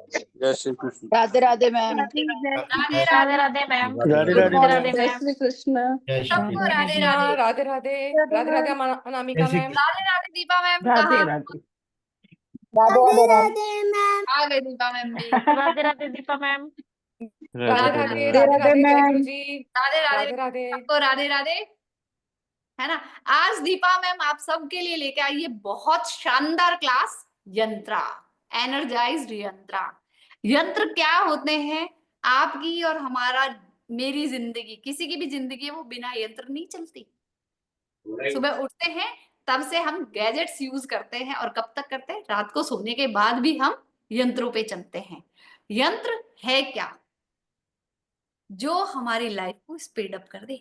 जय Shri Krishna. Radhe Radhe ma'am. Radhe Radhe Radhe Radhe ma'am. Radhe good Radhe morning. Radhe जय ma'am. Shri Krishna. सबको राधे राधे। राधे राधे राधे राधे अनामिका मैम। राधे राधे दीपा मैम राधे कहाँ? राधे राधे राधे मैम। आ गए दीपा मैम भी। राधे राधे दीपा मैम। राधे राधे राधे राधे राधे राधे जय मैम। गुरु जी। राधे राधे राधे राधे। सबको राधे राधे। है ना। आज दीपा मैम आप सबके लिए लेके आई है बहुत शानदार क्लास यंत्रा, एनर्जाइज्ड यंत्रा। यंत्र क्या होते हैं? आपकी और हमारा, मेरी जिंदगी, किसी की भी जिंदगी है वो बिना यंत्र नहीं चलती। सुबह उठते हैं तब से हम गैजेट्स यूज करते हैं, और कब तक करते हैं? रात को सोने के बाद भी हम यंत्रों पे चलते हैं। यंत्र है क्या जो हमारी लाइफ को स्पीड अप कर दे।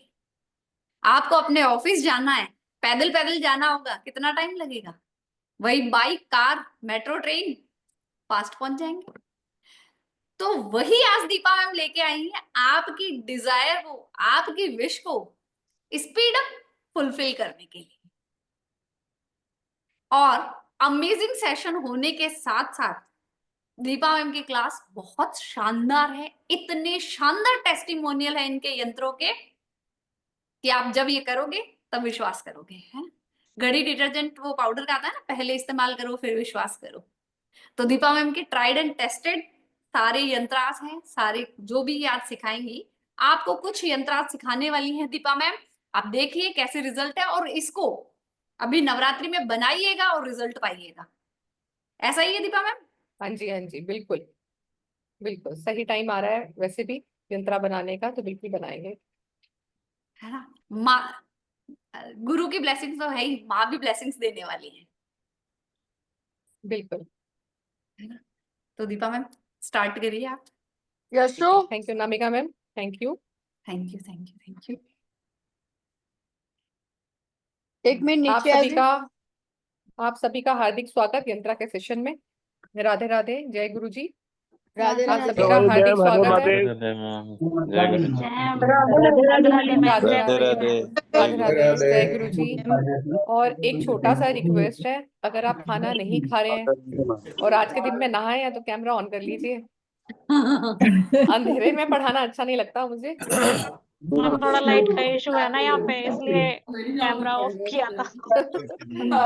आपको अपने ऑफिस जाना है, पैदल पैदल जाना होगा, कितना टाइम लगेगा? वही bike, car, metro, train, fast पहुंच जाएंगे। तो वही आज दीपा मैम लेके आई है आपकी डिजायर को, आपकी विश को स्पीड अप फुलफिल करने के लिए। और अमेजिंग सेशन होने के साथ साथ दीपा मैम की क्लास बहुत शानदार है। इतने शानदार टेस्टिमोनियल है इनके यंत्रों के कि आप जब ये करोगे तब विश्वास करोगे, है ना। घड़ी डिटर्जेंट वो पाउडर का आता है ना, पहले इस्तेमाल करो फिर विश्वास करो। तो दीपा मैम के ट्राइड एंड टेस्टेड सारे यंत्रास हैं, सारे जो भी ये आज सिखाएंगी। आपको कुछ यंत्रास सिखाने वाली हैं दीपा मैम। आप देखिए कैसे रिजल्ट है, और इसको अभी नवरात्रि में बनाइएगा और रिजल्ट पाइएगा। ऐसा ही है दीपा मैम? हाँ जी बिल्कुल बिल्कुल सही टाइम आ रहा है वैसे भी यंत्रा बनाने का, तो बिल्कुल बनाएंगे। है ना। माँ, गुरु की ब्लेसिंग्स तो है ही, माँ भी ब्लेसिंग्स देने वाली है। बिल्कुल। है ना। तो दीपा मैम स्टार्ट करिए आप। यशो। Thank you Anamika ma'am. Thank you. Thank you thank you thank you. एक मिनट आप नीचे आ सभी जाइए। का आप सभी का हार्दिक स्वागत यंत्रा के सेशन में। राधे राधे जय गुरु जी। राधे आप राधे। सभी का हार्दिक स्वागत है। राधे राधे मैम। जय गुरु जी। राधे राधे मैम। राधे राधे राधे राधे जय राधे गुरु राधे जी। जय गुरु जी। और एक छोटा सा रिक्वेस्ट है, अगर आप खाना नहीं खा रहे हैं और आज के दिन में नहाए हैं तो कैमरा ऑन कर लीजिए। अंधेरे में पढ़ाना अच्छा नहीं लगता मुझे। मैम थोड़ा लाइट का इशू है ना यहाँ पे, इसलिए कैमरा ऑफ किया था।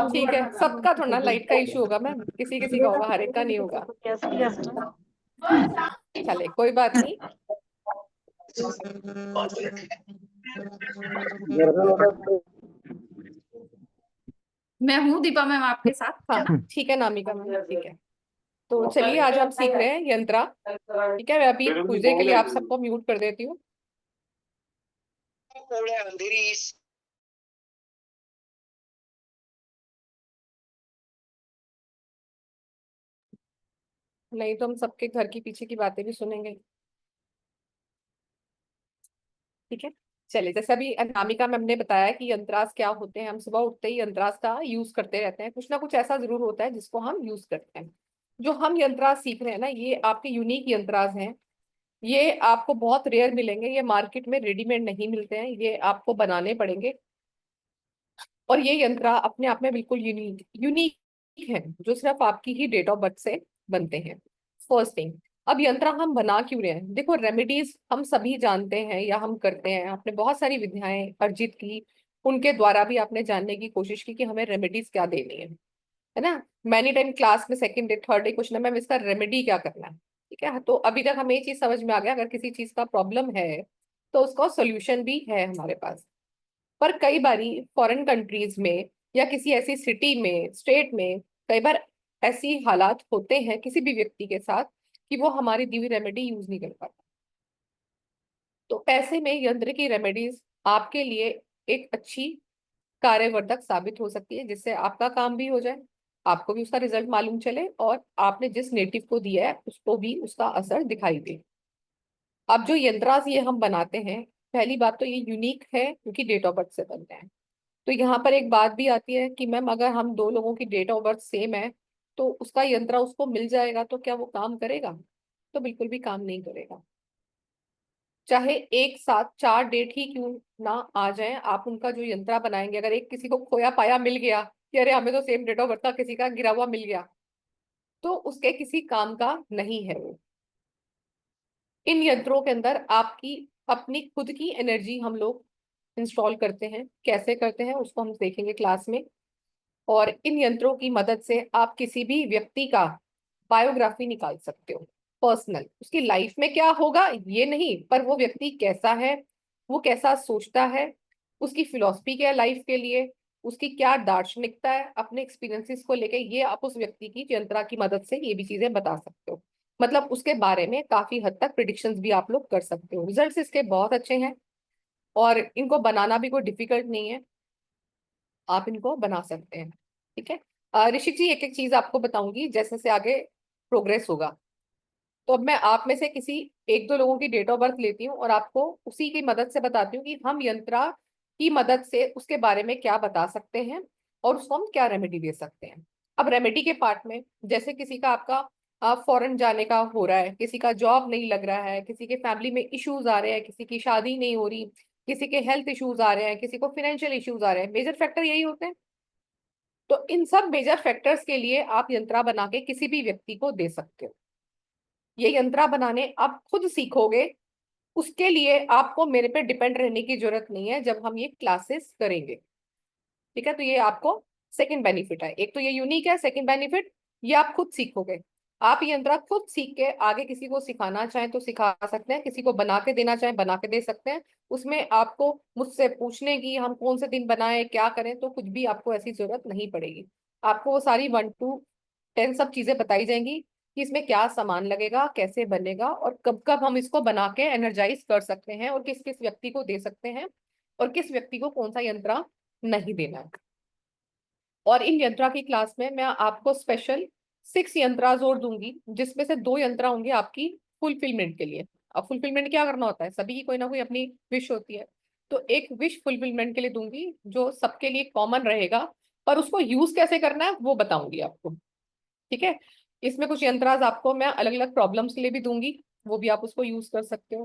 ठीक है, सबका थोड़ा लाइट का इशू होगा मैम, किसी किसी का होगा, हर एक का नहीं होगा। Yes yes. चले कोई बात नहीं। मैं हूँ दीपा मैम आपके साथ। हाँ ठीक है नामिका मैम, ठीक है। तो चलिए आज हम सीख रहे हैं यंत्रा। ठीक है, मैं अभी कुछ देर के लिए आप सबको म्यूट कर देती हूँ। नहीं तो हम सबके घर की पीछे की बातें भी सुनेंगे। ठीक है, चलिए। जैसे अभी अनामिका मैम ने बताया कि यंत्रास क्या होते हैं, हम सुबह उठते ही यंत्रास का यूज करते रहते हैं। कुछ ना कुछ ऐसा जरूर होता है जिसको हम यूज करते हैं। जो हम यंत्रास सीख रहे हैं ना, ये आपके यूनिक यंत्रास हैं। ये आपको बहुत रेयर मिलेंगे, ये मार्केट में रेडीमेड नहीं मिलते हैं, ये आपको बनाने पड़ेंगे। और ये यंत्र अपने आप में बिल्कुल यूनिक यूनिक है, जो सिर्फ आपकी ही डेट ऑफ बर्थ से बनते हैं। फर्स्ट थिंग, अब यंत्र हम बना क्यों रहे हैं? देखो, रेमेडीज हम सभी जानते हैं या हम करते हैं, आपने बहुत सारी विद्याएं अर्जित की, उनके द्वारा भी आपने जानने की कोशिश की कि हमें रेमेडीज क्या देनी है ना। मैनी टाइम क्लास में second day third day question ma'am इसका रेमेडी क्या करना है। ठीक है, तो अभी तक हमें ये चीज समझ में आ गया, अगर किसी चीज का प्रॉब्लम है तो उसका सोल्यूशन भी है हमारे पास। पर कई बारी फॉरेन कंट्रीज में या किसी ऐसी सिटी में, स्टेट में, कई बार ऐसी हालात होते हैं किसी भी व्यक्ति के साथ कि वो हमारी दी हुई रेमेडी यूज नहीं कर पाता। तो ऐसे में यंत्र की रेमेडीज आपके लिए एक अच्छी कार्यवर्धक साबित हो सकती है, जिससे आपका काम भी हो जाए, आपको भी उसका रिजल्ट मालूम चले, और आपने जिस नेटिव को दिया है उसको भी उसका असर दिखाई दे। अब जो यंत्रास ये हम बनाते हैं, पहली बात तो ये यूनिक है क्योंकि डेट ऑफ बर्थ से बनते हैं। तो यहाँ पर एक बात भी आती है कि मैम अगर हम दो लोगों की डेट ऑफ बर्थ सेम है तो उसका यंत्र उसको मिल जाएगा तो क्या वो काम करेगा? तो बिल्कुल भी काम नहीं करेगा। चाहे एक साथ चार डेट ही क्यों ना आ जाए, आप उनका जो यंत्रा बनाएंगे, अगर एक किसी को खोया पाया मिल गया कि अरे हमें तो सेम डेट ऑफ बर्थ का किसी का गिरा हुआ मिल गया, तो उसके किसी काम का नहीं है वो। इन यंत्रों के अंदर आपकी अपनी खुद की एनर्जी हम लोग इंस्टॉल करते हैं। कैसे करते हैं उसको हम देखेंगे क्लास में। और इन यंत्रों की मदद से आप किसी भी व्यक्ति का बायोग्राफी निकाल सकते हो, पर्सनल, उसकी लाइफ में क्या होगा ये नहीं, पर वो व्यक्ति कैसा है, वो कैसा सोचता है, उसकी फिलॉसफी क्या है लाइफ के लिए, उसकी क्या दार्शनिकता है, अपने एक्सपीरियंसेस को लेके, ये आप उस व्यक्ति की यंत्रा की मदद से ये भी चीजें बता सकते हो। मतलब उसके बारे में काफी हद तक प्रिडिक्शंस भी आप लोग कर सकते हो। रिजल्ट्स इसके बहुत अच्छे हैं और इनको बनाना भी कोई डिफिकल्ट नहीं है, आप इनको बना सकते हैं। ठीक है। ऋषिक जी, एक एक चीज आपको बताऊंगी जैसे जैसे आगे प्रोग्रेस होगा। तो अब मैं आप में से किसी एक दो लोगों की डेट ऑफ बर्थ लेती हूँ और आपको उसी की मदद से बताती हूँ कि हम यंत्रा की मदद से उसके बारे में क्या बता सकते हैं और उसको हम क्या रेमेडी दे सकते हैं। अब रेमेडी के पार्ट में, जैसे किसी का आपका फॉरेन जाने का हो रहा है, किसी का जॉब नहीं लग रहा है, किसी के फैमिली में इश्यूज आ रहे हैं, किसी की शादी नहीं हो रही, किसी के हेल्थ इश्यूज आ रहे हैं, किसी को फाइनेंशियल इश्यूज आ रहे हैं, मेजर फैक्टर यही होते हैं। तो इन सब मेजर फैक्टर्स के लिए आप यंत्रा बना के किसी भी व्यक्ति को दे सकते हो। ये यंत्रा बनाने आप खुद सीखोगे, उसके लिए आपको मेरे पे डिपेंड रहने की जरूरत नहीं है जब हम ये क्लासेस करेंगे। ठीक है। तो ये आपको सेकंड बेनिफिट है। एक तो ये यूनिक है, सेकंड बेनिफिट ये आप खुद सीखोगे। आप ये यंत्रा खुद सीख के आगे किसी को सिखाना चाहें तो सिखा सकते हैं, किसी को बना के देना चाहें बना के दे सकते हैं। उसमें आपको मुझसे पूछने की हम कौन से दिन बनाएं क्या करें तो कुछ भी आपको ऐसी जरूरत नहीं पड़ेगी। आपको वो सारी 1 to 10 सब चीजें बताई जाएंगी कि इसमें क्या सामान लगेगा, कैसे बनेगा और कब कब हम इसको बना के एनर्जाइज कर सकते हैं और किस किस व्यक्ति को दे सकते हैं और किस व्यक्ति को कौन सा यंत्रा नहीं देना है। और इन यंत्रा की क्लास में मैं आपको स्पेशल 6 यंत्राज और दूंगी, जिसमें से 2 यंत्रा होंगे आपकी फुलफिलमेंट के लिए। अब फुलफिलमेंट क्या करना होता है, सभी की कोई ना कोई अपनी विश होती है। तो एक विश फुलफिलमेंट के लिए दूंगी जो सबके लिए कॉमन रहेगा, पर उसको यूज कैसे करना है वो बताऊंगी आपको। ठीक है। इसमें कुछ यंत्राज आपको मैं अलग अलग प्रॉब्लम्स के लिए भी दूंगी, वो भी आप उसको यूज कर सकते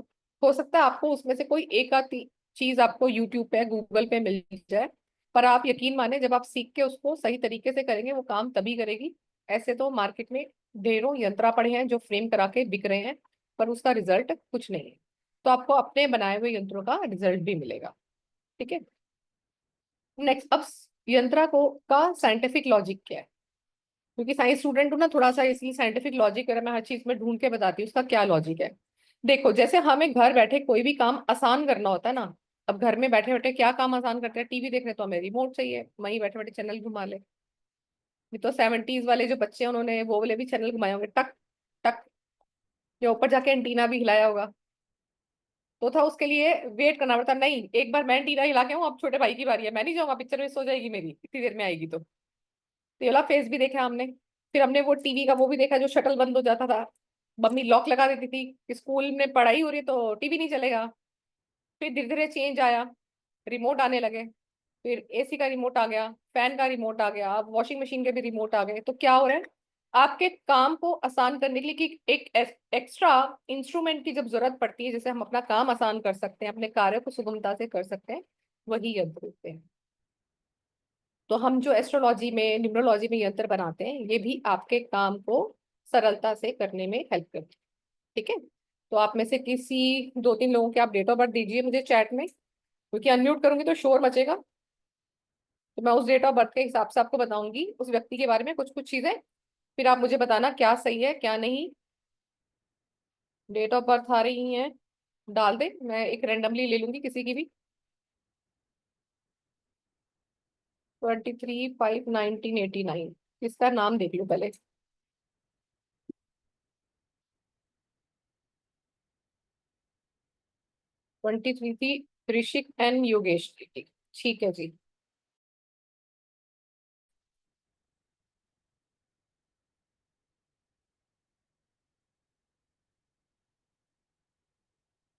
हो सकता है आपको उसमें से कोई एक आधी चीज आपको यूट्यूब पे गूगल पे मिल जाए, पर आप यकीन माने जब आप सीख के उसको सही तरीके से करेंगे वो काम तभी करेगी। ऐसे तो मार्केट में ढेरों यंत्रा पड़े हैं जो फ्रेम करा के बिक रहे हैं, पर उसका रिजल्ट कुछ नहीं है। तो आपको अपने बनाए हुए यंत्रों का रिजल्ट भी मिलेगा। ठीक है। नेक्स्ट, अब यंत्रा को का साइंटिफिक लॉजिक क्या है, क्योंकि साइंस स्टूडेंट हूँ ना थोड़ा सा, इसलिए साइंटिफिक लॉजिक अगर मैं हर चीज में ढूंढ के बताती हूँ उसका क्या लॉजिक है। देखो, जैसे हमें घर बैठे कोई भी काम आसान करना होता है ना, अब घर में बैठे बैठे क्या काम आसान करते हैं, टीवी देखने तो हमें रिमोट चाहिए, वहीं बैठे बैठे चैनल घुमा ले। ये तो 70s वाले जो बच्चे हैं उन्होंने वो वाले भी चैनल घुमाए होंगे, टक टक, या ऊपर जाके एंटीना भी हिलाया होगा। तो था उसके लिए वेट करना पड़ता, नहीं एक बार मैं एंटीना हिला के हूँ, अब छोटे भाई की बारी है, मैं नहीं जाऊंगा, पिक्चर मिस हो जाएगी मेरी इतनी देर में आएगी। तो ये वाला फेस भी देखा हमने। फिर हमने वो टीवी का वो भी देखा जो शटल बंद हो जाता था, मम्मी लॉक लगा देती थी कि स्कूल में पढ़ाई हो रही है तो टीवी नहीं चलेगा। फिर धीरे धीरे चेंज आया, रिमोट आने लगे, फिर एसी का रिमोट आ गया, फैन का रिमोट आ गया, अब वॉशिंग मशीन के भी रिमोट आ गए। तो क्या हो रहा है, आपके काम को आसान करने के लिए कि एक एक्स्ट्रा इंस्ट्रूमेंट की जब जरूरत पड़ती है जिससे हम अपना काम आसान कर सकते हैं, अपने कार्य को सुगमता से कर सकते हैं, वही यंत्र होते हैं। तो हम जो एस्ट्रोलॉजी में न्यूमरोलॉजी में यंत्र बनाते हैं ये भी आपके काम को सरलता से करने में हेल्प करते हैं। ठीक है। तो आप में से किसी 2-3 लोगों के आप डेट ऑफ बर्थ दीजिए मुझे चैट में, क्योंकि अनम्यूट करूंगी तो शोर मचेगा। तो मैं उस डेट ऑफ बर्थ के हिसाब से आपको बताऊंगी उस व्यक्ति के बारे में कुछ कुछ चीजें, फिर आप मुझे बताना क्या सही है क्या नहीं। डेट ऑफ बर्थ आ रही है, डाल दे, मैं एक रेंडमली ले लूंगी किसी की भी। 23/5/1989, इसका नाम देख लो पहले। 23 थी ऋषिक एन योगेश की। ठीक है जी।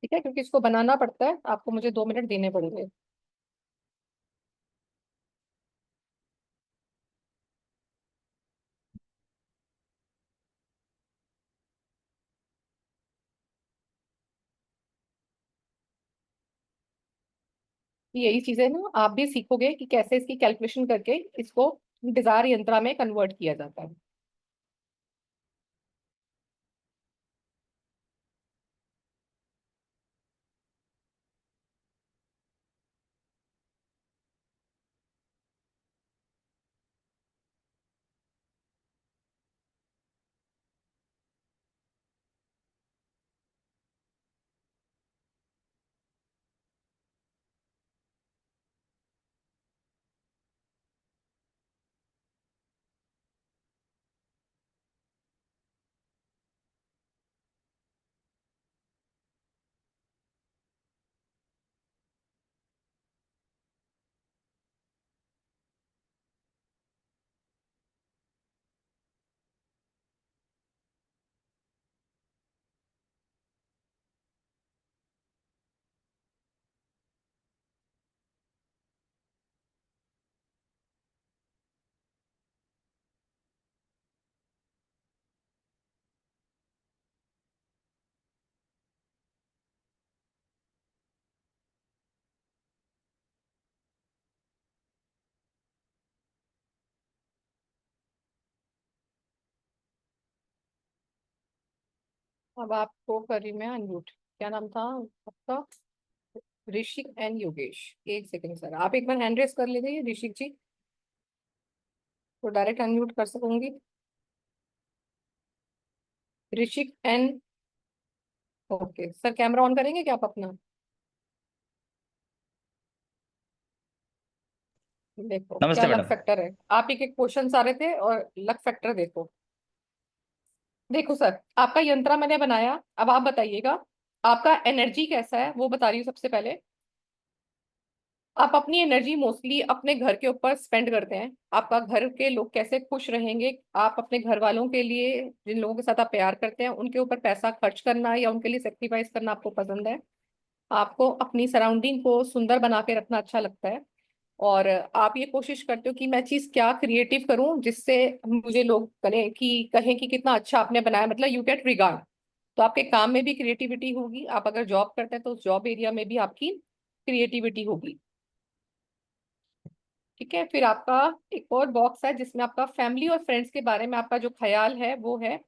ठीक है, क्योंकि इसको बनाना पड़ता है, आपको मुझे 2 मिनट देने पड़ेंगे। यही चीजें ना आप भी सीखोगे कि कैसे इसकी कैलकुलेशन करके इसको डिजायर यंत्रा में कन्वर्ट किया जाता है। अब आपको कर रही मैं अनम्यूट। क्या नाम था आपका? ऋषिक एंड योगेश। एक सेकंड सर, आप एक बार हैंड रेस कर लीजिए ऋषिक जी, तो डायरेक्ट अनम्यूट कर सकूंगी। Rishik and, okay sir, camera on करेंगे क्या आप अपना? देखो क्या नमस्ते लक मैडम। फैक्टर है, आप एक एक क्वेश्चन आ रहे थे और लक फैक्टर देखो। देखो सर, आपका यंत्रा मैंने बनाया, अब आप बताइएगा आपका एनर्जी कैसा है, वो बता रही हूँ सबसे पहले। आप अपनी एनर्जी मोस्टली अपने घर के ऊपर स्पेंड करते हैं। आपका घर के लोग कैसे खुश रहेंगे, आप अपने घर वालों के लिए, जिन लोगों के साथ आप प्यार करते हैं, उनके ऊपर पैसा खर्च करना या उनके लिए सेक्रीफाइस करना आपको पसंद है। आपको अपनी सराउंडिंग को सुंदर बना के रखना अच्छा लगता है। और आप ये कोशिश करते हो कि मैं चीज क्या क्रिएटिव करूं जिससे मुझे लोग कहें कि कितना अच्छा आपने बनाया, मतलब यू गेट रिगार्ड। तो आपके काम में भी क्रिएटिविटी होगी, आप अगर जॉब करते हैं तो उस जॉब एरिया में भी आपकी क्रिएटिविटी होगी। ठीक है, फिर आपका एक और बॉक्स है जिसमें आपका फैमिली और फ्रेंड्स के बारे में आपका जो ख्याल है वो है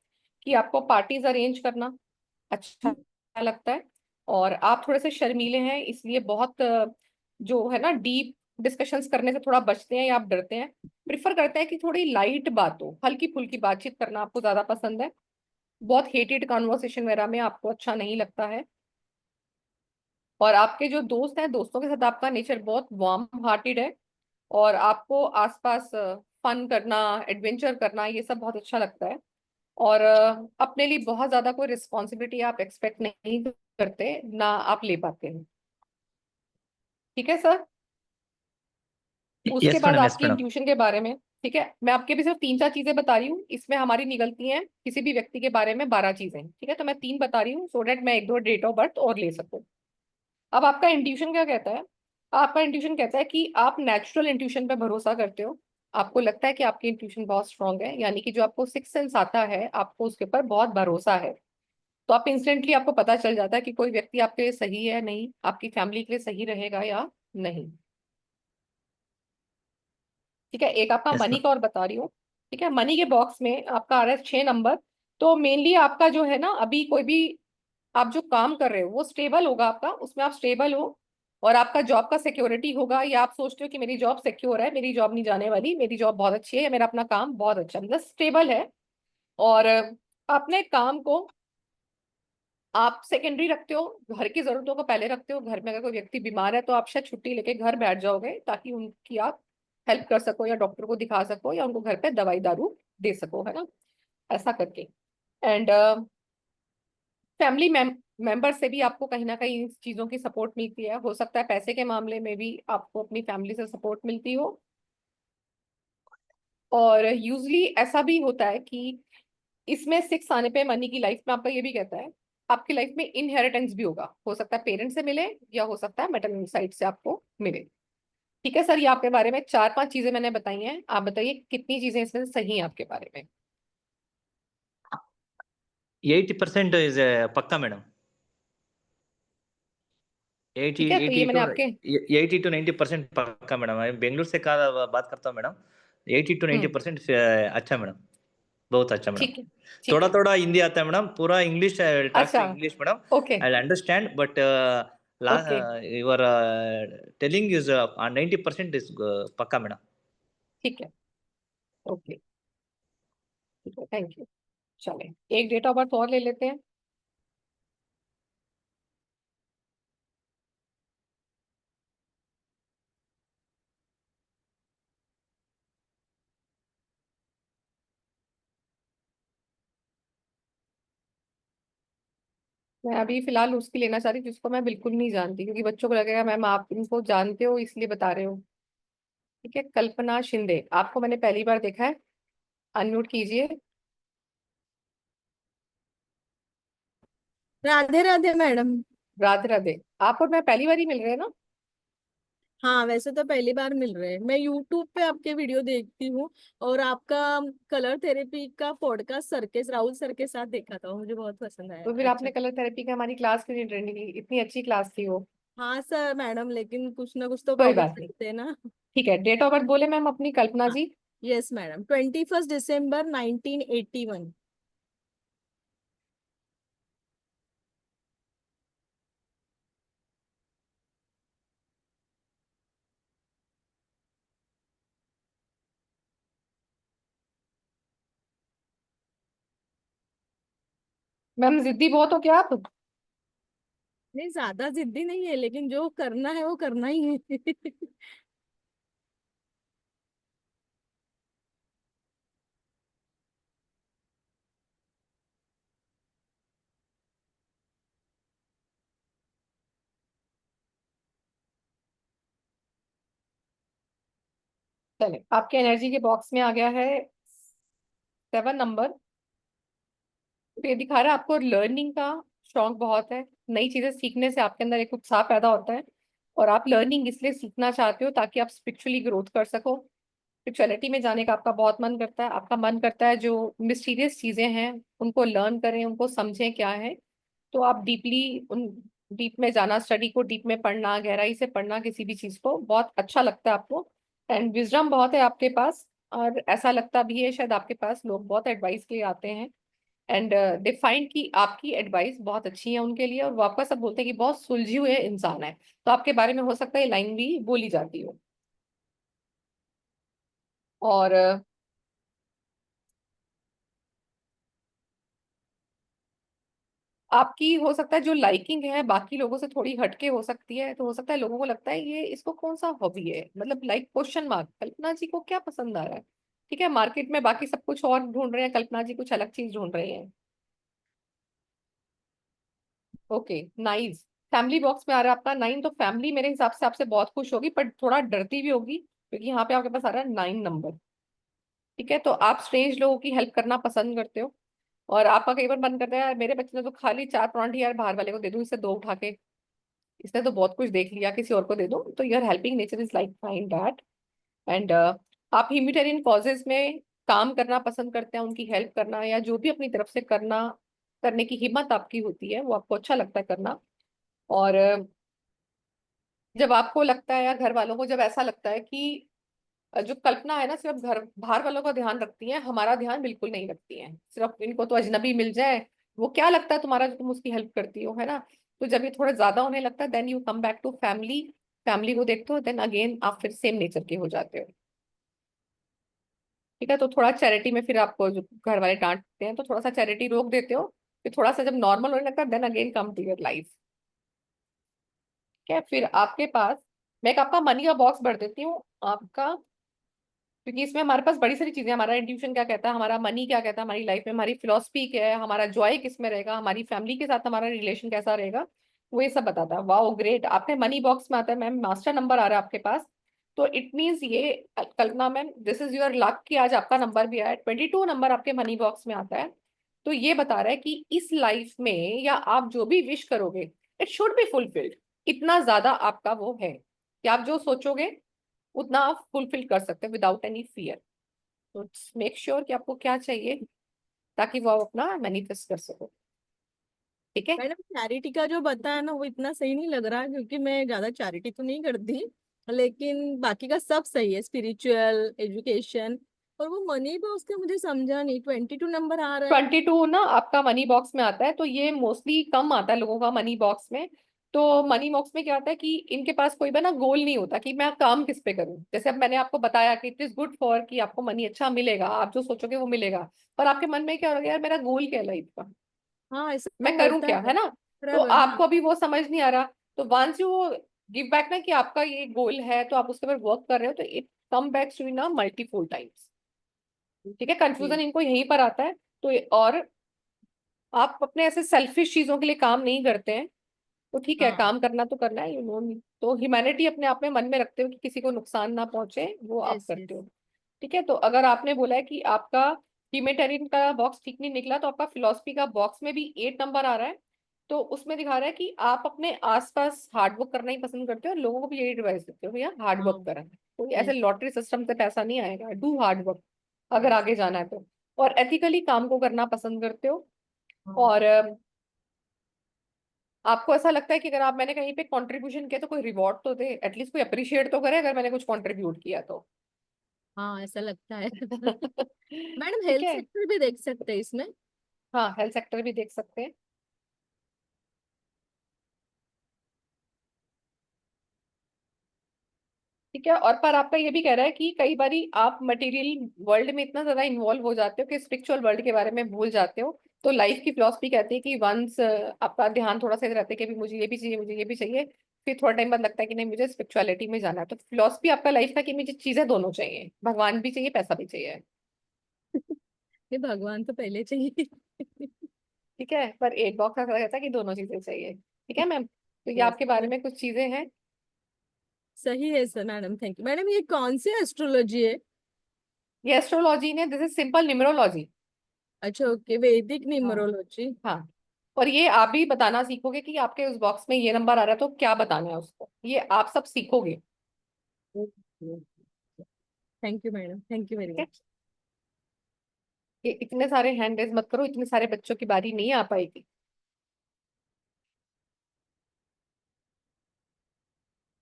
कि आपको पार्टीज अरेंज करना अच्छा लगता है। और आप थोड़े से शर्मीले हैं, इसलिए बहुत जो है ना डीप डिस्कशंस करने से थोड़ा बचते हैं या आप डरते हैं। प्रिफर करते हैं कि थोड़ी लाइट बात हो, हल्की फुल्की बातचीत करना आपको ज्यादा पसंद है। बहुत हेटेड कॉन्वर्सेशन वगैरह में आपको अच्छा नहीं लगता है। और आपके जो दोस्त हैं, दोस्तों के साथ आपका नेचर बहुत वार्म हार्टेड है। और आपको आसपास फन करना, एडवेंचर करना, ये सब बहुत अच्छा लगता है। और अपने लिए बहुत ज्यादा कोई रिस्पॉन्सिबिलिटी आप एक्सपेक्ट नहीं करते, ना आप ले पाते हैं। ठीक है सर। उसके यस बाद मैडम, यस आपकी मैडम। इंट्यूशन के बारे में, ठीक है, मैं आपके भी सिर्फ 3-4 चीजें बता रही हूँ, इसमें हमारी निकलती हैं किसी भी व्यक्ति के बारे में 12 चीजें। ठीक है, तो मैं 3 बता रही हूँ सो डेट मैं 1-2 डेट ऑफ बर्थ और ले सकूँ। अब आपका इंट्यूशन क्या कहता है? आपका इंट्यूशन कहता है कि आप नेचुरल इंट्यूशन पे भरोसा करते हो। आपको लगता है कि आपकी इंट्यूशन बहुत स्ट्रांग है, यानी कि जो आपको सिक्स सेंस आता है आपको उसके ऊपर बहुत भरोसा है। तो आप इंस्टेंटली आपको पता चल जाता है कि कोई व्यक्ति आपके लिए सही है नहीं, आपकी फैमिली के लिए सही रहेगा या नहीं। ठीक है, एक आपका यस मनी मैडम। का और बता रही हूँ। ठीक है, मनी के बॉक्स में आपका आ रहा है 6 नंबर। तो मेनली आपका जो है ना, अभी कोई भी आप जो काम कर रहे हो वो स्टेबल होगा आपका, उसमें आप स्टेबल हो। और आपका जॉब का सिक्योरिटी होगा, या आप सोचते हो कि मेरी जॉब सिक्योर है, मेरी जॉब नहीं जाने वाली, मेरी जॉब बहुत अच्छी है, या मेरा अपना काम बहुत अच्छा, मतलब स्टेबल है। और अपने काम को आप सेकेंडरी रखते हो, घर की जरूरतों को पहले रखते हो। घर में अगर कोई व्यक्ति बीमार है तो आप शायद छुट्टी लेके घर बैठ जाओगे ताकि उनकी आप हेल्प कर सको, या डॉक्टर को दिखा सको, या उनको घर पे दवाई दारू दे सको, है ना, ऐसा करके। एंड फैमिली मेंबर से भी आपको कहीं ना कहीं इन चीजों की सपोर्ट मिलती है। हो सकता है पैसे के मामले में भी आपको अपनी फैमिली से सपोर्ट मिलती हो। और यूजली ऐसा भी होता है कि इसमें 6 आने पे मनी की लाइफ में आपका ये भी कहता है आपकी लाइफ में इनहेरिटेंस भी होगा। हो सकता है पेरेंट्स से मिले, या हो सकता है मैटरनल साइड से आपको मिले। ठीक है सर, ये आपके बारे में 4-5 चीजें मैंने बताई हैं, आप बताइए कितनी चीजें इसमें से सही हैं आपके बारे में। 80% इज पक्का मैडम। 80 ठीक है, तो 80 ये मैंने टू आपके 80 to 90% पक्का मैडम। मैं बेंगलुरु से का बात करता हूँ मैडम। 80 to हम्म 90% अच्छा मैडम, बहुत अच्छा मैडम। ठीक है, ठीक थोड़ा है, थोड़ा हिंदी आता है मैडम, पूरा इंग्लिश टॉक अच्छा, to English madam. Okay, I understand but okay, your telling is 90% is पक्का मैडम। ठीक है, ओके, ठीक है, थैंक यू। चले, एक डेट ऑफ बर्थ और ले लेते हैं। मैं अभी फिलहाल उसकी लेना चाह रही हूँ जिसको मैं बिल्कुल नहीं जानती, क्योंकि बच्चों को लगेगा मैम आप इनको जानते हो इसलिए बता रहे हो। ठीक है, कल्पना शिंदे, आपको मैंने पहली बार देखा है, अनम्यूट कीजिए। राधे राधे मैडम। राधे राधे। आप और मैं पहली बार ही मिल रहे हैं ना? हाँ, वैसे तो पहली बार मिल रहे हैं। मैं यूट्यूब पे आपके वीडियो देखती हूँ, और आपका कलर थेरेपी का पॉडकास्ट सर के, राहुल सर के साथ देखा था, मुझे बहुत पसंद आया। तो फिर अच्छा। आपने कलर थेरेपी का हमारी क्लास क्यों नहीं अटेंड की? इतनी अच्छी क्लास थी वो। हाँ सर मैडम, लेकिन कुछ ना कुछ तो कोई प्रॉब्लम बात नहीं, रहते हैं ना। ठीक है, डेट ऑफ बर्थ बोले मैम अपनी कल्पना हाँ, जी। यस मैडम, 21 दिसंबर 1981। मैम जिद्दी बहुत हो क्या आप? नहीं, ज्यादा जिद्दी नहीं है, लेकिन जो करना है वो करना ही है। चले, आपके एनर्जी के बॉक्स में आ गया है 7 नंबर। तो ये दिखा रहा है आपको लर्निंग का शौक बहुत है। नई चीजें सीखने से आपके अंदर एक उत्साह पैदा होता है, और आप लर्निंग इसलिए सीखना चाहते हो ताकि आप स्पिरिचुअली ग्रोथ कर सको। स्पिरिचुअलिटी में जाने का आपका बहुत मन करता है। आपका मन करता है जो मिस्टीरियस चीजें हैं उनको लर्न करें, उनको समझें क्या है। तो आप डीपली उन डीप में जाना, स्टडी को डीप में पढ़ना, गहराई से पढ़ना किसी भी चीज को बहुत अच्छा लगता है आपको। एंड विजडम बहुत है आपके पास, और ऐसा लगता भी है शायद आपके पास लोग बहुत एडवाइस के लिए आते हैं। एंड दे फाइंड कि आपकी एडवाइस बहुत अच्छी है उनके लिए, और वो आपका सब बोलते हैं कि बहुत सुलझे हुए इंसान है। तो आपके बारे में हो सकता है लाइन भी बोली जाती हो। और आपकी हो सकता है जो लाइकिंग है बाकी लोगों से थोड़ी हटके हो सकती है। तो हो सकता है लोगों को लगता है ये इसको कौन सा हॉबी है, मतलब लाइक क्वेश्चन मार्क, कल्पना जी को क्या पसंद आ रहा है। ठीक है, मार्केट में बाकी सब कुछ और ढूंढ रहे हैं, कल्पना जी कुछ अलग चीज ढूंढ रहे हैं। Okay, nice. फैमिली बॉक्स में आ रहा है आपका 9। तो फैमिली मेरे हिसाब से आपसे बहुत खुश होगी, पर थोड़ा डरती भी होगी, क्योंकि यहाँ पे आपके पास आ रहा है 9 नंबर। ठीक है, तो आप स्ट्रेंज लोगों की हेल्प करना पसंद करते हो, और आपका कई बार मन करता है यार मेरे बच्चे ने तो खाली 4 परांठे यार बाहर वाले को दे दूं, इससे 2 उठा के, इसने तो बहुत कुछ देख लिया, किसी और को दे दो। तो your helping nature is like fine that. And आप ह्यूमैनिटेरियन कॉजेज में काम करना पसंद करते हैं, उनकी हेल्प करना या जो भी अपनी तरफ से करना, करने की हिम्मत आपकी होती है वो आपको अच्छा लगता है करना। और जब आपको लगता है या घर वालों को जब ऐसा लगता है कि जो कल्पना है ना सिर्फ घर बाहर वालों का ध्यान रखती है, हमारा ध्यान बिल्कुल नहीं रखती है, सिर्फ इनको तो अजनबी मिल जाए वो क्या लगता है तुम्हारा जो तुम उसकी हेल्प करती हो, है ना। तो जब ये थोड़ा ज्यादा होने लगता है then you come back to family. Family को देखते हो देन अगेन आप फिर सेम नेचर के हो जाते हो। ठीक है, तो थोड़ा चैरिटी में फिर आपको जो घर वाले डांटते हैं तो थोड़ा सा चैरिटी रोक देते हो, फिर थोड़ा सा जब नॉर्मल होने लगता है then again come to your life. ठीक है, फिर आपके पास मैं एक आपका मनी का बॉक्स भर देती हूँ आपका, क्योंकि इसमें हमारे पास बड़ी सारी चीजें, हमारा इंट्यूशन क्या कहता है, हमारा मनी क्या कहता है, हमारी लाइफ में हमारी फिलोसफी क्या है, हमारा जॉय किस में रहेगा, हमारी फैमिली के साथ हमारा रिलेशन कैसा रहेगा, वो ये सब बताता है। वाओ ग्रेट, आपने मनी बॉक्स में आता है मैम, मास्टर नंबर आ रहा है आपके पास। तो इट मीन्स ये Kalpana ma'am this is your luck कि आज आपका नंबर भी आया है, 22 नंबर आपके मनी बॉक्स में आता है। तो ये बता रहा है कि इस लाइफ में या आप जो भी विश करोगे इट शुड बी फुलफिल्ड। इतना ज्यादा आपका वो है कि आप जो सोचोगे उतना आप फुलफिल कर सकते हैं विदाउट एनी फियर। तो मेक श्योर कि आपको क्या चाहिए ताकि वो आप अपना मैनिफेस्ट कर सको। ठीक है, मैडम, चैरिटी का जो बताया ना वो इतना सही नहीं लग रहा, क्योंकि मैं ज्यादा चैरिटी तो नहीं करती, लेकिन बाकी का सब सही है, स्पिरिचुअल, एजुकेशन, और वो मनी भी उसके मुझे समझा नहीं, 22 नंबर आ रहा है। 22 ना आपका मनी बॉक्स में आता है। तो ये मोस्टली कम आता है लोगों का मनी बॉक्स में। तो मनी बॉक्स में क्या होता है कि इनके पास कोई भी ना गोल नहीं होता कि मैं काम किस पे करूं। जैसे अब मैंने आपको बताया कि इट इज गुड फॉर कि आपको मनी अच्छा मिलेगा, आप जो सोचोगे वो मिलेगा, पर आपके मन में क्या हो गया यार मेरा गोल क्या है लाइफ का, हाँ, ऐसा मैं करूं होता क्या, है। है ना। तो बराबर, हाँ। आपको अभी वो समझ नहीं आ रहा। तो वंस यू गिव बैक ना कि आपका ये गोल है तो आप उसके ऊपर वर्क कर रहे हो, तो इट कम बैक टू ना मल्टीफुल टाइम्स। ठीक है, कंफ्यूजन जी। इनको यहीं पर आता है। तो और आप अपने ऐसे सेल्फिश चीजों के लिए काम नहीं करते हैं। तो ठीक है, हाँ। काम करना तो करना है, यू नो। तो ह्यूमैनिटी अपने आप में मन में रखते हो कि किसी को नुकसान ना पहुंचे, वो आप यस, करते यस। हो। ठीक है, तो अगर आपने बोला है कि आपका ह्यूमैनिटेरियन का बॉक्स ठीक नहीं निकला, तो आपका फिलोसफी का बॉक्स में भी 8 नंबर आ रहा है। तो उसमें दिखा रहा है कि आप अपने आसपास हार्ड वर्क करना ही पसंद करते हो, और लोगों को भी यही एडवाइस देते हो भैया हार्ड वर्क हाँ। करें, कोई ऐसे यस, लॉटरी सिस्टम से पैसा नहीं आएगा, डू हार्ड वर्क अगर यस। आगे जाना है तो। और एथिकली काम को करना पसंद करते हो। हाँ। और आपको ऐसा लगता है कि अगर आप मैंने कहीं पे कंट्रीब्यूशन किया तो कोई रिवॉर्ड तो दे, एटलीस्ट कोई अप्रिशिएट तो करे अगर मैंने कुछ कंट्रीब्यूट किया तो। हाँ, ऐसा लगता है। मैडम, ठीक हेल्थ है, सेक्टर भी देख सकते हैं इसमें? हाँ हेल्थ सेक्टर भी देख सकते हैं। ठीक है, और पर आपका ये भी कह रहा है कि कई बारी आप मटेरियल वर्ल्ड में इतना ज्यादा इन्वॉल्व हो जाते हो कि स्पिरिचुअल वर्ल्ड के बारे में भूल जाते हो। तो लाइफ की फिलॉसफी कहती है कि वंस आपका ध्यान थोड़ा सा इधर रहता है कि अभी मुझे ये भी चाहिए, मुझे ये भी चाहिए, फिर थोड़ा टाइम बाद लगता है कि नहीं मुझे स्पिरिचुअलिटी में जाना है। तो फिलॉसफी आपका लाइफ का कि मुझे चीजें दोनों चाहिए, भगवान भी चाहिए, पैसा भी चाहिए। ये भगवान तो पहले चाहिए। ठीक है, पर एक बॉक्स ऐसा रहता है कि दोनों चीजें चाहिए। ठीक है मैम, तो ये Yes. आपके बारे में कुछ चीजें हैं। सही है sir madam, thank you madam. ये कौन सी एस्ट्रोलॉजी है? ये एस्ट्रोलॉजी ने, दिस इज सिंपल न्यूमरोलॉजी। अच्छा ओके, वैदिक हाँ न्यूमरोलॉजी। हाँ, और ये आप भी बताना सीखोगे कि आपके उस बॉक्स में ये नंबर आ रहा है तो क्या बताना है उसको, ये आप सब सीखोगे। Thank you madam, thank you very ठीक है, मच। ये इतने सारे हैंड रेज मत करो, इतने सारे बच्चों की बारी नहीं आ पाएगी।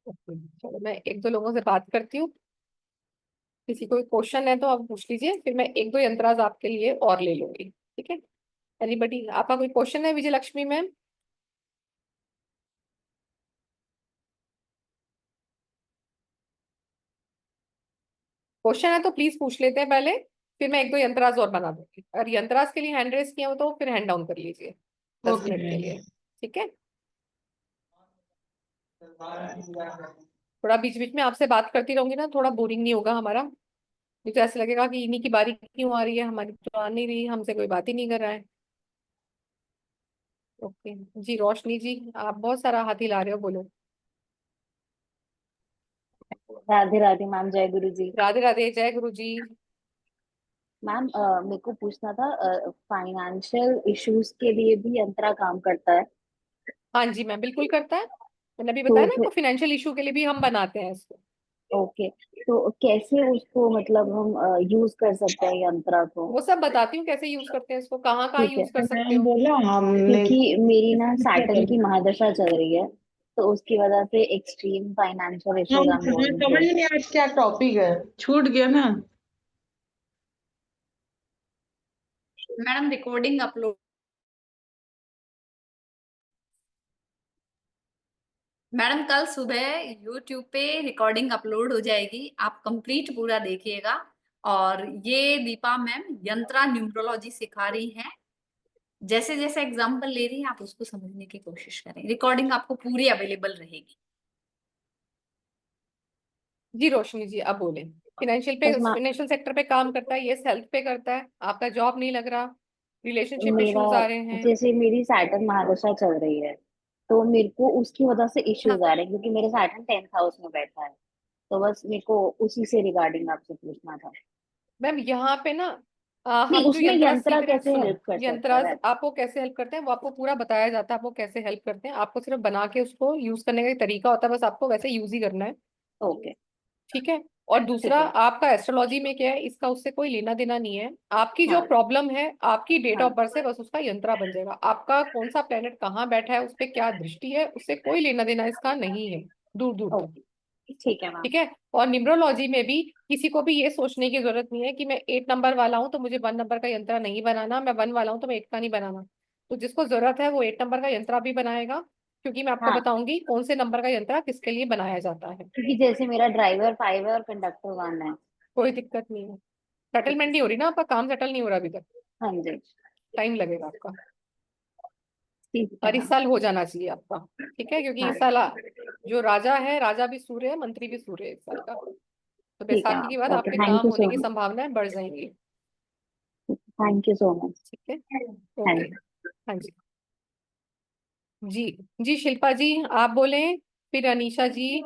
ओके, चलो मैं एक दो लोगों से बात करती हूँ, किसी कोई क्वेश्चन है तो आप पूछ लीजिए, फिर मैं एक दो यंत्राज आपके लिए और ले लूंगी। ठीक है, एनीबडी, आपका कोई क्वेश्चन है विजय लक्ष्मी मैम? क्वेश्चन है तो प्लीज पूछ लेते हैं पहले, फिर मैं एक दो यंत्राज और बना दूंगी। अगर यंत्राज के लिए हैंड रेस किया हो तो फिर हैंड डाउन कर लीजिए 10 मिनट के लिए। ठीक है, थोड़ा बीच बीच में आपसे बात करती रहूंगी ना, थोड़ा बोरिंग नहीं होगा हमारा। मुझे ऐसा लगेगा कि इन्हीं की बारी क्यों आ रही है, हमारी तो आ नहीं रही, हमसे कोई बात ही नहीं कर रहा है। ओके जी, रोशनी जी आप बहुत सारा हाथ हिला रहे हो, बोलो। राधे राधे मैम, जय गुरु जी। राधे राधे, जय गुरु जी। मैम मेरे को पूछना था, फाइनेंशियल इश्यूज के लिए भी यंत्रा काम करता है? हाँ जी मैम, बिल्कुल करता है, मैंने अभी तो बताया ना आपको, फिर फाइनेंशियल इशू के लिए भी हम बनाते हैं इसको। ओके, तो कैसे उसको मतलब हम यूज कर सकते हैं यंत्रा को? वो सब बताती हूँ कैसे यूज करते हैं इसको, कहाँ कहाँ ठीक है, यूज कर सकते हो। बोला हमने क्योंकि मेरी ना सैटर्न की महादशा चल रही है, तो उसकी वजह से extreme financial issues I am हमें गोइंग समझ थ्रू। ही नहीं आज क्या टॉपिक है, छूट गया ना। मैडम रिकॉर्डिंग अपलोड, मैडम कल सुबह यूट्यूब पे रिकॉर्डिंग अपलोड हो जाएगी, आप कंप्लीट पूरा देखिएगा। और ये दीपा मैम यंत्रा न्यूमरोलॉजी सिखा रही हैं, जैसे जैसे एग्जाम्पल ले रही हैं आप उसको समझने की कोशिश करें, रिकॉर्डिंग आपको पूरी अवेलेबल रहेगी। जी रोशनी जी अब बोले। बस फाइनेंशियल सेक्टर पे काम करता है, ये हेल्थ पे करता है, आपका जॉब नहीं लग रहा, रिलेशनशिप मेरा, इश्यूज आ रहे हैं। जैसे मेरी सैटर्न महादशा चल रही है, तो मेरे को उसकी वजह से हाँ इश्यूज आ रहे हैं, क्योंकि मेरे सैटर्न 10th हाउस में बैठा है। तो बस मेरे को उसी से रिगार्डिंग आपसे पूछना था। मैम यहाँ पे ना नहीं, हम जो उसमें यंत्रा यंत्रा सीख रहे हैं, कैसे सुनो, हेल्प कर सकता यंत्रास है? आपको कैसे हेल्प करते हैं वो आपको पूरा बताया जाता है, आपको कैसे हेल्प करते हैं, आपको सिर्फ बना के उसको यूज करने का एक तरीका होता है, बस आपको वैसे यूज ही करना है। ओके। ठीक है, और दूसरा ठीक है। आपका एस्ट्रोलॉजी में क्या है, इसका उससे कोई लेना देना नहीं है। आपकी जो हाँ प्रॉब्लम है, आपकी डेट ऑफ हाँ। बर्थ से बस उसका यंत्रा बन जाएगा। आपका कौन सा प्लेनेट कहाँ बैठा है, उस पर क्या दृष्टि है, उससे कोई लेना देना इसका नहीं है, दूर दूर तक। ओके ठीक है मैम। ठीक है, और न्यूमरोलॉजी में भी किसी को भी ये सोचने की जरूरत नहीं है कि मैं 8 नंबर वाला हूं तो मुझे 1 नंबर का यंत्र नहीं बनाना, मैं 1 वाला हूं तो मैं 8 का नहीं बनाना। तो जिसको जरूरत है वो 8 नंबर का यंत्र भी बनाएगा, क्योंकि मैं आपको हाँ, बताऊंगी कौन से नंबर का यंत्र किसके लिए बनाया जाता है। क्योंकि जैसे मेरा ड्राइवर 5 है और कंडक्टर 1 है। कोई दिक्कत नहीं है, सेटलमेंट नहीं हो रही ना, आपका काम सेटल नहीं हो रहा अभी तक, हाँ जी। टाइम लगेगा आपका, ठीक है और इस मैम। साल हो जाना चाहिए आपका। ठीक है, क्योंकि हाँ इस साल जो राजा है, राजा भी सूर्य है, मंत्री भी सूर्य है इस साल का, तो ठीक है बैसाखी के बाद मैम। ओके, आपके थैंक काम यू होने सो की मच। संभावनाएं बढ़ जाएंगी। Thank you so much. ठीक है, हाँ ओके, जी। हाँ जी। जी जी शिल्पा जी आप बोले, फिर अनीशा जी।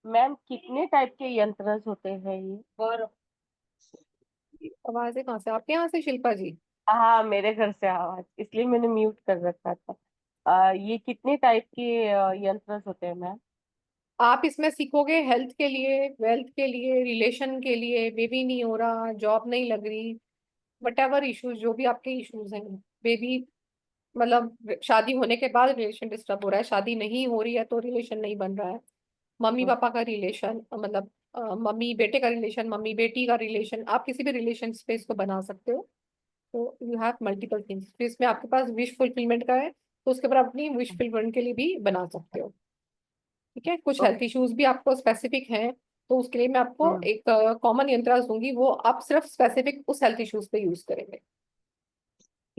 मैम कितने टाइप के यंत्र होते हैं ये? आवाजें कहाँ से, आपके यहाँ से शिल्पा जी? हाँ मेरे घर से आवाज, इसलिए मैंने म्यूट कर रखा था। ये कितने टाइप के यंत्र होते हैं मैम? आप इसमें सीखोगे हेल्थ के लिए, वेल्थ के लिए, रिलेशन के लिए, बेबी नहीं हो रहा, जॉब नहीं लग रही, वट एवर इशूज, जो भी आपके इश्यूज हैं, बेबी मतलब शादी होने के बाद रिलेशन डिस्टर्ब हो रहा है, शादी नहीं हो रही है तो रिलेशन नहीं बन रहा है, मम्मी पापा का रिलेशन, मतलब मम्मी बेटे का रिलेशन, मम्मी बेटी का रिलेशन, आप किसी भी रिलेशन पे इसको बना सकते हो। तो यू हैव मल्टीपल थिंग्स, फिर इसमें आपके पास विश फुलफिलमेंट का है, तो उसके ऊपर अपनी विश फुलफिलमेंट के लिए भी बना सकते हो। ठीक है, कुछ हेल्थ इश्यूज भी आपको स्पेसिफिक हैं, तो उसके लिए मैं आपको एक कॉमन यंत्र दूंगी, वो आप सिर्फ स्पेसिफिक उस हेल्थ इश्यूज पे यूज करेंगे।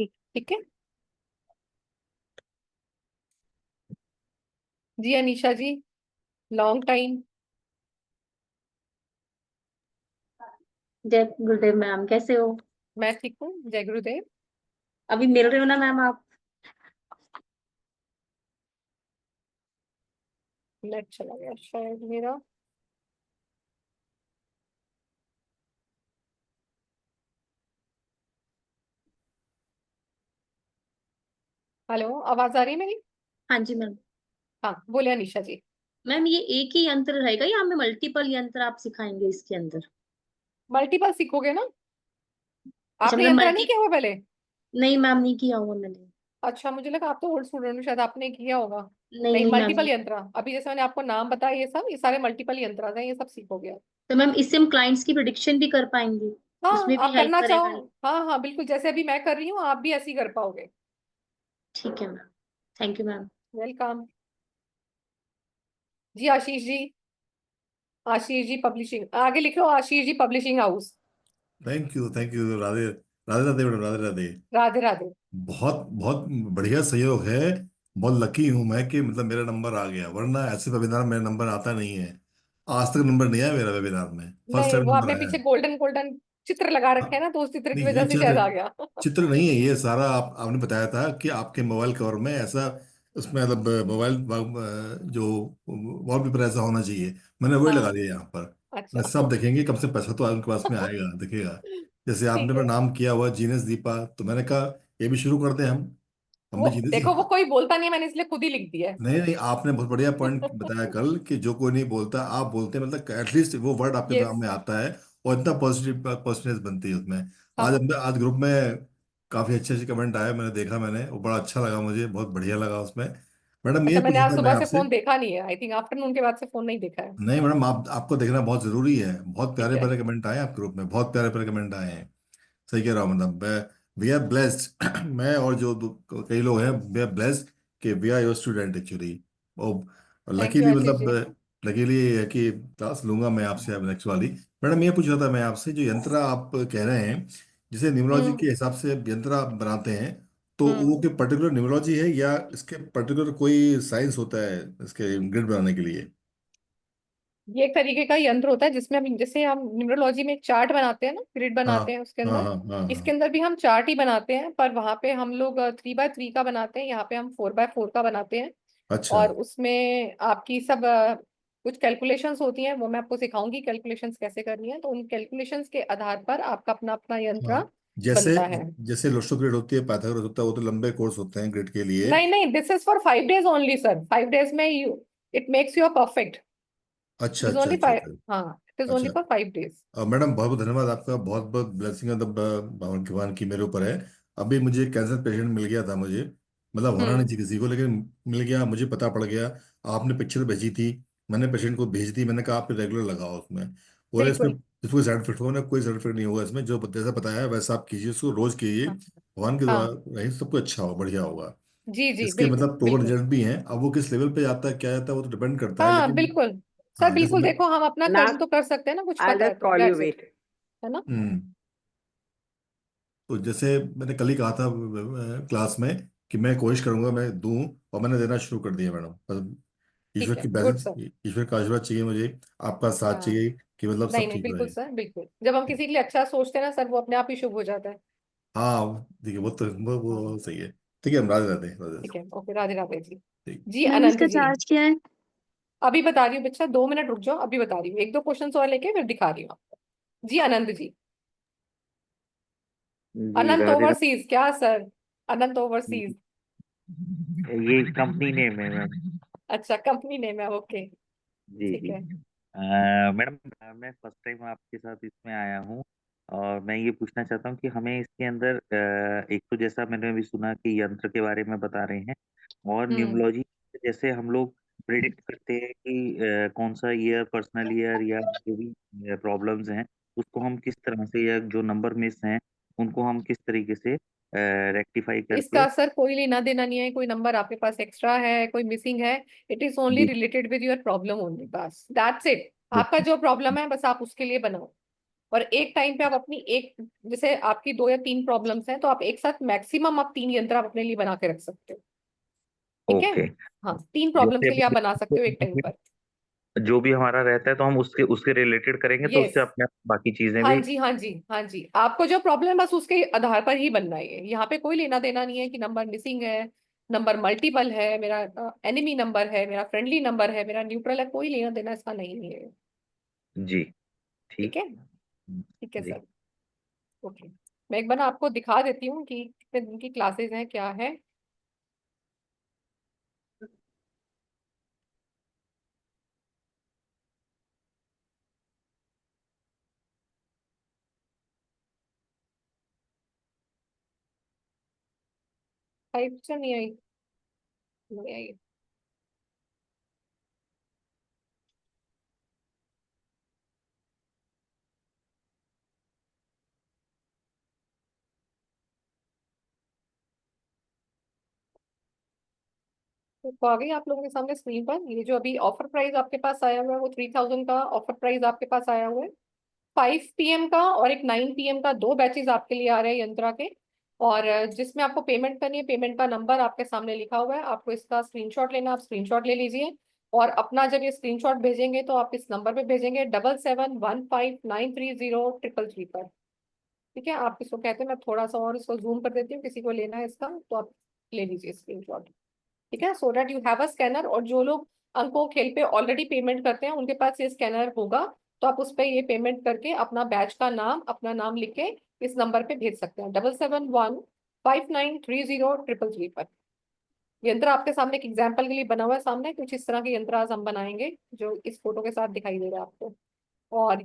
ठीक है जी। अनीशा जी, लॉन्ग टाइम। जय गुरुदेव मैम, कैसे हो? मैं ठीक हूँ, जय गुरुदेव। अभी मिल रहे हो ना मैम आप? नेट चला गया शायद मेरा। हेलो, आवाज आ रही है मेरी? हाँ जी मैम। हाँ, बोले अनीशा जी। मैम ये एक ही यंत्र रहेगा या हमें मल्टीपल यंत्र आप सिखाएंगे इसके अंदर? मल्टीपल सीखोगे ना? अच्छा आपने मतलब यंत्रा नहीं मल्टी। किया हुआ पहले? नहीं मैम, नहीं किया हुआ मैंने। अच्छा, मुझे लगा आप तो ओल्ड स्टूडेंट हो, शायद आपने किया होगा। नहीं नहीं, नहीं मैम, मल्टीपल नहीं। यंत्रा, अभी जैसे मैंने आपको नाम बताया, ये सारे मल्टीपल यंत्रा हैं, ये सब सीखोगे आप। तो मैम इससे हम क्लाइंट्स की प्रिडिक्शन भी कर पाएंगे? हाँ, उसमें भी आप हेल्प करना करेगा चाहो। ये? हाँ हाँ, बिल्कुल, जैसे अभी मैं कर रही हूँ, आप भी ऐसे ही कर पाओगे। ठीक है ma'am. Thank you ma'am. Welcome जी। आशीष जी, आशीष जी पब्लिशिंग, आगे लिखो, Ashish ji publishing house. Thank you, thank you. Radhe Radhe Radhe madam, Radhe Radhe. Radhe Radhe. बहुत बहुत बढ़िया सहयोग है। बहुत लकी हूं मैं कि मतलब मेरा नंबर आ गया, वरना ऐसे वेबिनार में मेरा नंबर आता नहीं है। आज तक नंबर नहीं आया मेरा वेबिनार में, फर्स्ट नहीं, टाइम वो नंबर आपने आया पीछे है। गोल्डन गोल्डन चित्र लगा रखे हैं हाँ, ना, तो उस चित्र की नहीं ये वजह से चित्र शायद आ गया। चित्र नहीं है, ये सारा आपने बताया था कि आपके मोबाइल कवर में ऐसा, उसमें मतलब मोबाइल जो वॉलपेपर ऐसा होना चाहिए। मैंने वही लगा हाँ। दिया यहाँ पर। अच्छा। मैं सब देखेंगे, कम से पैसा तो उनके पास में आएगा, दिखेगा। जैसे आपने ठीक मेरा है। नाम किया हुआ जीनस दीपा, तो मैंने कहा ये भी शुरू कर दें हम वो भी जीनस। देखो, वो कोई बोलता नहीं है, मैंने इसलिए खुद ही लिख दिया है। नहीं नहीं, आपने बहुत बढ़िया पॉइंट बताया कल कि जो कोई नहीं बोलता आप बोलते हैं, मतलब एटलीस्ट वो वर्ड आपके यस। नाम में आता है, और इतना पॉजिटिव पॉजिटिवनेस बनती है उसमें। हाँ। आज ग्रुप में काफी अच्छे अच्छे कमेंट आए, मैंने देखा, मैंने वो बड़ा अच्छा लगा, मुझे बहुत बढ़िया लगा उसमें। मैडम ये अच्छा, मैंने आज पूछना था मैं सुबह से आपसे। फोन देखा नहीं है, आई थिंक आफ्टरनून के बाद से फोन नहीं देखा है। नहीं मैडम, आपको देखना बहुत जरूरी है। बहुत ठीक प्यारे है। प्यारे कमेंट आए आप ग्रुप में, बहुत प्यारे प्यारे कमेंट आए हैं। सही कह रहा हूँ, मतलब वी आर ब्लेस्ड। मैं और जो कई लोग हैं, वी आर ब्लेस्ड कि we are your student actually. और thank you luckily Ashish ji. मतलब लकीली ये है कि क्लास लूंगा मैं आपसे अब नेक्स्ट वाली। मैडम ये पूछ रहा था मैं आपसे, जो यंत्र आप कह रहे हैं, जिसे न्यूमरोलॉजी के हम्म। हिसाब से यंत्र आप बनाते हैं, तो हम्म। वो के पर्टिकुलर न्यूमरोलॉजी है या इसके पर्टिकुलर कोई साइंस होता है इसके ग्रिड बनाने के लिए? ये एक तरीके का यंत्र होता है जिसमें हम, जैसे हम न्यूमरोलॉजी में एक चार्ट बनाते हैं ना, ग्रिड हाँ बनाते हैं उसके हाँ अंदर। हाँ हाँ इसके हाँ। अंदर भी हम चार्ट ही बनाते हैं, पर वहां पे हम लोग 3x3 का बनाते हैं, यहाँ पे हम 4x4 का बनाते हैं। अच्छा और उसमें आपकी सब कुछ कैलकुलेशंस होती हैं, वो मैं आपको सिखाऊंगी कैलकुलेशंस कैसे करनी है, तो उन कैलकुलेशंस के आधार पर आपका अपना अपना यंत्र हाँ। जैसे बनता है। जैसे लोस्टो ग्रिड होती है, पाइथागोरस होता है, वो तो लंबे कोर्स होते हैं ग्रिड के लिए। नहीं नहीं, this is for 5 days only sir, 5 days में you, it makes you perfect. अच्छा इट इज अच्छा ओनली अच्छा 5। अच्छा। हाँ, इट इज ओनली अच्छा। For 5 days। मैडम बहुत बहुत धन्यवाद आपका, बहुत बहुत ब्लेसिंग मतलब भगवान की मेरे ऊपर है। अभी मुझे कैंसर पेशेंट मिल गया था मुझे, मतलब होना नहीं हम्म। चाहिए किसी को, लेकिन मिल गया, मुझे पता पड़ गया। आपने पिक्चर भेजी थी, मैंने पेशेंट को भेज दी, मैंने कहा आप रेगुलर लगाओ उसमें। और इसमें बिल्कुल। इसको साइड इफेक्ट होगा ना, कोई साइड इफेक्ट नहीं होगा इसमें, जो जैसा बताया है वैसा आप कीजिए, उसको रोज कीजिए, हाँ। भगवान के द्वारा हाँ। रही सब कुछ अच्छा हो, बढ़िया होगा। जी जी, इसके बिल्कुल मतलब प्रोवर बिल्कुल। रिजल्ट भी हैं, अब वो किस लेवल पे जाता है क्या जाता है वो तो डिपेंड करता है, हाँ लेकिन बिल्कुल। सर हाँ जैसे बिल्कुल, मैं। देखो हम अपना कर्म मैम, तो कर सकते हैं ना, कुछ आई पता है जस्ट तो, call you, that's it. Wait. है ना? हम्म। तो जैसे मैंने कल ही कहा था क्लास में कि मैं कोशिश करूंगा मैं दूं, और मैंने देना शुरू कर दिया मैडम, बस ठीक ईश्वर है, की गुड ब्लेसिंग, सर। ईश्वर का आशीर्वाद चाहिए मुझे, आपका साथ हाँ। चाहिए कि मतलब नहीं सब नहीं, ठीक बिल्कुल रहे। सर, बिल्कुल, जब हम किसी के लिए अच्छा सोचते हैं ना सर, वो अपने आप ही शुभ हो जाता है। हाँ देखिए, वो तो वो हाँ। सही है। ठीक है, हम राधे राधे राधे ठीक राधे। है, ओके, राधे राधे जी। ठीक। जी मैम अनंत इसका जी, चार्ज क्या है? अभी बता रही हूँ बच्चा, 2 मिनट रुक जाओ, अभी बता रही हूँ, एक दो क्वेश्चन और लेके फिर दिखा रही हूँ आपको। जी अनंत जी। जी अनंत राधे ओवरसीज क्या सर? अनंत ओवरसीज। ये कंपनी नेम है मैम। अच्छा, कंपनी नेम है, ओके। जी ठीक जी। है। मैडम, मैं फर्स्ट टाइम आपके साथ इसमें आया हूँ, और मैं ये पूछना चाहता हूँ कि हमें इसके अंदर एक तो जैसा मैंने अभी सुना कि यंत्र के बारे में बता रहे हैं, और हम्म। न्यूमरोलॉजी जैसे हम लोग प्रिडिक्ट करते हैं कि कौन सा ईयर पर्सनल ईयर या जो भी प्रॉब्लम्स हैं उसको हम किस तरह से, या जो नंबर मिस हैं उनको हम किस तरीके से रेक्टिफाई इसका करके। असर कोई लेना देना नहीं है, कोई नंबर आपके पास एक्स्ट्रा है, कोई मिसिंग है। इट इज ओनली जी related with your problem only, बस दैट्स इट। जी। आपका जो प्रॉब्लम है बस आप उसके लिए बनाओ। और एक टाइम पे आप अपनी एक, जैसे आपकी 2 या 3 प्रॉब्लम्स हैं, तो आप एक साथ मैक्सिमम आप 3 यंत्र आप अपने लिए बना के रख सकते हो। ठीक है, ओके। हाँ 3 प्रॉब्लम्स जैसे के लिए आप बना सकते हो एक टाइम अभी पर। जो भी हमारा रहता है तो हम उसके उसके रिलेटेड करेंगे, तो यस, उससे अपने आप बाकी चीजें हाँ भी। जी हाँ जी हाँ जी, आपको जो प्रॉब्लम है बस उसके आधार पर ही बनना है। यहाँ पे कोई लेना देना नहीं है कि नंबर मिसिंग है, नंबर मल्टीपल है, मेरा एनिमी नंबर है, मेरा फ्रेंडली नंबर है, मेरा न्यूट्रल है, कोई लेना देना इसका नहीं है। जी। ठीक ठीक। है, ठीक है जी। सर। ओके, मैं एक बार ना आपको दिखा देती हूँ कि कितने दिन की क्लासेस हैं, क्या है। पिक्चर नहीं आई, नहीं आई। तो आ गई आप लोगों के सामने स्क्रीन पर। ये जो अभी ऑफर प्राइस आपके पास आया हुआ है वो 3000 का ऑफर प्राइस आपके पास आया हुआ है। 5 PM का और एक 9 PM का 2 बैचेस आपके लिए आ रहे हैं यंत्रा के। और जिसमें आपको पेमेंट करनी है, पेमेंट का नंबर आपके सामने लिखा हुआ है, आपको इसका स्क्रीनशॉट लेना, आप स्क्रीनशॉट ले लीजिए। और अपना जब ये स्क्रीनशॉट भेजेंगे तो आप इस नंबर पे भेजेंगे 7715930333 पर। ठीक है, आप इसको कहते हैं, मैं थोड़ा सा और इसको जूम कर देती हूँ, किसी को लेना है इसका तो आप ले लीजिए स्क्रीनशॉट। ठीक है, so that you have a scanner. और जो लोग अंको खेल पे ऑलरेडी पेमेंट करते हैं उनके पास ये स्कैनर होगा, तो आप उस पर ये पेमेंट करके अपना बैच का नाम, अपना नाम लिख के इस नंबर पे भेज सकते हैं 7715930333 पर। यंत्र आपके सामने एक एग्जाम्पल के लिए बना हुआ है सामने, कुछ इस तरह के यंत्र आज हम बनाएंगे जो इस फोटो के साथ दिखाई दे रहा है आपको। और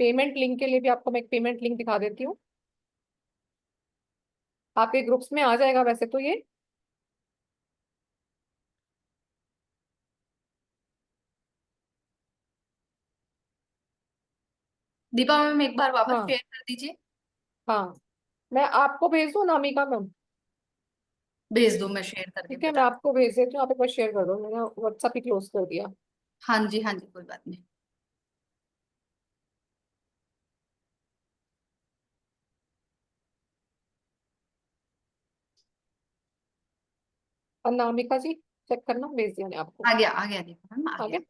पेमेंट लिंक के लिए भी आपको मैं एक पेमेंट लिंक दिखा देती हूँ, आपके ग्रुप्स में आ जाएगा वैसे तो ये। दीपा मैम एक बार वापस हाँ शेयर कर दीजिए। हाँ, मैं आपको भेज दूँ नामिका मैम? भेज दो, मैं शेयर करके ठीक है, मैं बता। आपको भेज देती हूँ, आप एक बार शेयर कर दो, मैंने व्हाट्सएप ही क्लोज कर दिया। हाँ जी हाँ जी, कोई बात नहीं। अनामिका जी चेक करना, भेज दिया मैंने आपको। आ गया दीपा मैम, आ आ गया। गया,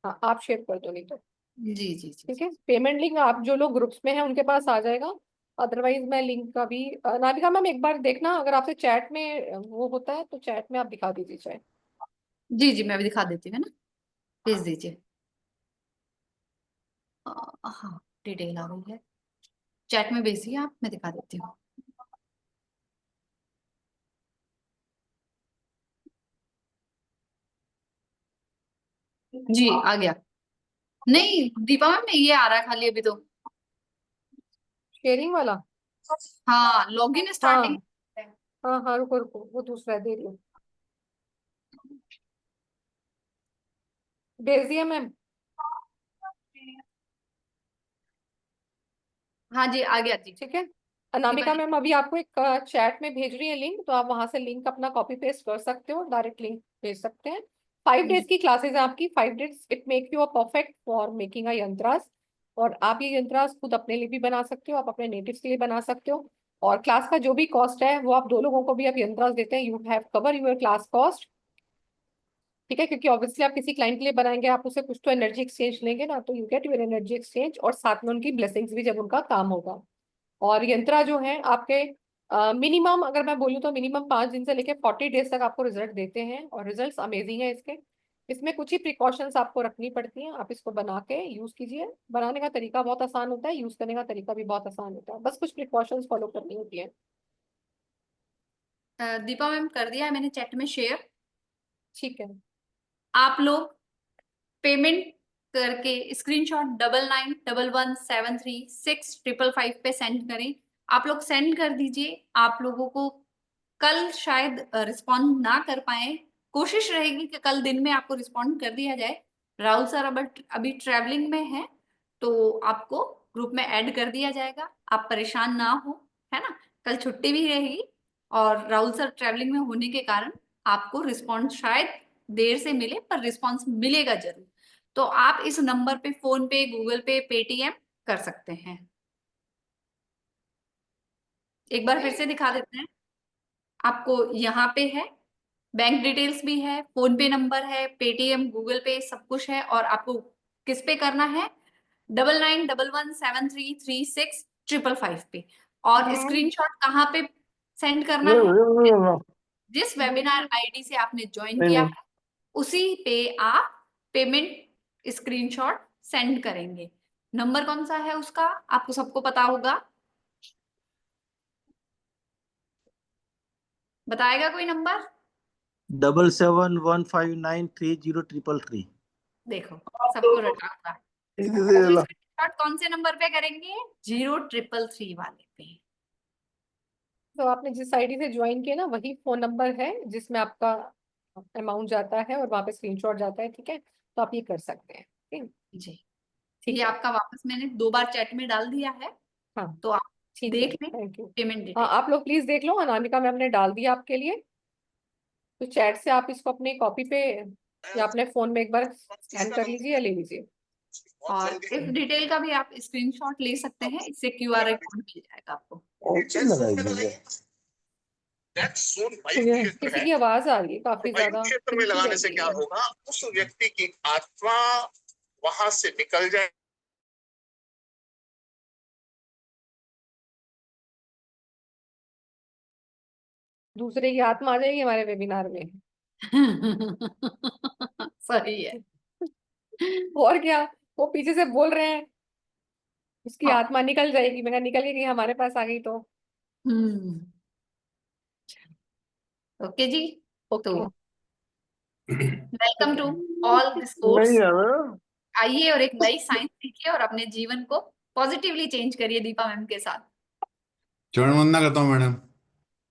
हाँ आप शेयर कर दो नहीं तो। जी जी जी ठीक जी। है, पेमेंट लिंक आप जो लोग ग्रुप्स में हैं उनके पास आ जाएगा। अदरवाइज मैं लिंक का भी नामिका मैम एक बार देखना, अगर आपसे चैट में वो होता है तो चैट में आप दिखा दीजिए चाहे। जी जी, मैं भी दिखा देती हूँ, है ना, भेज दीजिए। हाँ, डिटेल आ गई है, चैट में भेजिए आप, मैं दिखा देती हूँ। जी आ गया। नहीं दीपा मैम, ये आ रहा है खाली अभी तो। शेयरिंग वाला? हाँ, लॉगिन स्टार्टिंग। हाँ हाँ हाँ, रुको रुको, वो दूसरा दे रही हूँ, भेज दिया मैम। हाँ जी, आ गया जी। ठीक है, दीपा अनामिका जी। मैम अभी आपको एक चैट में भेज रही है लिंक, तो आप वहां से लिंक अपना कॉपी पेस्ट कर सकते हो, डायरेक्ट लिंक भेज सकते हैं। 5 days की क्लासेस है आपकी, 5 days it make you a perfect for making a यंत्रास। और आप ये यंत्रास खुद अपने लिए भी बना सकते हो, आप अपने नेटिव्स के लिए बना सकते हो। और क्लास का जो भी कॉस्ट है वो आप 2 लोगों को भी आप यंत्रास देते हैं, you have cover your class cost. ठीक है, क्योंकि ऑब्वियसली आप किसी क्लाइंट के लिए बनाएंगे, आप उससे कुछ तो एनर्जी एक्सचेंज लेंगे ना, तो you get your energy exchange और साथ में उनकी ब्लेसिंग्स भी जब उनका काम होगा। और यंत्रा जो है आपके मिनिमम, अगर मैं बोलूँ तो मिनिमम 5 दिन से लेकर 40 days तक आपको रिजल्ट देते हैं, और रिजल्ट्स अमेजिंग है इसके। इसमें कुछ ही प्रिकॉशंस आपको रखनी पड़ती हैं, आप इसको बना के यूज कीजिए। बनाने का तरीका बहुत आसान होता है, यूज करने का तरीका भी बहुत आसान होता है, बस कुछ प्रिकॉशंस फॉलो करनी होती है। दीपा मैम, कर दिया है मैंने चैट में शेयर। ठीक है, आप लोग पेमेंट करके स्क्रीनशॉट 9911736555 पे सेंड करें। आप लोग सेंड कर दीजिए। आप लोगों को कल शायद रिस्पॉन्ड ना कर पाए, कोशिश रहेगी कि कल दिन में आपको रिस्पॉन्ड कर दिया जाए। राहुल सर अभी ट्रैवलिंग में है, तो आपको ग्रुप में ऐड कर दिया जाएगा, आप परेशान ना हो, है ना। कल छुट्टी भी रहेगी, और राहुल सर ट्रैवलिंग में होने के कारण आपको रिस्पॉन्स शायद देर से मिले, पर रिस्पॉन्स मिलेगा जरूर। तो आप इस नंबर पे फोन पे, गूगल पे, पेटीएम कर सकते हैं। एक बार फिर से दिखा देते हैं आपको। यहाँ पे है, बैंक डिटेल्स भी है, फोन पे नंबर है, पेटीएम, गूगल पे, सब कुछ है। और आपको किस पे करना है? 9911733655 पे। और स्क्रीनशॉट कहाँ पे सेंड करना है? जिस वेबिनार आईडी से आपने ज्वाइन किया है उसी पे आप पेमेंट स्क्रीनशॉट सेंड करेंगे। नंबर कौन सा है उसका? आपको सबको पता होगा। बताएगा कोई नंबर? 7715930333। देखो सबको रटा होगा। तो स्क्रीनशॉट कौन से नंबर पे करेंगे? 0333 वाले पे। तो आपने जिस आईडी से ज्वाइन किया ना, वही फोन नंबर है जिसमें आपका अमाउंट जाता है और वहां पे स्क्रीनशॉट जाता है। ठीक है, तो आप ये कर सकते हैं। ठीक जी, ठीक ये है। आपका वापस मैंने 2 बार चैट में डाल दिया है, हाँ तो आप ठीक देख है, लें थैंक यू। पेमेंट हाँ डिटेल। आप लोग प्लीज देख लो, अनामिका मैम ने डाल दिया आपके लिए। तो चैट से आप इसको अपने कॉपी पे या अपने फोन में एक बार स्कैन कर लीजिए या ले लीजिए। और इस डिटेल का भी आप स्क्रीनशॉट ले सकते हैं, इससे क्यूआर कोड मिल जाएगा आपको। किसी की आवाज आ रही है काफी ज्यादा, क्षेत्र में लगाने से क्या होगा? उस व्यक्ति की आत्मा वहां से निकल जाए। दूसरे की आत्मा आ जाएगी हमारे वेबिनार में। सही है। और क्या, वो पीछे से बोल रहे हैं उसकी हाँ। आत्मा निकल जाएगी। मैं कहा निकल गई, हमारे पास आ गई तो। ओके जी, तो okay welcome to all this course. आइए और एक नई साइंस सीखिए और अपने जीवन को पॉजिटिवली चेंज करिए दीपा मैम के साथ। चरण वंदना करता हूँ मैडम।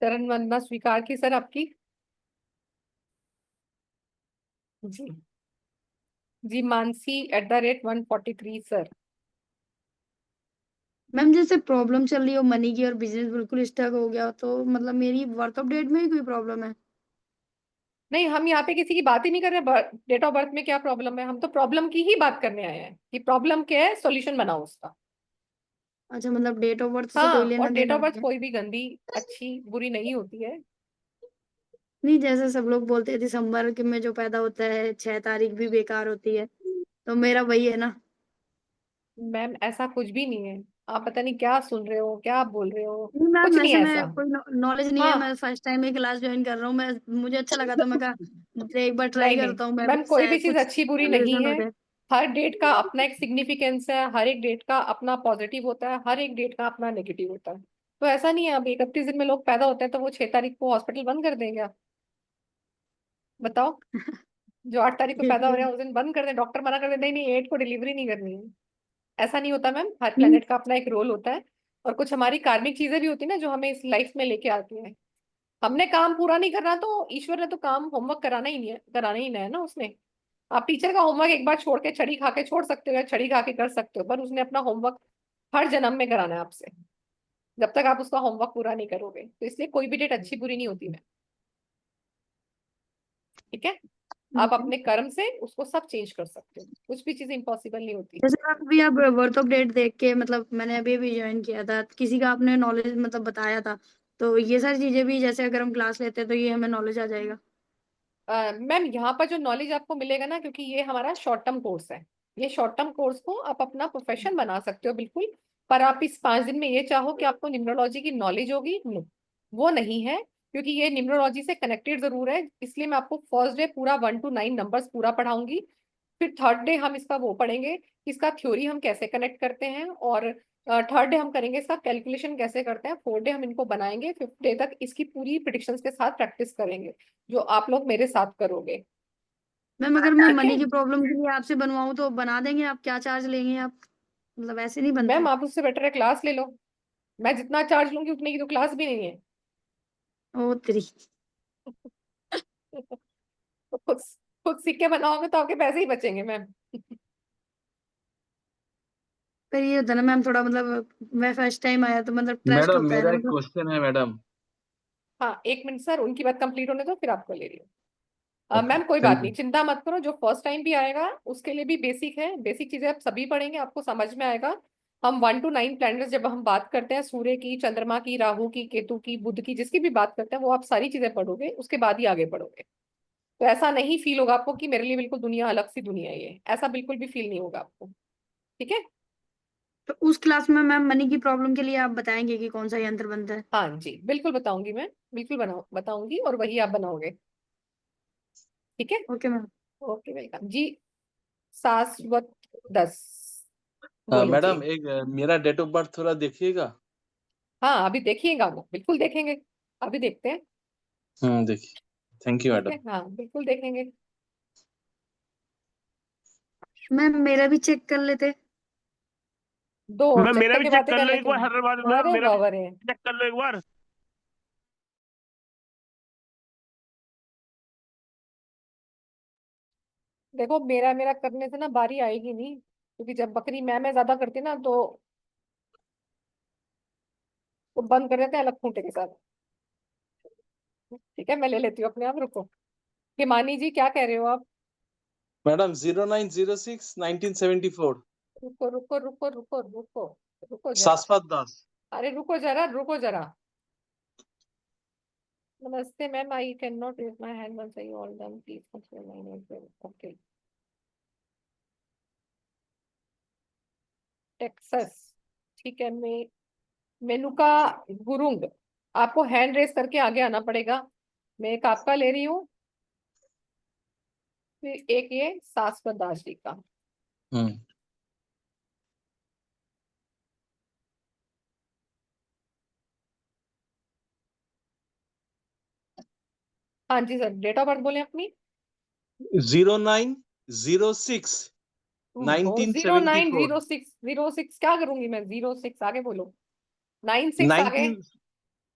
चरण वंदना स्वीकार की सर आपकी। जी जी, मानसी @143 सर। मैम जैसे प्रॉब्लम चल रही हो मनी की और बिजनेस बिल्कुल स्टक हो गया, तो मतलब मेरी वर्क ऑफ डेट में ही कोई प्रॉब्लम है? नहीं, हम यहाँ पे किसी की बात ही नहीं कर रहे डेट ऑफ बर्थ में क्या प्रॉब्लम है। हम तो प्रॉब्लम की ही बात करने आए हैं कि प्रॉब्लम क्या है, सॉल्यूशन बनाओ उसका। अच्छा, मतलब डेट ऑफ बर्थ से हाँ, कोई और लेना डेट देना ऑफ बर्थ नहीं है? कोई भी गंदी अच्छी बुरी नहीं होती है। नहीं, जैसे सब लोग बोलते हैं दिसंबर के में जो पैदा होता है 6 तारीख भी बेकार होती है, तो मेरा वही है ना। मैम ऐसा कुछ भी नहीं है, आप पता नहीं क्या सुन रहे हो, क्या आप बोल रहे हो। नहीं मैम, कुछ नहीं वैसे है मैं ऐसा। कोई नॉलेज नहीं है, हाँ मैं फर्स्ट टाइम ये क्लास ज्वाइन कर रहा हूँ। मैं मुझे अच्छा लगा तो मैं कहा एक बार ट्राई नहीं नहीं करता हूँ, मैं मैम, भी कोई भी शायद चीज कुछ अच्छी बुरी नहीं सॉल्यूशन है। हो जाए। हर डेट का अपना एक सिग्निफिकेंस है, हर एक डेट का अपना पॉजिटिव होता है, हर एक डेट का अपना नेगेटिव होता है। तो ऐसा नहीं है अब 31 दिन में लोग पैदा होते हैं तो वो 6 तारीख को हॉस्पिटल बंद कर देंगे आप बताओ। जो 8 तारीख को ये पैदा हो भी रहे है। हैं उस दिन बंद कर दें, डॉक्टर मना कर दे नहीं नहीं 8 को डिलीवरी नहीं करनी है। ऐसा नहीं होता मैम, हर नहीं प्लेनेट का अपना एक रोल होता है। और कुछ हमारी कार्मिक चीजें भी होती है ना जो हमें इस लाइफ में लेके आती हैं। हमने काम पूरा नहीं करना तो ईश्वर ने तो काम होमवर्क कराना ही नहीं है, कराना ही नहीं है ना उसने। आप टीचर का होमवर्क एक बार छोड़ के छड़ी खा के छोड़ सकते हो या छड़ी खा के कर सकते हो, पर उसने अपना होमवर्क हर जन्म में कराना है आपसे, जब तक आप उसका होमवर्क पूरा नहीं करोगे। तो इसलिए कोई भी डेट अच्छी बुरी नहीं होती है। ठीक है, आप ठीक है। अपने कर्म से उसको सब चेंज कर सकते हो, कुछ भी चीज इम्पॉसिबल नहीं होती। जैसे आप अभी आप वर्थ ऑफ डेट देख के, मतलब मैंने अभी अभी ज्वाइन किया था, किसी का आपने नॉलेज मतलब बताया था, तो ये सारी चीजें भी जैसे अगर हम क्लास लेते हैं तो ये हमें नॉलेज आ जाएगा? मैम यहाँ पर जो नॉलेज आपको मिलेगा ना, क्योंकि ये हमारा शॉर्ट टर्म कोर्स है, ये शॉर्ट टर्म कोर्स को आप अपना प्रोफेशन बना सकते हो बिल्कुल। पर आप इस 5 दिन में ये चाहो कि आपको न्यूमरोलॉजी की नॉलेज होगी, नो, वो नहीं है। क्योंकि ये न्यूमरोलॉजी से कनेक्टेड जरूर है, इसलिए मैं आपको फर्स्ट डे पूरा 1 to 9 नंबर्स पूरा पढ़ाऊंगी। फिर थर्ड डे हम इसका वो पढ़ेंगे, इसका थ्योरी हम कैसे कनेक्ट करते हैं। और थर्ड डे हम करेंगे इसका कैलकुलेशन कैसे करते हैं। फोर्थ डे हम इनको बनाएंगे। फिफ्थ डे तक इसकी पूरी प्रिडिक्शंस के साथ प्रैक्टिस करेंगे, जो आप लोग मेरे साथ करोगे। मैम अगर मैं ठीक मनी है की प्रॉब्लम के लिए आपसे बनवाऊं तो बना देंगे आप? क्या चार्ज लेंगे आप? मतलब ऐसे नहीं बनता मैम, है। आप उससे बेटर है क्लास ले लो। मैं जितना चार्ज लूंगी उतने की तो क्लास भी नहीं है। ओ तेरी। तो खुद सीख के बनाओगे तो आपके पैसे ही बचेंगे मैम। पर ये होता है ना मैम, थोड़ा मतलब मैं फर्स्ट टाइम आया तो मतलब ट्रस्ट मैडम होता है ना मेरा एक मतलब। क्वेश्चन है मैडम। हाँ, एक मिनट सर, उनकी बात कंप्लीट होने दो फिर आपको ले रही हूँ। ओके, मैम कोई बात थैंक नहीं, यू। चिंता मत करो, जो फर्स्ट टाइम भी आएगा उसके लिए भी बेसिक है, बेसिक चीजें आप सभी पढ़ेंगे, आपको समझ में आएगा। हम 1 to 9 प्लैनेट्स जब हम बात करते हैं, सूर्य की, चंद्रमा की, राहु की, केतु की, बुध की, जिसकी भी बात करते हैं, वो आप सारी चीजें पढ़ोगे, उसके बाद ही आगे बढ़ोगे। तो ऐसा नहीं फील होगा आपको कि मेरे लिए बिल्कुल दुनिया अलग सी दुनिया है ये, ऐसा बिल्कुल भी फील नहीं होगा आपको। ठीक है। तो उस क्लास में मैम मनी की प्रॉब्लम के लिए आप बताएंगे कि कौन सा यंत्र बनता है? हाँ जी, बिल्कुल बताऊंगी मैं, बिल्कुल बताऊंगी, और वही आप बनाओगे। ठीक है। Okay ma'am. ओके, वेलकम जी। शाश्वत 10 बोलो जी। मैडम एक मेरा डेट ऑफ बर्थ थोड़ा देखिएगा। हाँ, अभी देखिएगा वो, बिल्कुल देखेंगे, अभी देखते हैं। देखिए। थैंक यू ठीक है, मैडम। हाँ बिल्कुल देखेंगे। मैम मेरा भी चेक कर लेते। दो मैम चेक मेरा भी करके चेक बातें कर कर लो एक लेते बार, हैं। हर बार मैम अरे मेरा भी बाबा रे, चेक कर लो एक बार। देखो मेरा मेरा करने से ना बारी आएगी नहीं, क्योंकि जब बकरी मैं ज्यादा करती ना तो बंद कर देते हैं अलग खूंटे के साथ। ठीक है, मैं ले लेती हूँ अपने आप, रुको। हिमानी जी क्या कह रहे हो आप? मैडम 0906-1974। रुको रुको रुको रुको रुको रुको जरा। शाश्वत दास। अरे रुको जरा, रुको जरा। नमस्ते ma'am, I can not raise my hand once I all done please consider my name. Okay. Texas. ठीक है, मैं मेनुका गुरुंग, आपको हैंड रेस करके आगे आना पड़ेगा। मैं एक आपका ले रही हूँ, फिर एक ये शाश्वत दास जी का। हाँ जी सर, डेट ऑफ बर्थ बोले अपनी। 0906-1974। 0906 क्या करूंगी मैं? 06 आगे बोलो। 96 आगे।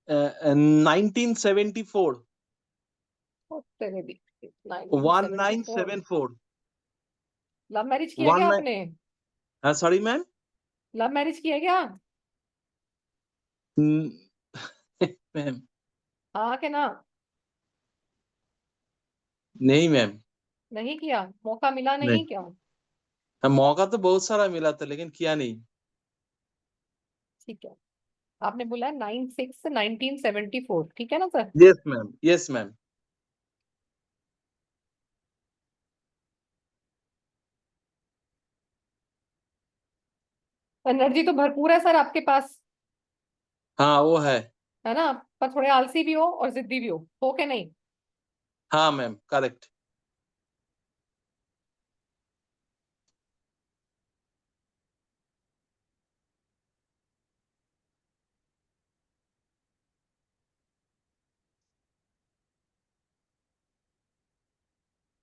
1974। तेरे भी 1974। 1974। लव मैरिज किया क्या आपने? Sorry ma'am. लव मैरिज किया क्या? मैम हाँ के ना? नहीं मैम। नहीं किया, मौका मिला नहीं, नहीं क्या? मौका तो बहुत सारा मिला था लेकिन किया नहीं। ठीक है, आपने बोला 9/6/1974, ठीक है ना sir? Yes ma'am, yes ma'am. Energy तो भरपूर है सर आपके पास, हाँ वो है। है ना? पर थोड़े आलसी भी हो और जिद्दी भी हो के नहीं? हाँ मैम, करेक्ट।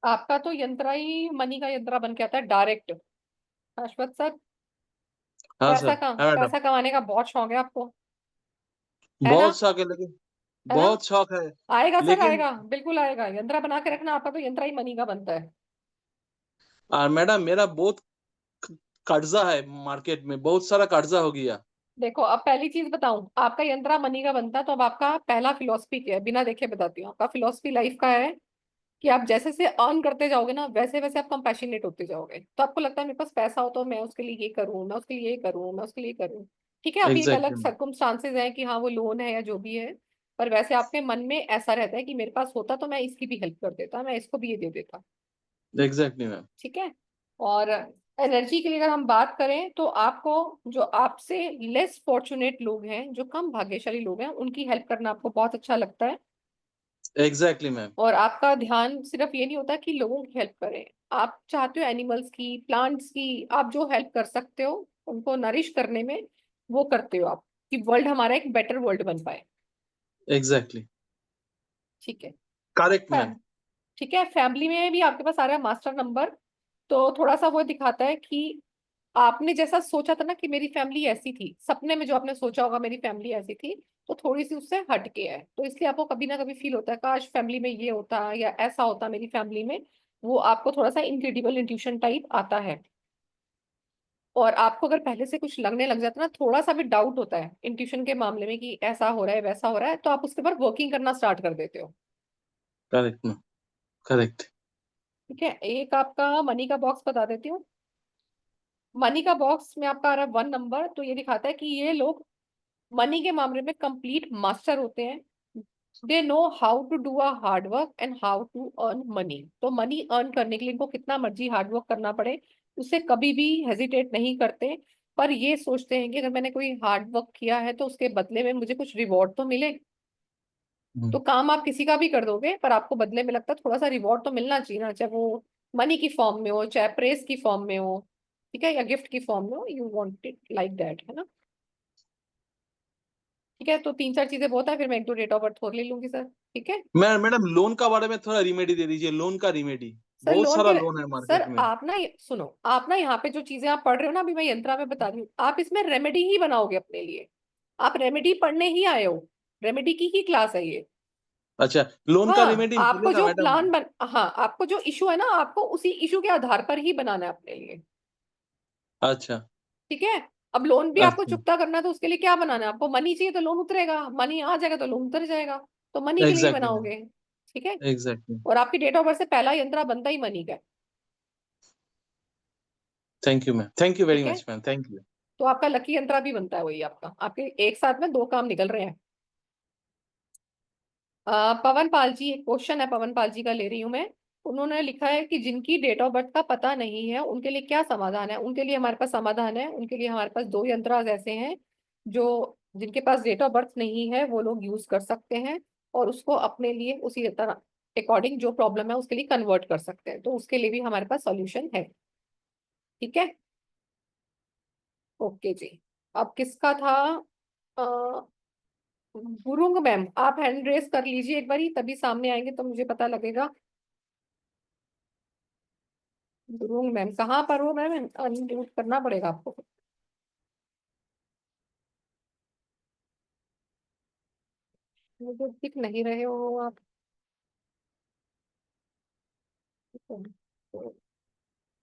आपका तो यंत्रा ही मनी का यंत्रा बन के आता है डायरेक्ट। शाश्वत सर, हाँ सर। हाँ मैडम। पैसा कमाने का बहुत शौक है आपको, है ना? बहुत शौक है लेकिन, है ना? बहुत शौक है आएगा सर, लेकिन। आएगा, बिल्कुल आएगा। यंत्रा बना के रखना, आपका तो यंत्रा ही मनी का बनता है। मैडम मेरा बहुत कर्जा है, मार्केट में बहुत सारा कर्जा हो गया। देखो अब पहली चीज बताऊं, आपका यंत्रा मनी का बनता है, तो अब आपका पहला फिलॉसफी क्या है, बिना देखे बताती हूँ। आपका फिलॉसफी लाइफ का है कि आप जैसे से अर्न करते जाओगे ना, वैसे वैसे आप कंपैशनेट होते जाओगे। तो आपको लगता है मेरे पास पैसा हो तो मैं उसके लिए ये करूं, मैं उसके लिए ये करूं, मैं उसके लिए ये करूं। ठीक है, अभी एक अलग एग्जैक्टली। सर्कमस्टांसेस है कि हाँ वो लोन है या जो भी है, पर वैसे आपके मन में ऐसा रहता है कि मेरे पास होता तो मैं इसकी भी हेल्प कर देता, मैं इसको भी ये दे देता। Exactly ma'am. ठीक है। और एनर्जी के लिए अगर हम बात करें तो आपको, जो आपसे लेस फॉर्चुनेट लोग हैं, जो कम भाग्यशाली लोग हैं, उनकी हेल्प करना आपको बहुत अच्छा लगता है। Exactly ma'am. और आपका ध्यान सिर्फ ये नहीं होता कि लोगों की हेल्प करें, आप चाहते हो एनिमल्स की, प्लांट्स की, आप जो हेल्प कर सकते हो उनको नरिश करने में, वो करते हो आप, कि वर्ल्ड हमारा एक बेटर वर्ल्ड बन पाए। एग्जैक्टली। ठीक है। Correct ma'am. ठीक है, फैमिली में भी आपके पास आ रहा है मास्टर नंबर, तो थोड़ा सा वो दिखाता है कि आपने जैसा सोचा था ना कि मेरी फैमिली ऐसी थी, सपने में जो आपने सोचा होगा मेरी फैमिली ऐसी थी, तो थोड़ी सी उससे हट के है। तो इसलिए आपको कभी ना कभी फील होता है काश फैमिली में ये होता या ऐसा होता मेरी फैमिली में। वो आपको थोड़ा सा इनक्रेडिबल इंट्यूशन टाइप आता है। और आपको अगर पहले से कुछ लगने लग जाता है ना, थोड़ा सा भी डाउट होता है इंट्यूशन के मामले में कि ऐसा हो रहा है वैसा हो रहा है, तो आप उसके ऊपर वर्किंग करना स्टार्ट कर देते हो। Correct ma'am. करेक्ट। ठीक है, एक आपका मनी का बॉक्स बता देती हूँ। मनी का बॉक्स में आपका आ रहा है 1 नंबर, तो ये दिखाता है कि ये लोग मनी के मामले में कंप्लीट मास्टर होते हैं। They know how to do a hard work and how to earn money. तो मनी अर्न करने के लिए इनको कितना मर्जी हार्ड वर्क करना पड़े, उसे कभी भी हेजिटेट नहीं करते। पर ये सोचते हैं कि अगर मैंने कोई हार्ड वर्क किया है तो उसके बदले में मुझे कुछ रिवॉर्ड तो मिले। तो काम आप किसी का भी कर दोगे, पर आपको बदले में लगता है थोड़ा सा रिवॉर्ड तो मिलना चाहिए ना, चाहे वो मनी की फॉर्म में हो, चाहे प्रेस की फॉर्म में हो, ठीक है, या गिफ्ट की फॉर्म में हो। You want it like that, है ना। ठीक है, तो 3-4 चीजें बहुत है, फिर मैं 1-2 डेट ऑफ बर्थ और ले लूंगी सर, ठीक है। मैडम लोन का बारे में थोड़ा रिमेडी दे दीजिए, लोन का रिमेडी। सर बहुत लोन सारा के, लोन है सर मार्केट में। आप ना सुनो, आप ना यहाँ पे जो चीजें आप पढ़ रहे हो ना, अभी मैं यंत्रा में बता रही हूँ, आप इसमें रेमेडी ही बनाओगे अपने लिए। आप रेमेडी पढ़ने ही आए हो, रेमेडी की ही क्लास है ये। अच्छा, लोन का हाँ, रिमेडी आपको मिलेगा जो मैडम? प्लान हाँ, आपको जो इशू है ना, आपको उसी इशू के आधार पर ही बनाना है अपने लिए, अच्छा ठीक है। अब लोन भी आपको अच्छा, चुकता करना है, तो उसके लिए क्या बनाना है आपको? मनी चाहिए तो लोन उतरेगा, मनी आ जाएगा तो लोन उतर जाएगा। तो मनी के लिए ही एग्जैक्टली मैम, बनाओगे, ठीक है। एग्जैक्टली। और आपकी डेट ऑफ बर्थ से पहला यंत्रा बनता ही मनी का है, thank you ma'am, thank you very ठीक है। Much ma'am, thank you. तो आपका लकी यंत्रा भी बनता है वही आपका, आपके एक साथ में 2 काम निकल रहे हैं। पवन पाल जी, एक क्वेश्चन है पवन पाल जी का, ले रही हूं मैं। उन्होंने लिखा है कि जिनकी डेट ऑफ बर्थ का पता नहीं है उनके लिए क्या समाधान है। उनके लिए हमारे पास समाधान है, उनके लिए हमारे पास 2 यंत्राज ऐसे हैं जो, जिनके पास डेट ऑफ बर्थ नहीं है वो लोग यूज कर सकते हैं, और उसको अपने लिए उसी तरह अकॉर्डिंग जो प्रॉब्लम है उसके लिए कन्वर्ट कर सकते हैं। तो उसके लिए भी हमारे पास सॉल्यूशन है, ठीक है। ओके जी, अब किसका था? गुरुंग मैम, आप हैंड रेस कर लीजिए एक बारी, तभी सामने आएंगे तो मुझे पता लगेगा। गुरुंग मैम कहाँ पर हो मैम? अनम्यूट करना पड़ेगा आपको। मुझे दिख नहीं रहे हो आप।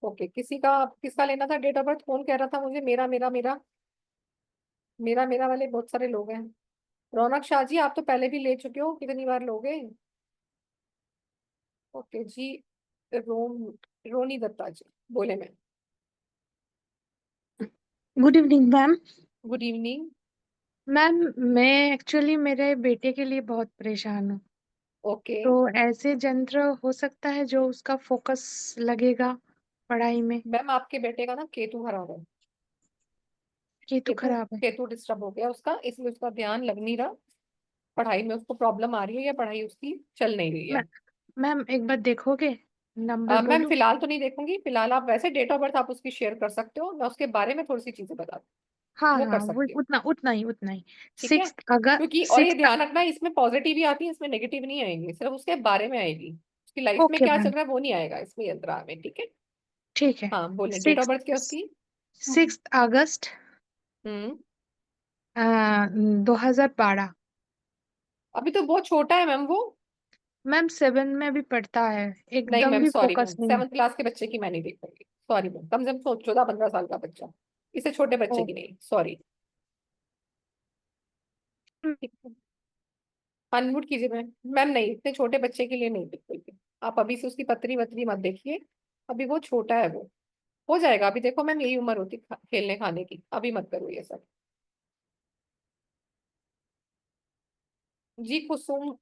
ओके, किसी का, किसका लेना था डेट ऑफ बर्थ? कौन कह रहा था मुझे मेरा मेरा मेरा मेरा मेरा वाले बहुत सारे लोग हैं। रौनक शाह जी, आप तो पहले भी ले चुके हो, कितनी बार लोगे? ओके जी, रोम रोनी दत्ता जी, बोले ma'am. Good evening ma'am. Good evening. Ma'am मैं एक्चुअली मेरे बेटे के लिए बहुत परेशान हूँ। ओके तो ऐसे यंत्र हो सकता है जो उसका फोकस लगेगा पढ़ाई में? मैम, आपके बेटे का ना केतु खराब है, केतु केतु खराब है? केतु डिस्टर्ब हो गया उसका, इसलिए उसका ध्यान लग नहीं रहा। पढ़ाई में उसको प्रॉब्लम आ रही है या पढ़ाई उसकी चल नहीं रही मै- है? मैम एक बार देखोगे? नंबर मैम बोलूं? फिलहाल तो नहीं देखूंगी, फिलहाल आप वैसे डेट ऑफ बर्थ आप उसकी शेयर कर सकते हो, मैं उसके बारे में थोड़ी सी चीजें बता दूं, हाँ वो कर हाँ, वो सकती हूँ, उतना उतना ही उतना ही। ठीक है। 6 अगस्त, क्योंकि और ये 6। ध्यान रखना, इसमें पॉजिटिव ही आती है, इसमें नेगेटिव नहीं आएंगे, सिर्फ उसके बारे में आएगी, उसकी लाइफ में ओके क्या चल मैम, रहा है वो नहीं आएगा इसमें यंत्रा में, ठीक है। ठीक है। हाँ बोले, डेट ऑफ सिक्स बर्थ क्या है उसकी? 6 अगस्त हम्म 2012। अभी तो बहुत छोटा है मैम वो। मैम 7 में भी पढ़ता है, नहीं एकदम मैम, भी सॉरी फोकस मैम, नहीं है। 7th क्लास के बच्चे की मैं नहीं देख पाऊंगी, सॉरी मैम, कम से कम 14-15 साल का बच्चा, इससे छोटे बच्चे ओ, की नहीं, सॉरी। ठीक है, अनम्यूट कीजिए मैम। मैम नहीं, इतने छोटे बच्चे के लिए नहीं, बिल्कुल भी। आप अभी से उसकी पतरी वतरी मत देखिए, अभी वो छोटा है, वो हो जाएगा। अभी देखो मैम, यही उम्र होती खेलने खाने की, अभी मत करो ये सब। जी कुसुम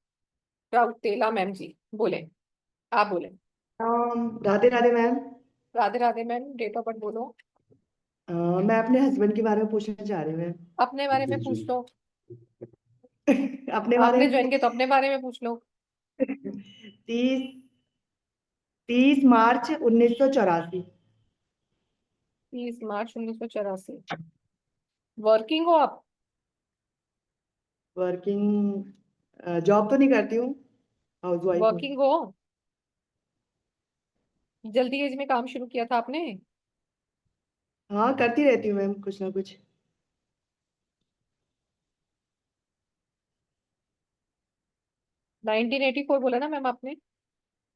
राउतेला मैम जी, बोले, आप बोले। Radhe Radhe ma'am. Radhe Radhe ma'am, date of birth बोलो। मैं अपने हस्बैंड के बारे में पूछना चाह रही हूँ मैम। अपने बारे में पूछ लो, अपने बारे आपने में। ज्वाइन किया तो अपने बारे में पूछ लो। 30 30 मार्च 1984। 30 मार्च 1984। वर्किंग हो आप? वर्किंग, जॉब तो नहीं करती हूँ, हाउस वाइफ हूँ। वर्किंग हो? जल्दी एज में काम शुरू किया था आपने? हाँ करती रहती हूँ मैम कुछ ना कुछ। 1984 बोला ना मैम आपने?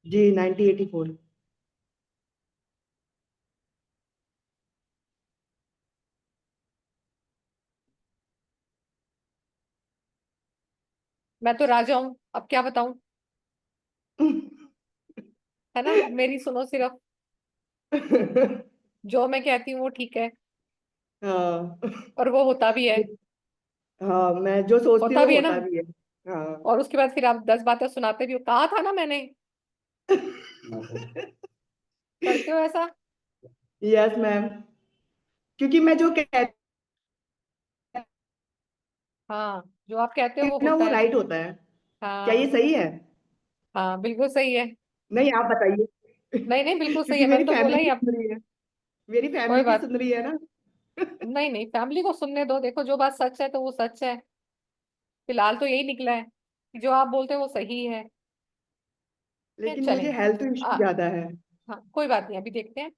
जी 1984। मैं तो राजा हूँ, अब क्या बताऊं, है ना, मेरी सुनो सिर्फ। जो मैं कहती हूँ वो ठीक है, हाँ और वो होता भी है। हाँ, मैं जो सोचती हूँ होता वो भी है ना। होता भी है। हाँ और उसके बाद फिर आप 10 बातें सुनाते भी हो, कहा था ना मैंने। करते हो ऐसा? यस मैम, क्योंकि मैं जो कहती हाँ, जो आप कहते हो हूँ वो ना होता वो है। राइट होता है। क्या ये हाँ सही है? हाँ, बिल्कुल सही है। नहीं, आप बताइए। नहीं नहीं, बिल्कुल सही क्योंकि है, मेरी मैंने तो बोला फैमिली ही भी आप। सुन रही है, मेरी कोई फैमिली भी बात। सुन रही है ना। नहीं नहीं, फैमिली को सुनने दो, देखो जो बात सच है तो वो सच है। फिलहाल तो यही निकला है कि जो आप बोलते हो वो सही है। ये लेकिन चले। मुझे हेल्थ इश्यू ज्यादा है। हाँ कोई बात नहीं, अभी देखते हैं।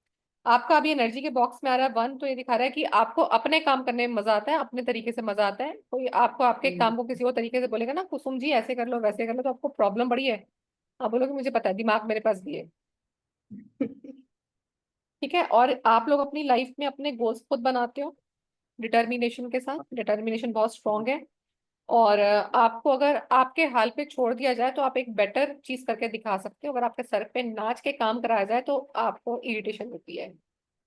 आपका अभी एनर्जी के बॉक्स में आ रहा है 1, तो ये दिखा रहा है कि आपको अपने काम करने में मजा आता है, अपने तरीके से मजा आता है। कोई आपको आपके काम को किसी और तरीके से बोलेगा ना, कुसुम जी ऐसे कर लो वैसे कर लो, तो आपको प्रॉब्लम बड़ी है। आप बोलोगे मुझे पता है, दिमाग मेरे पास भी है। ठीक है। और आप लोग अपनी लाइफ में अपने गोल्स खुद बनाते हो, डिटर्मिनेशन के साथ। डिटर्मिनेशन बहुत स्ट्रांग है। और आपको अगर आपके हाल पे छोड़ दिया जाए तो आप एक बेटर चीज करके दिखा सकते हो। अगर आपके सर पे नाच के काम कराया जाए तो आपको इरिटेशन होती है,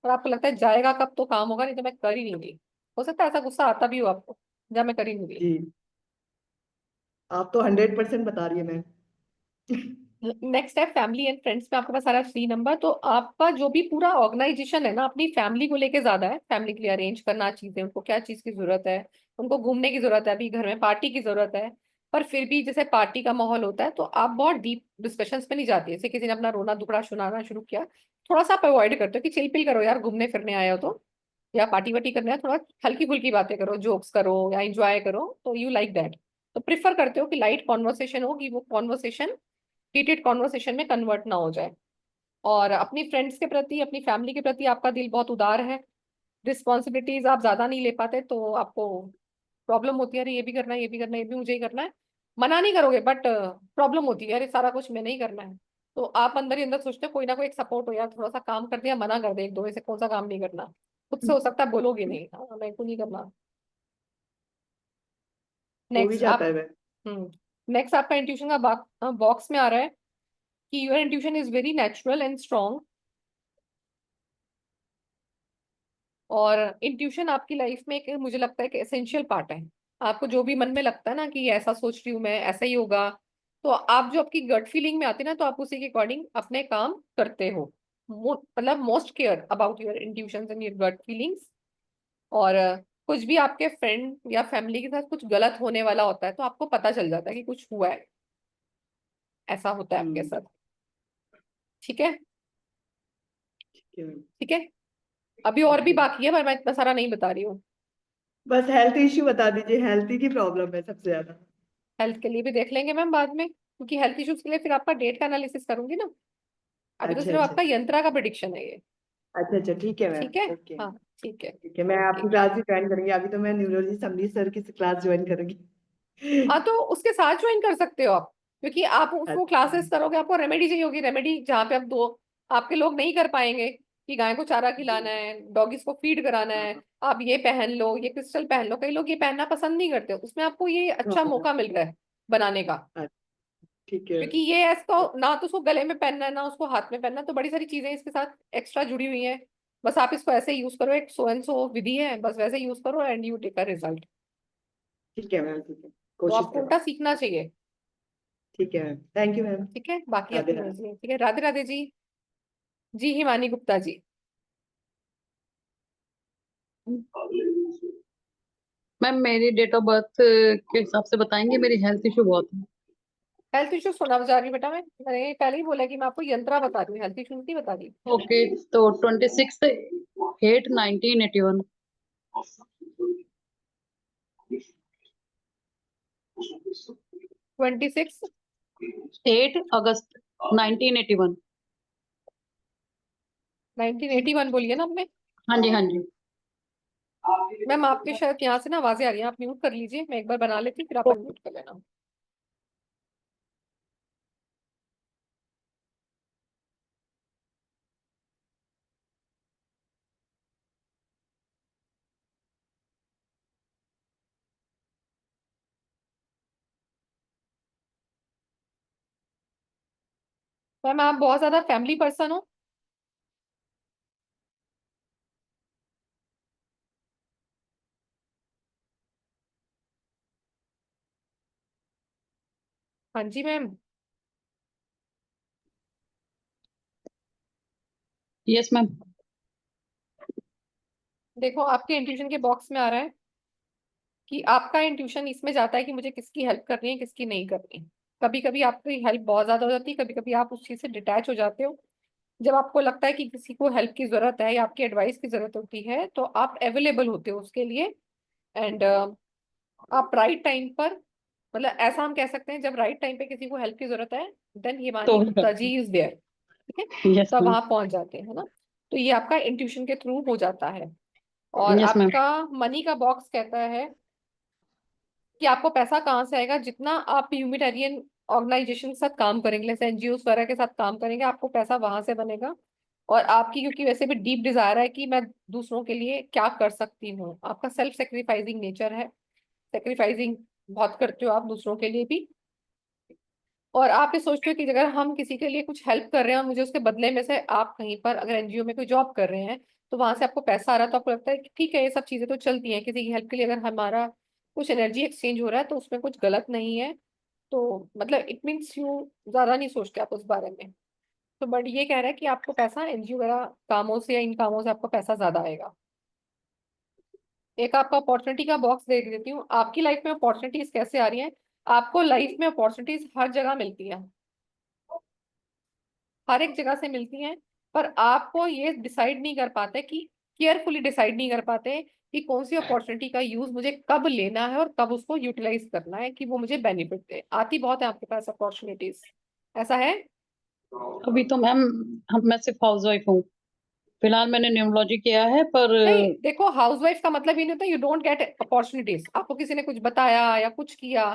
और आपको लगता है जाएगा कब तो काम होगा, नहीं तो मैं कर ही नहीं रही। हो सकता है ऐसा गुस्सा आता भी हो आपको, जब मैं कर ही नहीं रही। जी, आप तो 100% बता रही है मैम। नेक्स्ट है फैमिली एंड फ्रेंड्स में आपके पास सारा 3 नंबर। तो आपका जो भी पूरा ऑर्गेनाइजेशन है ना, अपनी फैमिली को लेके ज्यादा है। फैमिली के लिए अरेंज करना चीजें, उनको क्या चीज की जरूरत है, उनको घूमने की जरूरत है, अभी घर में पार्टी की जरूरत है। पर फिर भी जैसे पार्टी का माहौल होता है तो आप बहुत डीप डिस्कशंस में नहीं जाती। जैसे किसी ने अपना रोना दुखड़ा सुनाना शुरू किया, थोड़ा सा आप अवॉइड करते हो कि चिल पिल करो यार, घूमने फिरने आए हो तो, या पार्टी वार्टी करने आए, थोड़ा हल्की फुल्की बातें करो, जोक्स करो या एंजॉय करो, तो यू लाइक दैट। तो प्रिफर करते हो कि लाइट कॉन्वर्सेशन हो, कि वो कॉन्वर्सेशन हीटेड कॉन्वर्सेशन में कन्वर्ट ना हो जाए। और अपनी फ्रेंड्स के प्रति, अपनी फैमिली के प्रति आपका दिल बहुत उदार है। रिस्पॉन्सिबिलिटीज आप ज्यादा नहीं ले पाते तो आपको प्रॉब्लम होती है, अरे ये भी करना है, ये भी करना है, ये भी मुझे ही करना है। मना नहीं करोगे बट प्रॉब्लम होती है, अरे सारा कुछ मैंने ही करना है। तो आप अंदर ही अंदर सोचते हो कोई ना कोई एक सपोर्ट हो यार, थोड़ा सा काम कर दिया, मना कर दे एक दो, ऐसे कौन सा काम नहीं करना। खुद से हो सकता है बोलोगे नहीं, हाँ मेरे को नहीं करना। हो भी नेक्स्ट जाता आप। है मैम। नेक्स्ट आपका इंट्यूशन का बॉक्स में आ रहा है कि your intuition is very natural and strong. और इंट्यूशन आपकी लाइफ में एक, मुझे लगता है कि एसेंशियल पार्ट है। आपको जो भी मन में लगता है ना कि ऐसा सोच रही हूँ मैं, ऐसा ही होगा, तो आप जो आपकी गट फीलिंग में आती है ना, तो आप उसी के अकॉर्डिंग अपने काम करते हो। मतलब most care about your intuition and your gut feelings. और कुछ भी आपके फ्रेंड या फैमिली के साथ कुछ गलत होने वाला होता है तो आपको पता चल जाता है कि कुछ हुआ है, ऐसा होता है आपके साथ। ठीक है। ठीक है मैम। ठीक है। अभी और भी बाकी है पर मैं इतना सारा नहीं बता रही हूँ। बस हेल्थ इश्यू बता दीजिए, हेल्थ ही की प्रॉब्लम है सबसे ज्यादा। हेल्थ के लिए भी देख लेंगे मैम बाद में, क्योंकि हेल्थ इश्यूज के लिए फिर आपका डेट का एनालिसिस करूंगी ना। अभी तो अच्छा सिर्फ अच्छा आपका यंत्रा का प्रिडिक्शन है ये। अच्छा अच्छा, ठीक है मैम। ठीक है। ओके। हाँ ठीक है। ठीक है, मैं ओके। आपकी क्लास भी ज्वाइन करूंगी। अभी तो मैं न्यूरोलॉजी समरी सर की क्लास ज्वाइन करूंगी। हाँ तो उसके साथ ज्वाइन कर सकते हो आप, क्योंकि आप उसको अच्छा। क्लासेस करोगे, आपको रेमेडी चाहिए होगी, रेमेडी जहाँ पे आप दो आपके लोग नहीं कर पाएंगे, कि गाय को चारा खिलाना है, डॉगीज को फीड कराना है, आप ये पहन लो, ये क्रिस्टल पहन लो। कई लोग ये पहनना पसंद नहीं करते, उसमें आपको ये अच्छा हाँ, मौका मिल रहा है बनाने का। ठीक है। क्योंकि ये इसको ना तो उसको गले में पहनना है ना उसको हाथ में पहनना है, तो बड़ी सारी चीजें इसके साथ एक्स्ट्रा जुड़ी हुई हैं। बस आप इसको ऐसे यूज करो, एक सो एंड सो विधि है, बस वैसे यूज करो and you take a result. ठीक है मैम, ठीक है, तो कोशिश आपको करूँ। उल्टा सीखना चाहिए। ठीक है मैम, थैंक यू मैम। ठीक है, बाकी राधे अपनी राधे। मर्जी है। ठीक है, राधे राधे जी। जी हिमानी गुप्ता जी। मैम मेरी डेट ऑफ बर्थ के हिसाब से बताएंगे, मेरी हेल्थ इशू बहुत है। हेल्थ इश्यू सुना बता रही हूँ बेटा, मैंने पहले ही बोला कि मैं आपको यंत्रा बता रही हूँ, हेल्थ इश्यू नहीं बता रही। ओके, तो 26/8/1981। 26/8/1981। 1981 बोलिए ना आपने। हाँ जी हाँ जी। मैम आपके शायद यहाँ से ना आवाजें आ रही हैं, आप म्यूट कर लीजिए, मैं एक बार बना लेती हूँ फिर आप अनम्यूट कर लेना। मैम आप बहुत ज्यादा फैमिली पर्सन हो। हाँ जी मैम। Yes ma'am. देखो आपके इंट्यूशन के बॉक्स में आ रहा है कि आपका इंट्यूशन इसमें जाता है कि मुझे किसकी हेल्प करनी है, किसकी नहीं करनी। कभी कभी आपकी हेल्प बहुत ज्यादा हो जाती है, कभी कभी आप उस चीज से डिटैच हो जाते हो। जब आपको लगता है कि किसी को हेल्प की जरूरत है या आपकी एडवाइस की जरूरत होती है तो आप अवेलेबल होते हो उसके लिए। एंड आप राइट टाइम पर, मतलब ऐसा हम कह सकते हैं, जब राइट टाइम पे किसी को हेल्प की जरूरत है देन हिमानी तो गुप्ता जी इज देयर। ठीक है, यस तब मैम। वहां पहुंच जाते हैं, है ना। तो ये आपका इंट्यूशन के थ्रू हो जाता है। और यस मैम। आपका मनी का बॉक्स कहता है कि आपको पैसा कहाँ से आएगा। जितना आप ह्यूमैनिटेरियन ऑर्गेनाइजेशन के साथ काम करेंगे, जैसे एनजीओ वगैरह के साथ काम करेंगे, आपको पैसा वहां से बनेगा। और आपकी क्योंकि वैसे भी डीप डिजायर है कि मैं दूसरों के लिए क्या कर सकती हूँ, आपका सेल्फ सेक्रीफाइसिंग नेचर है, सेक्रीफाइसिंग बहुत करते हो आप दूसरों के लिए भी। और आप ये सोचते हो कि अगर हम किसी के लिए कुछ हेल्प कर रहे हैं और मुझे उसके बदले में से, आप कहीं पर अगर एनजीओ में कोई जॉब कर रहे हैं तो वहां से आपको पैसा आ रहा है, तो आपको लगता है कि ठीक है ये सब चीजें तो चलती हैं, किसी की हेल्प के लिए अगर हमारा कुछ एनर्जी एक्सचेंज हो रहा है तो उसमें कुछ गलत नहीं है। तो मतलब इट मीन्स यू ज्यादा नहीं सोचते आप उस बारे में। तो बट ये कह रहा है कि आपको पैसा एनजीओ वगैरह कामों से या इन कामों से आपको पैसा ज्यादा आएगा। एक आपका अपॉर्चुनिटी का बॉक्स देख देती हूँ, आपकी लाइफ में अपॉर्चुनिटीज कैसे आ रही हैं। आपको लाइफ में अपॉर्चुनिटीज हर जगह मिलती हैं, हर एक जगह से मिलती हैं। पर आपको ये डिसाइड नहीं कर पाते कि, केयरफुली डिसाइड नहीं कर पाते कि कौन सी अपॉर्चुनिटी का यूज मुझे कब लेना है और कब उसको यूटिलाइज करना है कि वो मुझे बेनिफिट दे। आती बहुत है आपके पास अपॉर्चुनिटीज, ऐसा है। अभी तो मैम मैं सिर्फ हाउस वाइफ हूँ। फिलहाल मैंने न्यूमोलॉजी किया है पर नहीं देखो, हाउसवाइफ का मतलब ये नहीं होता यू डोंट गेट अपॉर्चुनिटीज। आपको किसी ने कुछ बताया या कुछ किया,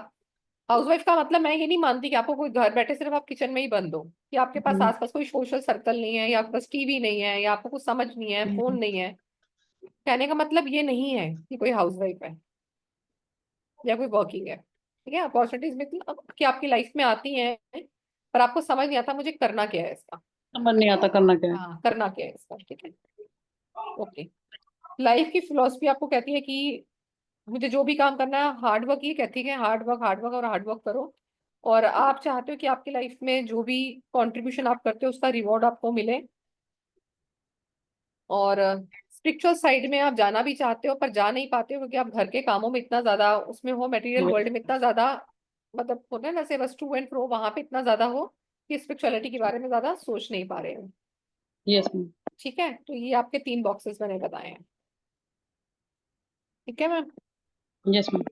हाउसवाइफ का मतलब मैं ये नहीं मानती कि आपको कोई घर बैठे सिर्फ आप किचन में ही बंद हो, कि आपके पास आसपास कोई सोशल सर्कल नहीं है, या आपके पास टीवी नहीं है, या आपको कुछ समझ नहीं है, फोन नहीं है। कहने का मतलब ये नहीं है कि कोई हाउसवाइफ है या कोई वर्किंग है। ठीक है, अपॉर्चुनिटीज में कि आपकी लाइफ में आती हैं पर आपको समझ नहीं आता मुझे करना क्या है इसका। समझ नहीं आता करना क्या है। हाँ, करना क्या है इसका। ठीक है, ओके। लाइफ की फिलोसफी आपको कहती है कि मुझे जो भी काम करना है हार्ड वर्क ही कहती है, हार्ड वर्क और हार्ड वर्क करो। और आप चाहते हो कि आपकी लाइफ में जो भी कंट्रीब्यूशन आप करते हो उसका रिवॉर्ड आपको मिले। और स्पिरिचुअल साइड में आप जाना भी चाहते हो पर जा नहीं पाते हो क्योंकि आप घर के कामों में इतना ज्यादा उसमें हो, मटेरियल वर्ल्ड में इतना ज्यादा, मतलब होता है ना से बस टू एंड फ्रो वहां पे इतना ज्यादा हो कि स्पिरिचुअलिटी के बारे में ज्यादा सोच नहीं पा रहे हो। Yes ma'am. ठीक है, तो ये आपके 3 बॉक्सेस मैंने बताए हैं। ठीक है मैम। Yes ma'am.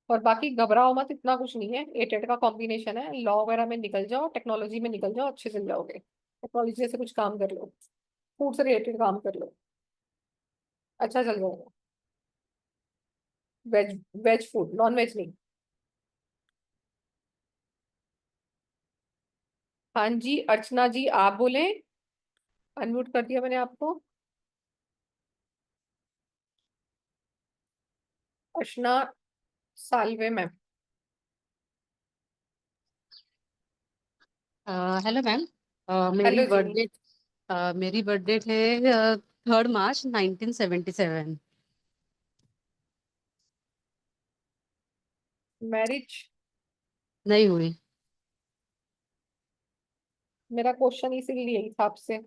और बाकी घबराओ मत, इतना कुछ नहीं है। 8 का कॉम्बिनेशन है, लॉ वगैरह में निकल जाओ, टेक्नोलॉजी में निकल जाओ, अच्छे चल जाओगे। टेक्नोलॉजी से कुछ काम कर लो, फूड से रिलेटेड काम कर लो, अच्छा चल जाएगा। Veg, veg food, non veg नहीं। हाँ जी अर्चना जी आप बोले, अनम्यूट कर दिया मैंने आपको। अर्चना सालवे मैम। Hello ma'am. मेरी हेलो जी। बर्थडे मेरी बर्थडे है 3 मार्च 1977। मैरिज नहीं हुई। मेरा क्वेश्चन इसीलिए यही था आपसे।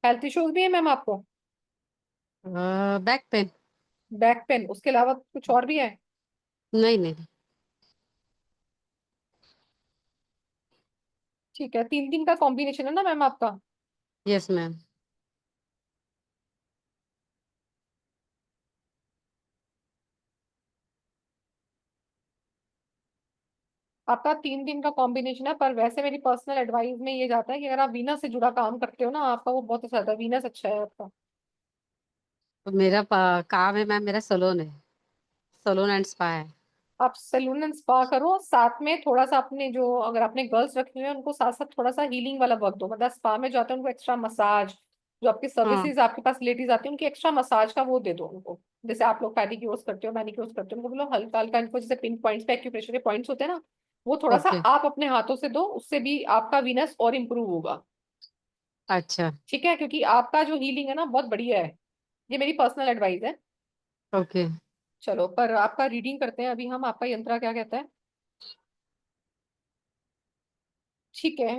हेल्थ इश्यूज भी है मैम आपको? Back pain. बैक पेन, उसके अलावा कुछ और भी है? नहीं नहीं। ठीक है, 3 का कॉम्बिनेशन है ना मैम आपका? Yes ma'am. आपका 3 का कॉम्बिनेशन है, पर वैसे मेरी पर्सनल एडवाइस में ये जाता है कि अगर आप वीनस से जुड़ा काम करते हो ना, आपका वो बहुत अच्छा रहता है। वीनस अच्छा है आपका। तो मेरा काम है मैम, मेरा सलोन है, सलोन एंड स्पा है। आप सैलून एंड स्पा करो, साथ में थोड़ा सा अपने जो, अगर आपने गर्ल्स रखी हुई है उनको साथ साथ थोड़ा सा हीलिंग वाला वर्क दो। मतलब स्पा में जो आते हैं उनको एक्स्ट्रा मसाज, जो आपकी हाँ सर्विसेज आपके पास लेडीज आती है उनकी एक्स्ट्रा मसाज का वो दे दो उनको। जैसे आप लोग पैडिक्योर्स करते हो, मैनिक्योर्स करते हो, उनको बोलो हल्का हल्का इनको, जैसे पिन पॉइंट्स पे एक्यूप्रेशर के पॉइंट्स होते हैं ना, वो थोड़ा सा ओके। आप अपने हाथों से दो, उससे भी आपका वीनस और इम्प्रूव होगा। अच्छा। ठीक है, क्योंकि आपका जो हीलिंग है ना बहुत बढ़िया है, ये मेरी पर्सनल एडवाइस है। ओके। चलो, पर आपका रीडिंग करते हैं अभी हम, आपका यंत्रा क्या कहता है। ठीक है,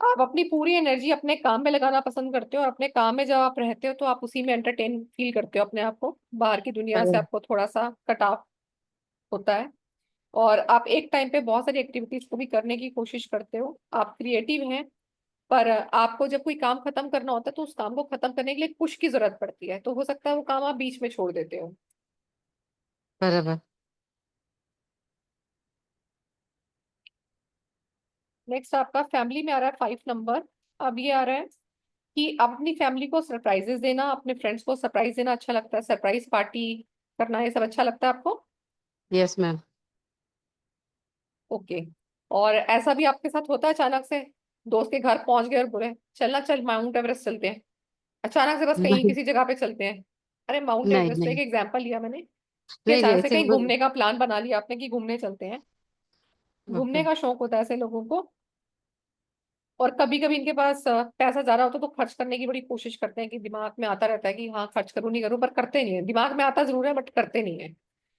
आप अपनी पूरी एनर्जी अपने काम में लगाना पसंद करते हो, और अपने काम में जब आप रहते हो तो आप उसी में एंटरटेन फील करते हो अपने आप को, बाहर की दुनिया से आपको थोड़ा सा कट ऑफ होता है, और आप एक टाइम पे बहुत सारी एक्टिविटीज को भी करने की कोशिश करते हो, आप क्रिएटिव हैं। पर आपको जब कोई काम खत्म करना होता है तो उस काम को खत्म करने के लिए पुश की जरूरत पड़ती है, तो हो सकता है वो काम आप बीच में छोड़ देते हो। बराबर। नेक्स्ट आपका फैमिली में आ रहा है 5 नंबर। अब ये आ रहा है कि आप अपनी फैमिली को सरप्राइजेस देना, अपने फ्रेंड्स को सरप्राइज देना अच्छा लगता है, सरप्राइज पार्टी करना, ये सब अच्छा लगता है आपको। Yes ma'am. ओके। और ऐसा भी आपके साथ होता है अचानक से दोस्त के घर पहुंच गए और बोले चलना, चल माउंट एवरेस्ट चलते हैं, अचानक से बस कहीं नहीं किसी जगह पे चलते हैं। अरे माउंट नहीं एवरेस्ट नहीं एक एग्जांपल लिया मैंने, कि नहीं नहीं अचानक से ऐसे कहीं घूमने का प्लान बना लिया आपने कि घूमने चलते हैं। ओके। घूमने का शौक होता है ऐसे लोगों को, और कभी कभी इनके पास पैसा ज्यादा होता है तो खर्च करने की बड़ी कोशिश करते हैं, कि दिमाग में आता रहता है कि हाँ खर्च करूँ नहीं करूँ, पर करते नहीं है, दिमाग में आता जरूर है बट करते नहीं है।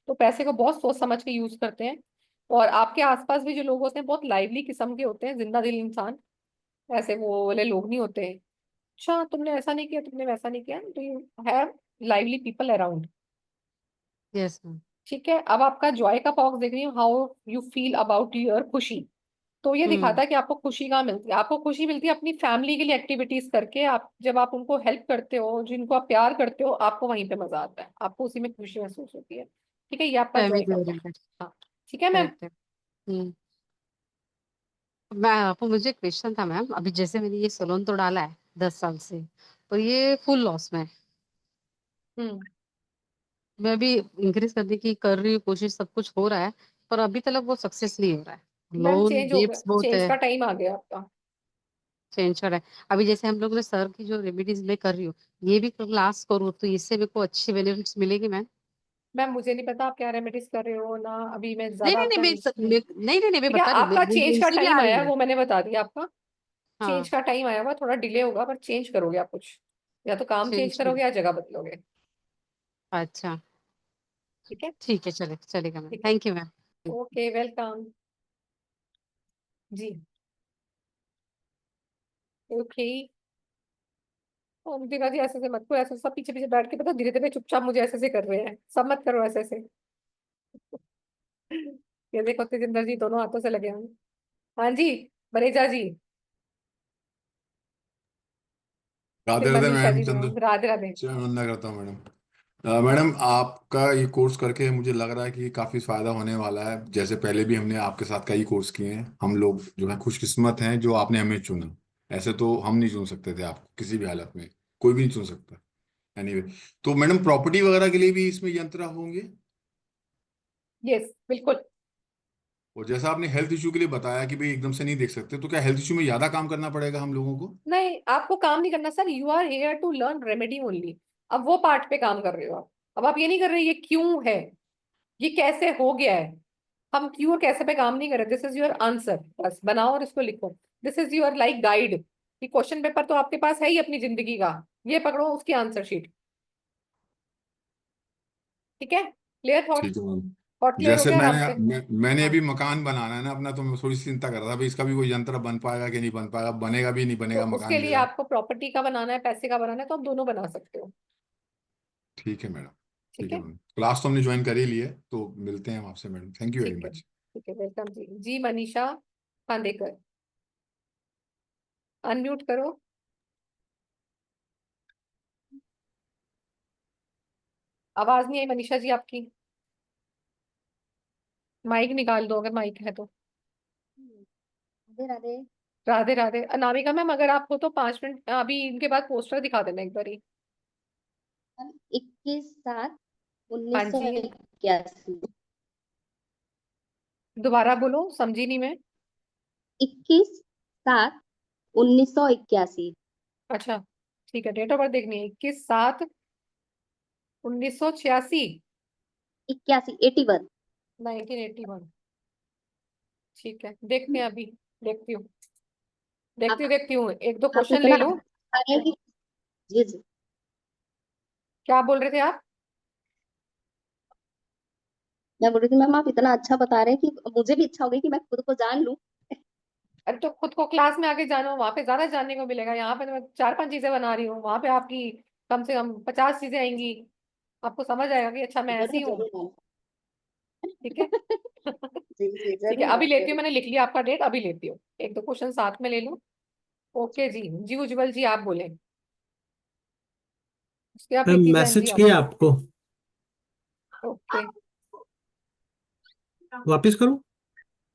तो पैसे को बहुत सोच समझ के यूज करते हैं। और आपके आसपास भी जो लोग होते हैं बहुत लाइवली किस्म के होते हैं, जिंदा दिल इंसान, ऐसे वो वाले लोग नहीं होते। अच्छा तुमने ऐसा नहीं किया, तुमने वैसा नहीं किया, तो you have lively people around. Yes ma'am. ठीक है, अब आपका जॉय का बॉक्स देख रही हूँ, how you feel about your खुशी। तो ये दिखाता है कि आपको खुशी कहाँ मिलती है। आपको खुशी मिलती है अपनी फैमिली के लिए एक्टिविटीज करके, आप जब आप उनको हेल्प करते हो, जिनको आप प्यार करते हो, आपको वहीं पे मजा आता है, आपको उसी में खुशी महसूस होती है। ठीक है, ये आपका जॉय फैमिली का बॉक्स। ओरिएंटेड। हाँ ठीक है मैम। करेक्ट है। हम्म। मैं आपको मुझे क्वेश्चन था मैम, अभी जैसे मैंने ये सलोन तो डाला है 10 साल से, पर ये फुल लॉस में है। हम्म। मैं अभी इंक्रीज करने की कर रही हूँ कोशिश, सब कुछ हो रहा है, पर अभी तक वो सक्सेस नहीं हो रहा है। मैम लोन चेंज हो गया, डेट्स बहुत चेंज है। का टाइम आ गया आपका। चेंज कर रहा है। अभी जैसे हम लोग ने सर की जो रेमेडीज मैं कर रही हूँ, ये भी क्लास करूँ तो इससे मेरे को अच्छी बेनिफिट्स मिलेगी मैम। मैम मुझे नहीं पता आप क्या रेमेडीज कर रहे हो ना, अभी मैं नहीं ज्यादा नहीं नहीं आपका मैं नहीं। नहीं नहीं नहीं मैं ठीक है, बता रही हूँ, आपका मुझे चेंज का इसी भी टाइम आ आया रही है है। वो मैंने बता दिया आपका। चेंज हाँ। का टाइम आया हुआ, थोड़ा डिले होगा पर चेंज करोगे आप कुछ, या तो काम चेंज चेंज। करोगे या जगह बदलोगे। अच्छा। ठीक है। ठीक है, चलेगा मैम, ठीक है, thank you ma'am. Okay welcome जी। ओके, दीपा जी ऐसे ऐसे मत करो, ऐसे सब पीछे पीछे बैठ के पता धीरे धीरे चुपचाप मुझे ऐसे ऐसे कर रहे हैं, सब मत करो ऐसे ऐसे। ये देखो तेजिंदर जी दोनों हाथों से लगे हैं। हाँ जी, बरेजा जी, फिर राधे राधे मनीषा मैम। जी, मैम राधे राधे। वंदना करता हूँ मैडम। मैडम आपका ये कोर्स करके मुझे लग रहा है कि काफ़ी फायदा होने वाला है। जैसे पहले भी हमने आपके साथ कई कोर्स किए हैं, हम लोग जो है खुशकिस्मत हैं जो आपने हमें चुना। ऐसे तो हम नहीं चुन सकते थे आपको किसी भी हालत में, कोई भी नहीं चुन सकता। एनीवे, तो मैडम प्रॉपर्टी वगैरह के लिए भी इसमें यंत्र होंगे? यस बिल्कुल। और जैसा आपने हेल्थ इशू के लिए बताया कि भाई एकदम से नहीं देख सकते, तो क्या हेल्थ इशू में ज़्यादा काम करना पड़ेगा हम लोगों को? नहीं आपको काम नहीं करना sir, you are here to learn remedy only. अब वो पार्ट पे काम कर रहे हो आप, अब आप ये नहीं कर रहे ये क्यों है, ये कैसे हो गया है। हम क्यों और कैसे पे काम नहीं कर रहे, दिस इज योर आंसर, बस बनाओ और इसको लिखो। This is your like guide. ये क्वेश्चन पेपर तो आपके पास है ही अपनी जिंदगी का, ये पकड़ो उसकी आंसर शीट। ठीक है, क्लियर थॉट, ठीक है मैम। थॉट क्लियर हो जैसे गया आराम से। मैंने हाँ अभी मकान बनाना है ना अपना, तो मैं थोड़ी सी चिंता कर रहा था भाई इसका भी कोई यंत्र बन पाएगा कि नहीं बन पाएगा, बनेगा भी नहीं तो बनेगा मकान उसके लिए मेरा। आपको प्रॉपर्टी का बनाना है, पैसे का बनाना है, तो आप दोनों बना सकते हो। ठीक है मैडम। ठीक ठीक है है। मैम, क्लास तो हमने ज्वाइन कर ही ली है, तो मिलते हैं हम आपसे मैडम, थैंक यू वेरी ठीक है, मच। ठीक है, वेलकम जी। जी मनीषा खांडेकर, अनम्यूट करो। आवाज नहीं आई मनीषा जी आपकी, माइक निकाल दो अगर माइक है तो। राधे राधे। राधे राधे। अनामिका मैम अगर आप हो तो 5 मिनट अभी इनके बाद पोस्टर दिखा देना एक बारी। 21/7 हाँ उन्नीस सौ जी, इक्यासी दोबारा बोलो समझी नहीं मैं। 21/7 1981। अच्छा ठीक है, डेट ऑफ बर्थ देखनी है 21/7 1986, 81, 81। 1981। ठीक है, देखते हैं अभी। देखती हूँ आप देखती हूँ, एक दो आप क्वेश्चन इतना ले लूं। बता रहे हैं कि जी जी, क्या बोल रहे थे आप? मैं बोल रही थी मैम आप इतना अच्छा बता रहे हैं कि मुझे भी इच्छा हो गई कि मैं खुद को जान लूं। अरे तो खुद को क्लास में आके जानो, वहां पे ज्यादा जानने को मिलेगा। यहाँ पे तो मैं 4-5 चीजें बना रही हूँ, वहां पे आपकी कम से कम 50 चीजें आएंगी। आपको समझ आएगा कि अच्छा मैं ऐसी जरूर हूँ। जरूर मैम। ठीक है। जी जी ठीक है, जरूर अभी मैम लेती हूँ, जरूर। मैंने लिख लिया आपका डेट, अभी लेती हूँ। एक दो क्वेश्चन साथ में ले लूँ। ओके जी, जी उज्जवल जी आप बोले। उसके बाद मैम प्रीति जैन जी मैसेज आप किया बोले। आपको, ओके, वापस करूं?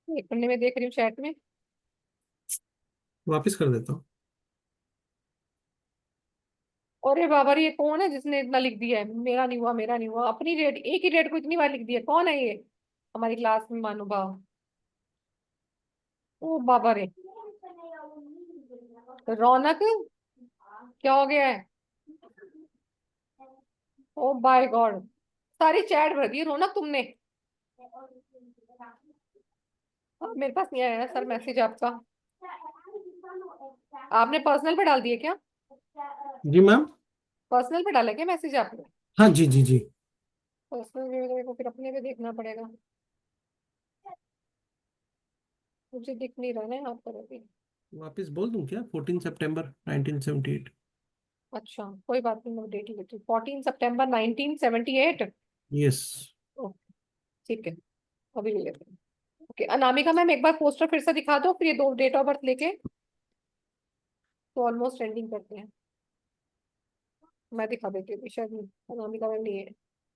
एक मिनट में देख रही हूँ चैट में। वापस कर देता हूँ। अरे बाबा रे, ये कौन है जिसने इतना लिख दिया है? मेरा नहीं हुआ, मेरा नहीं हुआ। अपनी डेट, एक ही डेट को इतनी बार लिख दिया, कौन है ये? हमारी क्लास में महानुभाव। ओ बाबा रे, रौनक, क्या हो गया है? ओ बाय गॉड, सारी चैट भर दी रौनक तुमने। मेरे पास नहीं आया सर मैसेज आपका। आपने पर्सनल पे डाल दिए क्या? जी मैम। पर्सनल पे डाला क्या मैसेज आपने? हाँ जी जी जी। पर्सनल को फिर अपने पे देखना पड़ेगा, मुझे दिख नहीं रहा है यहाँ पर अभी। वापस बोल दूं क्या? 14 सितंबर 1978। अच्छा कोई बात नहीं, मैं डेट ही लेती हूँ। 14 सितंबर 1978। यस। ओके ठीक है, अभी ले लेते हैं। ओके अनामिका मैम, एक बार पोस्टर फिर से दिखा दो, फिर ये दो डेट ऑफ बर्थ लेके तो ऑलमोस्ट एंडिंग करते हैं। मैं दिखा देती हूँ, शायद नहीं, अनामिका मैम नहीं है।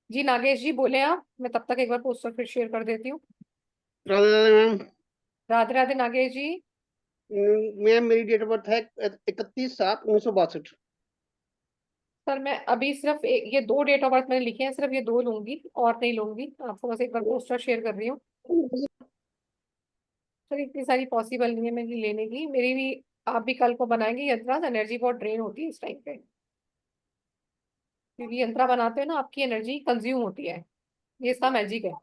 जी नागेश जी बोले आप, मैं तब तक एक बार पोस्टर फिर शेयर कर देती हूँ। राधे राधे मैम। राधे राधे नागेश जी। मैम मेरी डेट ऑफ बर्थ है 31/7/1962। सर मैं अभी सिर्फ ये दो डेट ऑफ बर्थ मैंने लिखे हैं, सिर्फ ये दो लूंगी और नहीं लूंगी। आपको बस एक बार पोस्टर शेयर कर रही हूँ। सर इतनी सारी पॉसिबल नहीं है मेरी लेने की, मेरी भी। आप भी कल को बनाएंगे यंत्रा, एनर्जी बहुत ड्रेन होती है इस टाइम पे, क्योंकि यंत्रा बनाते हैं ना, आपकी एनर्जी कंज्यूम होती है। ये इसका मैजिक है।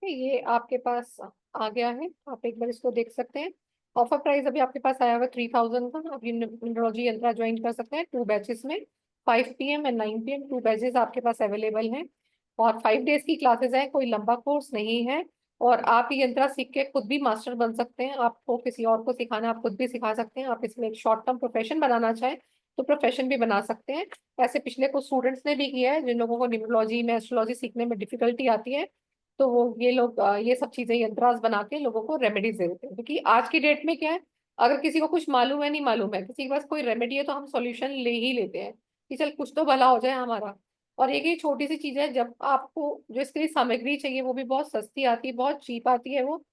ये आपके पास आ गया है, आप एक बार इसको देख सकते हैं। ऑफर प्राइस अभी आपके पास आया हुआ 3000 का। आप ये न्यूमरोलॉजी यंत्रा ज्वाइन कर सकते हैं 2 बैचेस में, 5 PM एंड 9 PM। 2 बैचेस आपके पास अवेलेबल हैं और 5 डेज की क्लासेस हैं, कोई लंबा कोर्स नहीं है। और आप ये यंत्रा सीख के खुद भी मास्टर बन सकते हैं। आपको किसी और को सिखाना, आप खुद भी सिखा सकते हैं। आप इसमें एक शॉर्ट टर्म प्रोफेशन बनाना चाहें तो प्रोफेशन भी बना सकते हैं। ऐसे पिछले कुछ स्टूडेंट्स ने भी किया है, जिन लोगों को न्यूमरोलॉजी में एस्ट्रोलॉजी सीखने में डिफिकल्टी आती है, तो वो ये लोग ये सब चीजें यंत्रास बना के लोगों को रेमेडीज दे देते हैं। क्योंकि आज की डेट में क्या है, अगर किसी को कुछ मालूम है, नहीं मालूम है, किसी के पास कोई रेमेडी है, तो हम सॉल्यूशन ले ही लेते हैं कि चल कुछ तो भला हो जाए हमारा। और एक ही छोटी सी चीज है, जब आपको जो इसके लिए सामग्री चाहिए वो भी बहुत सस्ती आती है, बहुत चीप आती है, वो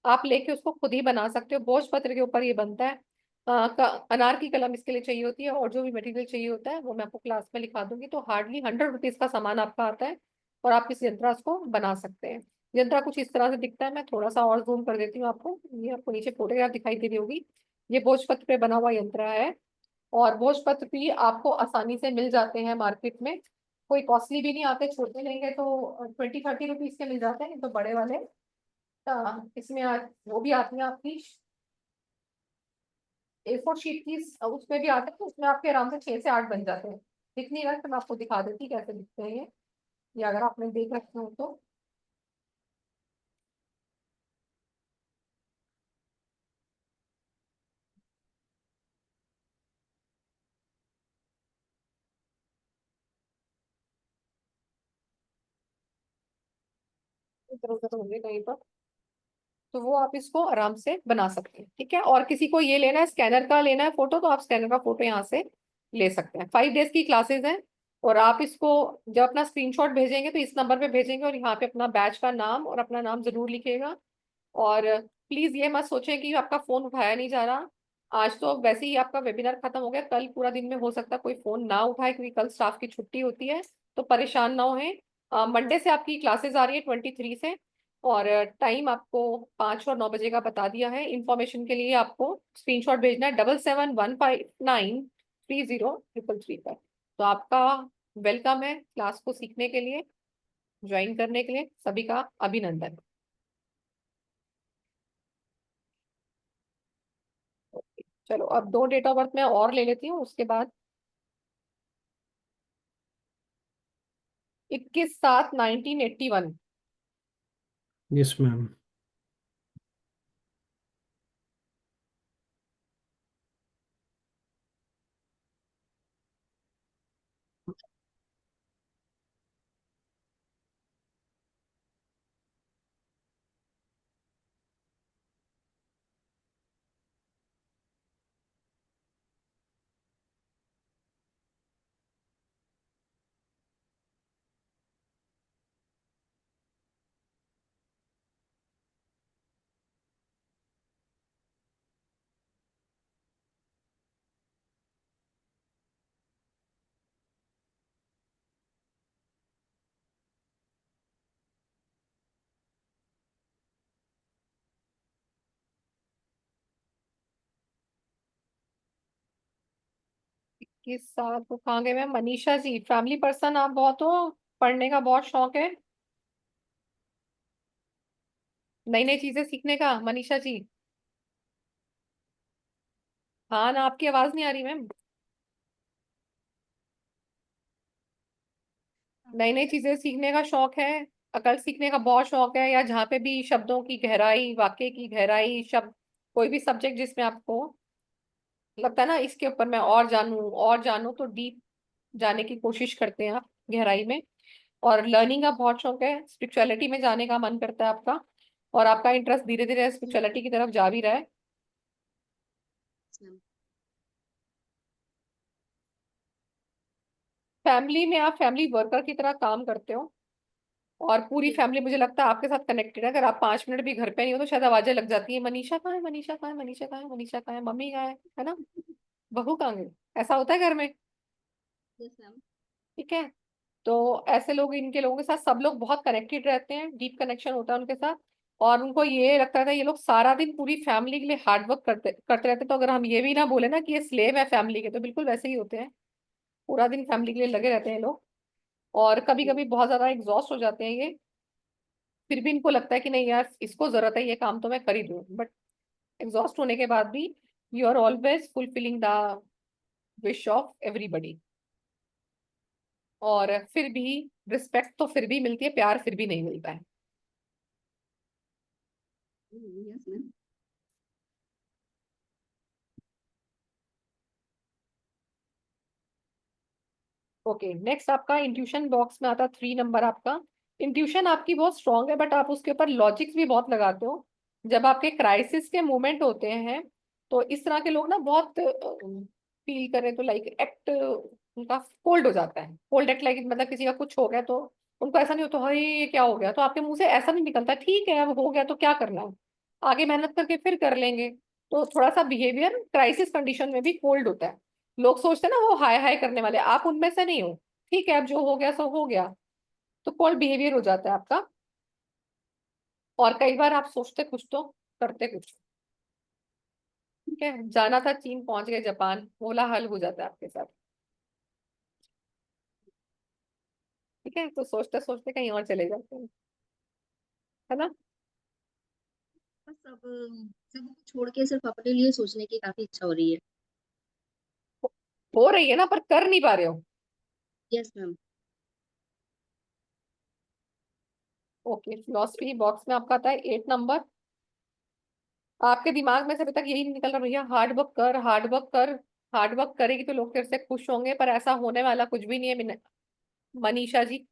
आप लेके उसको खुद ही बना सकते हो। भोज पत्र के ऊपर ये बनता है। अनार की कलम इसके लिए चाहिए होती है, और जो भी मटेरियल चाहिए होता है वो मैं आपको क्लास में लिखा दूंगी। तो हार्डली 100 रुपीज का सामान आपका आता है और आप इस यंत्रास को बना सकते हैं। यंत्रा कुछ इस तरह से दिखता है, मैं थोड़ा सा और जूम कर देती हूँ आपको। ये आपको नीचे फोटोग्राफ दिखाई दे रही होगी, ये भोजपत्र पे बना हुआ यंत्र है। और भोजपत्र भी आपको आसानी से मिल जाते हैं मार्केट में, कोई कॉस्टली भी नहीं आते। छोटे लेंगे तो 20-30 रुपीज के मिल जाते हैं, तो बड़े वाले इसमें वो भी आती है आपकी A4 शीट की, उसमें भी आते हैं, तो उसमें आपके आराम से 6 से 8 बन जाते हैं। दिख नहीं रहा तो मैं आपको दिखा देती कैसे दिखते हैं ये अगर आपने देख रखे हो तो। इधर उधर होंगे कहीं पर, तो वो आप इसको आराम से बना सकते हैं। ठीक है, और किसी को ये लेना है, स्कैनर का लेना है फोटो, तो आप स्कैनर का फोटो यहाँ से ले सकते हैं। 5 डेज की क्लासेस हैं, और आप इसको जब अपना स्क्रीनशॉट भेजेंगे तो इस नंबर पे भेजेंगे, और यहाँ पे अपना बैच का नाम और अपना नाम जरूर लिखिएगा। और प्लीज ये मत सोचें कि आपका फोन उठाया नहीं जा रहा। आज तो वैसे ही आपका वेबिनार खत्म हो गया, कल पूरा दिन में हो सकता है कोई फोन ना उठाए क्योंकि कल स्टाफ की छुट्टी होती है, तो परेशान ना होए। मंडे से आपकी क्लासेस आ रही है 23 से, और टाइम आपको 5 और 9 बजे का बता दिया है। इंफॉर्मेशन के लिए आपको स्क्रीनशॉट भेजना है 7715930333 पर। तो आपका वेलकम है क्लास को सीखने के लिए, ज्वाइन करने के लिए सभी का अभिनंदन। चलो अब 2 डेट ऑफ बर्थ मैं और ले लेती हूँ, उसके बाद 21/7/1981। Yes ma'am. किस साल को कहाँ गए? मैं मनीषा जी, फैमिली पर्सन आप बहुत हो, पढ़ने का बहुत शौक है, नई नई चीजें सीखने का। मनीषा जी, हाँ ना, आपकी आवाज नहीं आ रही मैम। नई नई चीजें सीखने का शौक है, अकल सीखने का बहुत शौक है, या जहाँ पे भी शब्दों की गहराई, वाक्य की गहराई, शब्द कोई भी सब्जेक्ट जिसमें आपको लगता है ना इसके ऊपर मैं और जानूं, तो डीप जाने की कोशिश करते हैं आप गहराई में। और लर्निंग का बहुत शौक है, स्पिरिचुअलिटी में जाने का मन करता है आपका, और आपका इंटरेस्ट धीरे धीरे स्पिरिचुअलिटी की तरफ जा भी रहा है। फैमिली में आप फैमिली वर्कर की तरह काम करते हो, और पूरी फैमिली मुझे लगता है आपके साथ कनेक्टेड है। अगर आप 5 मिनट भी घर पे नहीं हो तो शायद आवाजें लग जाती है, मनीषा कहाँ है, मनीषा कहाँ है, मनीषा कहाँ है, मनीषा कहाँ है, मम्मी कहाँ है ना, बहू कहाँ गई, ऐसा होता है घर में। ठीक है, तो ऐसे लोग, इनके लोगों के साथ सब लोग बहुत कनेक्टेड रहते हैं, डीप कनेक्शन होता है उनके साथ, और उनको ये लगता था ये लोग सारा दिन पूरी फैमिली के लिए हार्ड वर्क करते करते रहते हैं। तो अगर हम ये भी ना बोले ना कि ये स्लेव है फैमिली के, तो बिल्कुल वैसे ही होते हैं, पूरा दिन फैमिली के लिए लगे रहते हैं लोग, और कभी कभी बहुत ज्यादा एग्जॉस्ट हो जाते हैं ये, फिर भी इनको लगता है कि नहीं यार इसको जरूरत है ये काम तो मैं कर ही दूं, बट एग्जॉस्ट होने के बाद भी you are always fulfilling the wish of everybody. और फिर भी रिस्पेक्ट तो फिर भी मिलती है, प्यार फिर भी नहीं मिलता है। ओके, नेक्स्ट आपका इंट्यूशन बॉक्स में आता 3 नंबर आपका। इंट्यूशन आपकी बहुत स्ट्रांग है, बट आप उसके ऊपर लॉजिक्स भी बहुत लगाते हो। जब आपके क्राइसिस के मोमेंट होते हैं तो इस तरह के लोग ना बहुत फील करें तो लाइक एक्ट, उनका कोल्ड हो जाता है, कोल्ड एक्ट, लाइक मतलब किसी का कुछ हो गया तो उनको ऐसा नहीं होता हाय ये क्या हो गया, तो आपके मुंह से ऐसा नहीं निकलता ठीक है अब हो गया तो क्या करना है, आगे मेहनत करके फिर कर लेंगे। तो थोड़ा सा बिहेवियर क्राइसिस कंडीशन में भी कोल्ड होता है। लोग सोचते हैं ना वो हाय हाय करने वाले, आप उनमें से नहीं हो। ठीक है अब जो हो गया सो हो गया, तो कोल्ड बिहेवियर हो जाता है आपका। और कई बार आप सोचते कुछ तो करते कुछ। ठीक है, जाना था चीन पहुंच गए जापान, बोला हल हो जाता है आपके साथ। ठीक है, तो सोचते सोचते कहीं और चले जाते हैं, है ना। बस अब सब कुछ छोड़ के सिर्फ अपने लिए सोचने की काफी इच्छा हो रही है। हो रही है ना, पर कर नहीं पा रहे हो। Yes ma'am. Okay, philosophy box में आपका आता है 8 नंबर। आपके दिमाग में से अभी तक यही नहीं निकल रहा भैया हार्ड वर्क कर, हार्ड वर्क कर, हार्ड वर्क करेगी तो लोग तेरे से खुश होंगे, पर ऐसा होने वाला कुछ भी नहीं है मनीषा जी।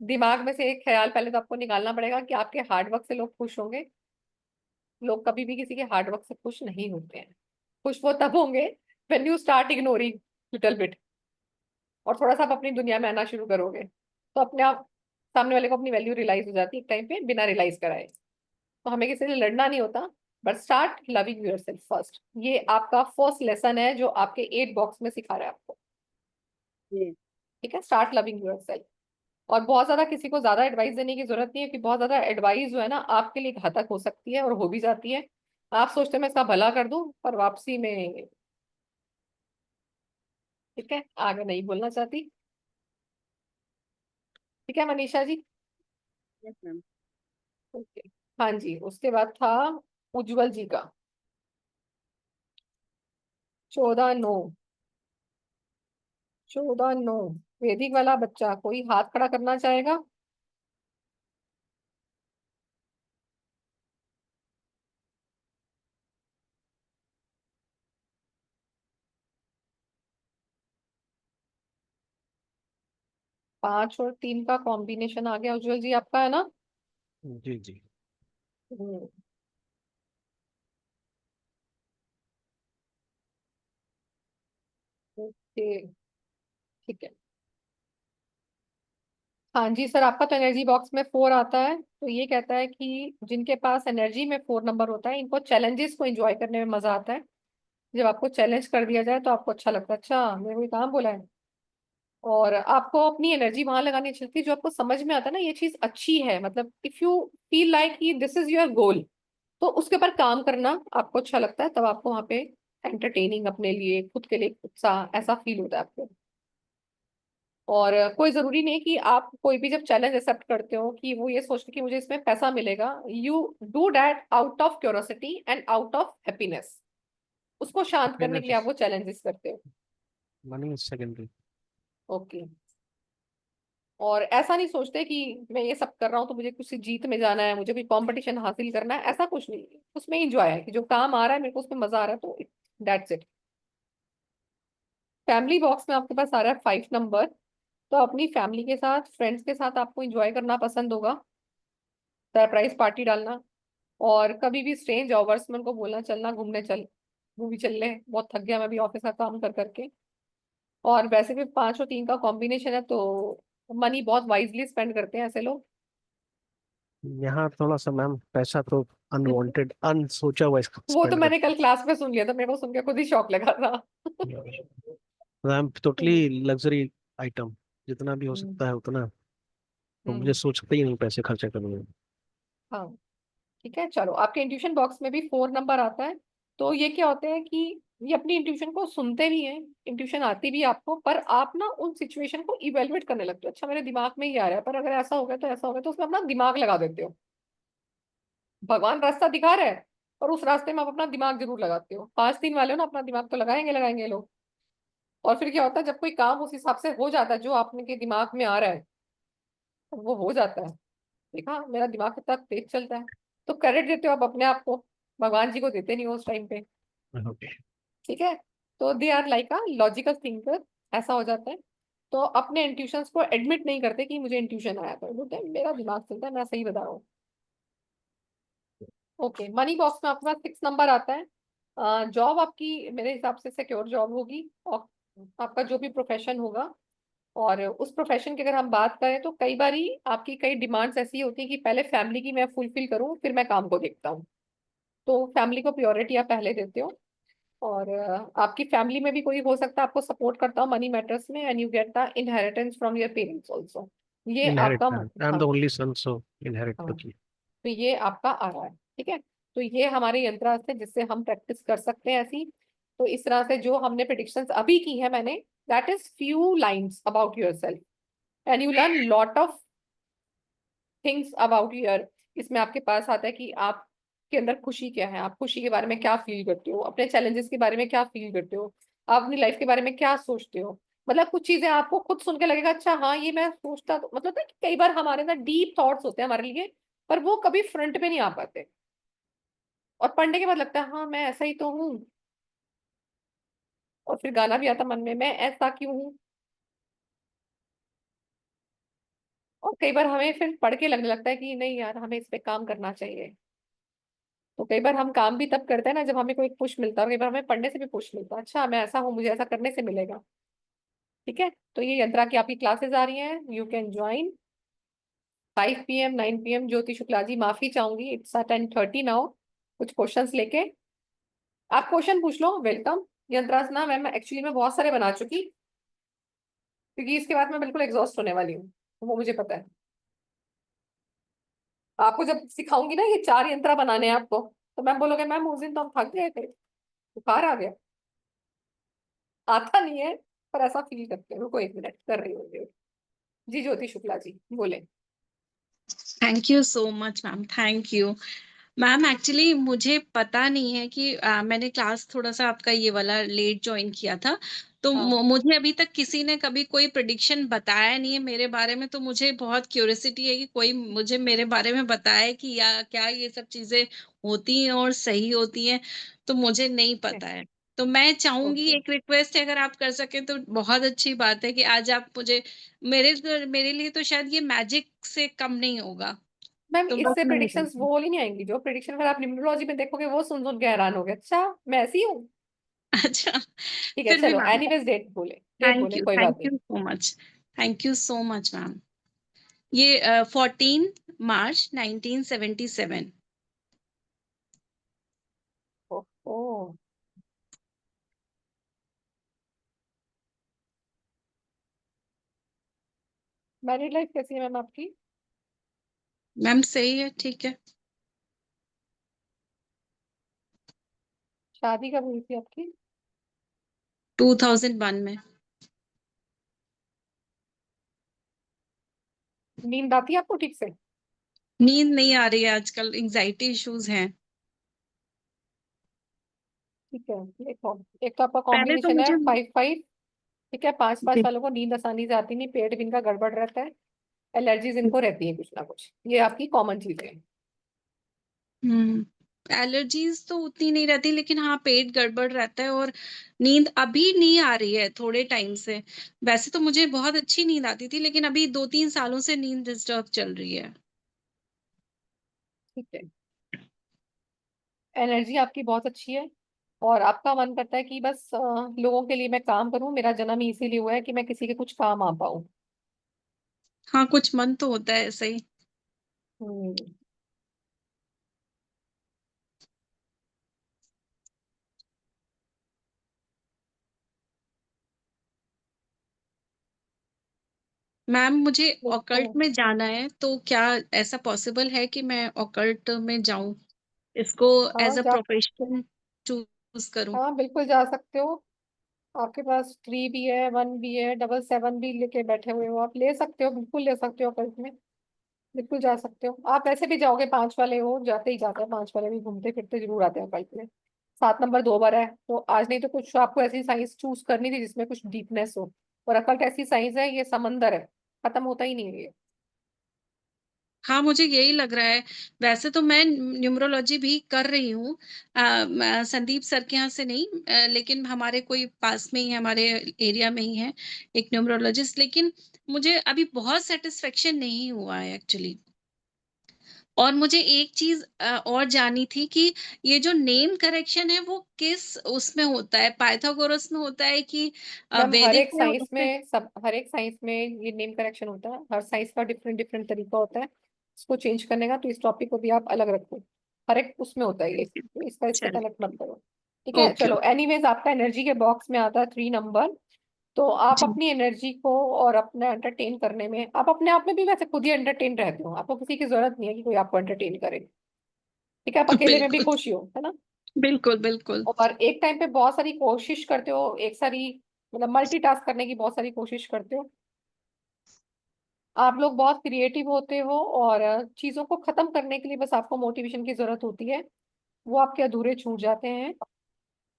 दिमाग में से एक ख्याल पहले तो आपको निकालना पड़ेगा कि आपके हार्ड वर्क से लोग खुश होंगे। लोग कभी भी किसी के हार्ड वर्क से खुश नहीं होते हैं। खुश वो तब होंगे when you start ignoring little bit, और थोड़ा सा आप अपनी दुनिया में आना शुरू करोगे तो अपने आप सामने वाले को अपनी वैल्यू रियलाइज हो जाती है एक टाइम पे बिना रियलाइज कराए। तो हमें किसी से लड़ना नहीं होता, but start loving yourself first. ये आपका फर्स्ट लेसन है जो आपके 8 बॉक्स में सिखा रहा है आपको, ठीक है, स्टार्ट लविंग योरसेल्फ। और बहुत ज्यादा किसी को ज्यादा एडवाइस देने की जरूरत नहीं है, कि बहुत ज्यादा एडवाइस जो है ना आपके लिए घातक हो सकती है और हो भी जाती है। आप सोचते हैं मैं इसका भला कर दूं, पर वापसी में, ठीक है, आगे नहीं बोलना चाहती। ठीक है Manisha ji. Yes ma'am. Okay, हाँ जी, उसके बाद था उज्जवल जी का 14/9। 14/9 वैदिक वाला बच्चा कोई हाथ खड़ा करना चाहेगा? पांच और 3 का कॉम्बिनेशन आ गया उज्जवल जी, आपका है ना? जी जी। हम्म, ओके, ठीक है। हाँ जी सर, आपका तो एनर्जी बॉक्स में 4 आता है, तो ये कहता है कि जिनके पास एनर्जी में 4 नंबर होता है, इनको चैलेंजेस को एंजॉय करने में मजा आता है। जब आपको चैलेंज कर दिया जाए तो आपको अच्छा लगता है, अच्छा मेरे को ये काम बोला है। और आपको अपनी एनर्जी वहां लगानी चाहिए जो आपको समझ में आता है ना ये चीज अच्छी है, मतलब if you feel like this is your goal, तो उसके ऊपर काम करना आपको अच्छा लगता है, तब आपको वहां पे एंटरटेनिंग, अपने लिए खुद के लिए उत्साह ऐसा फील होता है आपको। और कोई जरूरी नहीं कि आप कोई भी जब चैलेंज एक्सेप्ट करते हो कि वो ये सोचते कि मुझे इसमें पैसा मिलेगा, you do that out of curiosity and out of happiness. उसको शांत करने के लिए आप वो चैलेंजेस करते हो। Money is secondary. ओके, और ऐसा नहीं सोचते कि मैं ये सब कर रहा हूँ तो मुझे किसी जीत में जाना है, मुझे कोई कंपटीशन हासिल करना है, ऐसा कुछ नहीं है। उसमें इंजॉय है कि जो काम आ रहा है मेरे को उसमें मजा आ रहा है, तो दैट्स इट। फैमिली बॉक्स में आपके पास आ रहा है 5 नंबर, तो अपनी फैमिली के साथ, फ्रेंड्स के साथ आपको एंजॉय करना पसंद होगा, सरप्राइज पार्टी डालना, और कभी भी स्ट्रेंज आवर्स में उनको बोलना चलना घूमने चल, मूवी चल ले, बहुत थक गया मैं भी ऑफिस का काम कर करके। और वैसे भी 5 और 3 का कॉम्बिनेशन है, तो मनी बहुत वाइजली स्पेंड करते हैं ऐसे लोग। यहाँ थोड़ा सा मैम पैसा तो अनवांटेड अनसोचा हुआ वो तो स्पेंड मैंने करते कल क्लास में सुन लिया था, मेरे को सुन के खुद ही शौक लगा था। हैं मैम, टोटली लग्जरी आइटम, जितना भी हो हम्म, सकता है उतना। तो मुझे हम्म, सोचते ही नहीं पैसे खर्चा करने में। हाँ, ठीक है। चलो, आपके इंट्यूशन बॉक्स में भी 4 नंबर आता है, तो ये क्या होते हैं कि ये अपनी इंट्यूशन को सुनते भी हैं, इंट्यूशन आती भी है आपको, पर आप ना उन सिचुएशन को इवेलुएट करने लगते हो। अच्छा मेरे दिमाग में ही आ रहा है, पर अगर ऐसा हो गया तो ऐसा हो गया, तो उसमें अपना दिमाग लगा देते हो। भगवान रास्ता दिखा रहा है, और उस रास्ते में आप अपना दिमाग जरूर लगाते हो। 5-3 वाले हो ना, अपना दिमाग तो लगाएंगे लगाएंगे ये लोग। और फिर क्या होता है, जब कोई काम उस हिसाब से हो जाता है जो आपने के दिमाग में आ रहा है, तो वो हो जाता है। देखा मेरा दिमाग कितना तेज चलता है। तो क्रेडिट देते हो आप अपने आप को, भगवान जी को देते नहीं हो उस टाइम पे। ओके। ठीक है, तो they are like a logical thinker, ऐसा हो जाता है। तो अपने इंट्यूशंस को एडमिट नहीं करते कि मुझे इंट्यूशन आया, तो बोलते हैं मेरा दिमाग चलता है, मैं सही बता रहा हूँ। ओके, मनी बॉक्स में आपके पास 6 नंबर आता है। जॉब आपकी मेरे हिसाब से सिक्योर जॉब होगी, और आपका जो भी प्रोफेशन होगा, और उस प्रोफेशन की अगर हम बात करें तो कई बारी आपकी कई डिमांड्स ऐसी होती है कि पहले फैमिली की मैं फुलफिल करूँ फिर मैं काम को देखता हूँ, तो फैमिली को प्रायोरिटी आप पहले देते हो। और आपकी फैमिली में भी कोई हो सकता है आपको सपोर्ट करता हो मनी मैटर्स में, and you get the inheritance from your parents also. ये इनहेरिट, आपका आई एम द हाँ, ओनली सन, सो इनहेरिट हाँ, तो तो ये आपका आ रहा है, ठीक है। तो ये हमारे यंत्रास्त्र है जिससे हम प्रैक्टिस कर सकते हैं ऐसी। तो इस तरह से जो हमने प्रिडिक्शंस अभी की है मैंने, that is few lines about yourself, and you learn lot of things about your. इसमें आपके पास आता है कि आपके अंदर खुशी क्या है, आप खुशी के बारे में क्या फील करते हो, अपने चैलेंजेस के बारे में क्या फील करते हो, आप अपनी लाइफ के बारे में क्या सोचते हो। मतलब कुछ चीजें आपको खुद सुन के लगेगा अच्छा हाँ ये मैं सोचता, तो मतलब ना कि कई बार हमारे अंदर डीप थॉट्स होते हैं हमारे लिए, पर वो कभी फ्रंट पे नहीं आ पाते, और पढ़ने के बाद लगता है हाँ मैं ऐसा ही तो हूँ। और फिर गाना भी आता मन में, मैं ऐसा क्यों हूँ। और कई बार हमें फिर पढ़ के लगने लगता है कि नहीं यार हमें इस पे काम करना चाहिए। तो कई बार हम काम भी तब करते हैं ना जब हमें कोई पुश मिलता है, और कई बार हमें पढ़ने से भी पुश मिलता है, अच्छा मैं ऐसा हूँ मुझे ऐसा करने से मिलेगा। ठीक है, तो ये यंत्रा की आपकी क्लासेस आ रही हैं, you can join. 5 PM 9 PM ज्योति शुक्ला जी, माफी चाहूंगी, इट्स 10:30 नाउ। कुछ क्वेश्चंस लेके आप क्वेश्चन पूछ लो। वेलकम यंत्रास। ना मैम एक्चुअली मैं बहुत सारे बना चुकी, क्योंकि इसके बाद मैं बिल्कुल एग्जॉस्ट होने वाली हूँ, तो वो मुझे पता है। आपको जब सिखाऊंगी ना ये 4 यंत्र बनाने हैं आपको, तो मैम बोलोगे मैम उस दिन तो हम थक गए थे, बुखार आ गया। आता नहीं है, पर ऐसा फील करते हो। रुको 1 मिनट, कर रही हूँ। जी ज्योति शुक्ला जी बोले। Thank you so much ma'am, thank you ma'am. Actually मुझे पता नहीं है कि मैंने क्लास थोड़ा सा आपका ये वाला लेट ज्वाइन किया था, तो हाँ मुझे अभी तक किसी ने कभी कोई प्रेडिक्शन बताया नहीं है मेरे बारे में, तो मुझे बहुत क्यूरियोसिटी है कि कोई मुझे मेरे बारे में बताए कि या क्या ये सब चीजें होती हैं और सही होती हैं, तो मुझे नहीं पता है। तो मैं चाहूंगी, ओके एक रिक्वेस्ट है, अगर आप कर सके तो बहुत अच्छी बात है कि आज आप मुझे, मेरे लिए तो शायद ये मैजिक से कम नहीं होगा, मैम, तो बस इससे मैं ये प्रिडिक्शंस कहती हूँ। वो ही नहीं आएंगी जो प्रिडिक्शन फिर आप न्यूमरोलॉजी में देखोगे, वो सुन के हैरान हो गए, अच्छा मैं ऐसी हूँ। अच्छा, ठीक है फिर भी चलो, मैम, एनीवेज डेट बोले कोई बात थैंक नहीं। You so much, thank you so much ma'am. ये 14 मार्च 1977। ओहो, मैरिड लाइफ कैसी है मैम आपकी? मैम सही है, ठीक है। शादी कब हुई थी आपकी? 2001 में। नींद आती है आपको ठीक से? नींद नहीं आ रही है आजकल, एंजाइटी इश्यूज हैं। ठीक है, देखो एक तो आपका पहले तो कॉम्बिनेशन है मुझे 5-5। ठीक है, 5-5 जी, वालों को नींद आसानी से आती नहीं, पेट भी इनका गड़बड़ रहता है, एलर्जीज इनको रहती है कुछ ना कुछ, ये आपकी कॉमन चीजें हैं। एलर्जीज तो उतनी नहीं रहती, लेकिन हाँ पेट गड़बड़ रहता है, और नींद अभी नहीं आ रही है थोड़े टाइम से। वैसे तो मुझे बहुत अच्छी नींद आती थी, लेकिन अभी 2-3 सालों से नींद डिस्टर्ब चल रही है। ठीक है, एनर्जी आपकी बहुत अच्छी है, और आपका मन करता है कि बस लोगों के लिए मैं काम करूं, मेरा जन्म ही इसीलिए हुआ है कि मैं किसी के कुछ काम आ पाऊं। हाँ, कुछ मन तो होता है ऐसा ही। हम्म, मैम मुझे देखो ऑकल्ट में जाना है, तो क्या ऐसा पॉसिबल है कि मैं ऑकल्ट में जाऊं, इसको हाँ एज अ जा प्रोफेशन चूज करूं? हाँ बिल्कुल जा सकते हो। आपके पास 3 भी है, 1 भी है, 777 भी लेके बैठे हुए हो, आप ले सकते हो, बिल्कुल ले सकते हो कल्ट में। बिल्कुल जा सकते हो, आप वैसे भी जाओगे, 5 वाले हो, जाते ही जाते हैं, 5 वाले भी घूमते फिरते जरूर आते हैं कल्ट में। 7 नंबर 2 बार है, तो आज नहीं तो कुछ आपको ऐसी साइंस चूज करनी थी जिसमें कुछ डीपनेस हो। और अकल्ट ऐसी साइंस है, ये समंदर है, खत्म होता ही नहीं है ये। हाँ, मुझे यही लग रहा है। वैसे तो मैं न्यूमरोलॉजी भी कर रही हूँ, संदीप सर के यहाँ से नहीं, लेकिन हमारे कोई पास में ही है, हमारे एरिया में ही है एक न्यूमरोलॉजिस्ट, लेकिन मुझे अभी बहुत सेटिस्फेक्शन नहीं हुआ है एक्चुअली। और मुझे एक चीज और जानी थी कि ये जो नेम करेक्शन है वो किस उसमें होता है, पाइथागोरस में होता है कि मैम हर वैदिक एक में साइंस होता है? में सब हर एक साइंस में ये नेम करेक्शन होता है, हर साइंस का डिफरेंट डिफरेंट तरीका होता है इसको चेंज करने का, तो इस टॉपिक को भी आप अलग रखो। हर एक उसमें होता है ये, तो इसका इससे चलिए, कनेक्ट मत करो। ठीक है ओके चलो, एनीवेज आपका एनर्जी के बॉक्स में आता है 3 नंबर। तो आप जी। अपनी एनर्जी को और अपना एंटरटेन करने में, आप अपने आप में भी वैसे खुद ही एंटरटेन रहते हो, आपको किसी की जरूरत नहीं है कि कोई आपको एंटरटेन करे। ठीक है, आप अकेले में भी बिल्कुल, खुश ही हो, है ना। बिल्कुल, बिल्कुल। और एक टाइम पे बहुत सारी कोशिश करते हो, एक सारी मतलब मल्टीटास्क करने की बहुत सारी कोशिश करते हो। आप लोग बहुत क्रिएटिव होते हो, और चीजों को खत्म करने के लिए बस आपको मोटिवेशन की जरूरत होती है, वो आपके अधूरे छूट जाते हैं।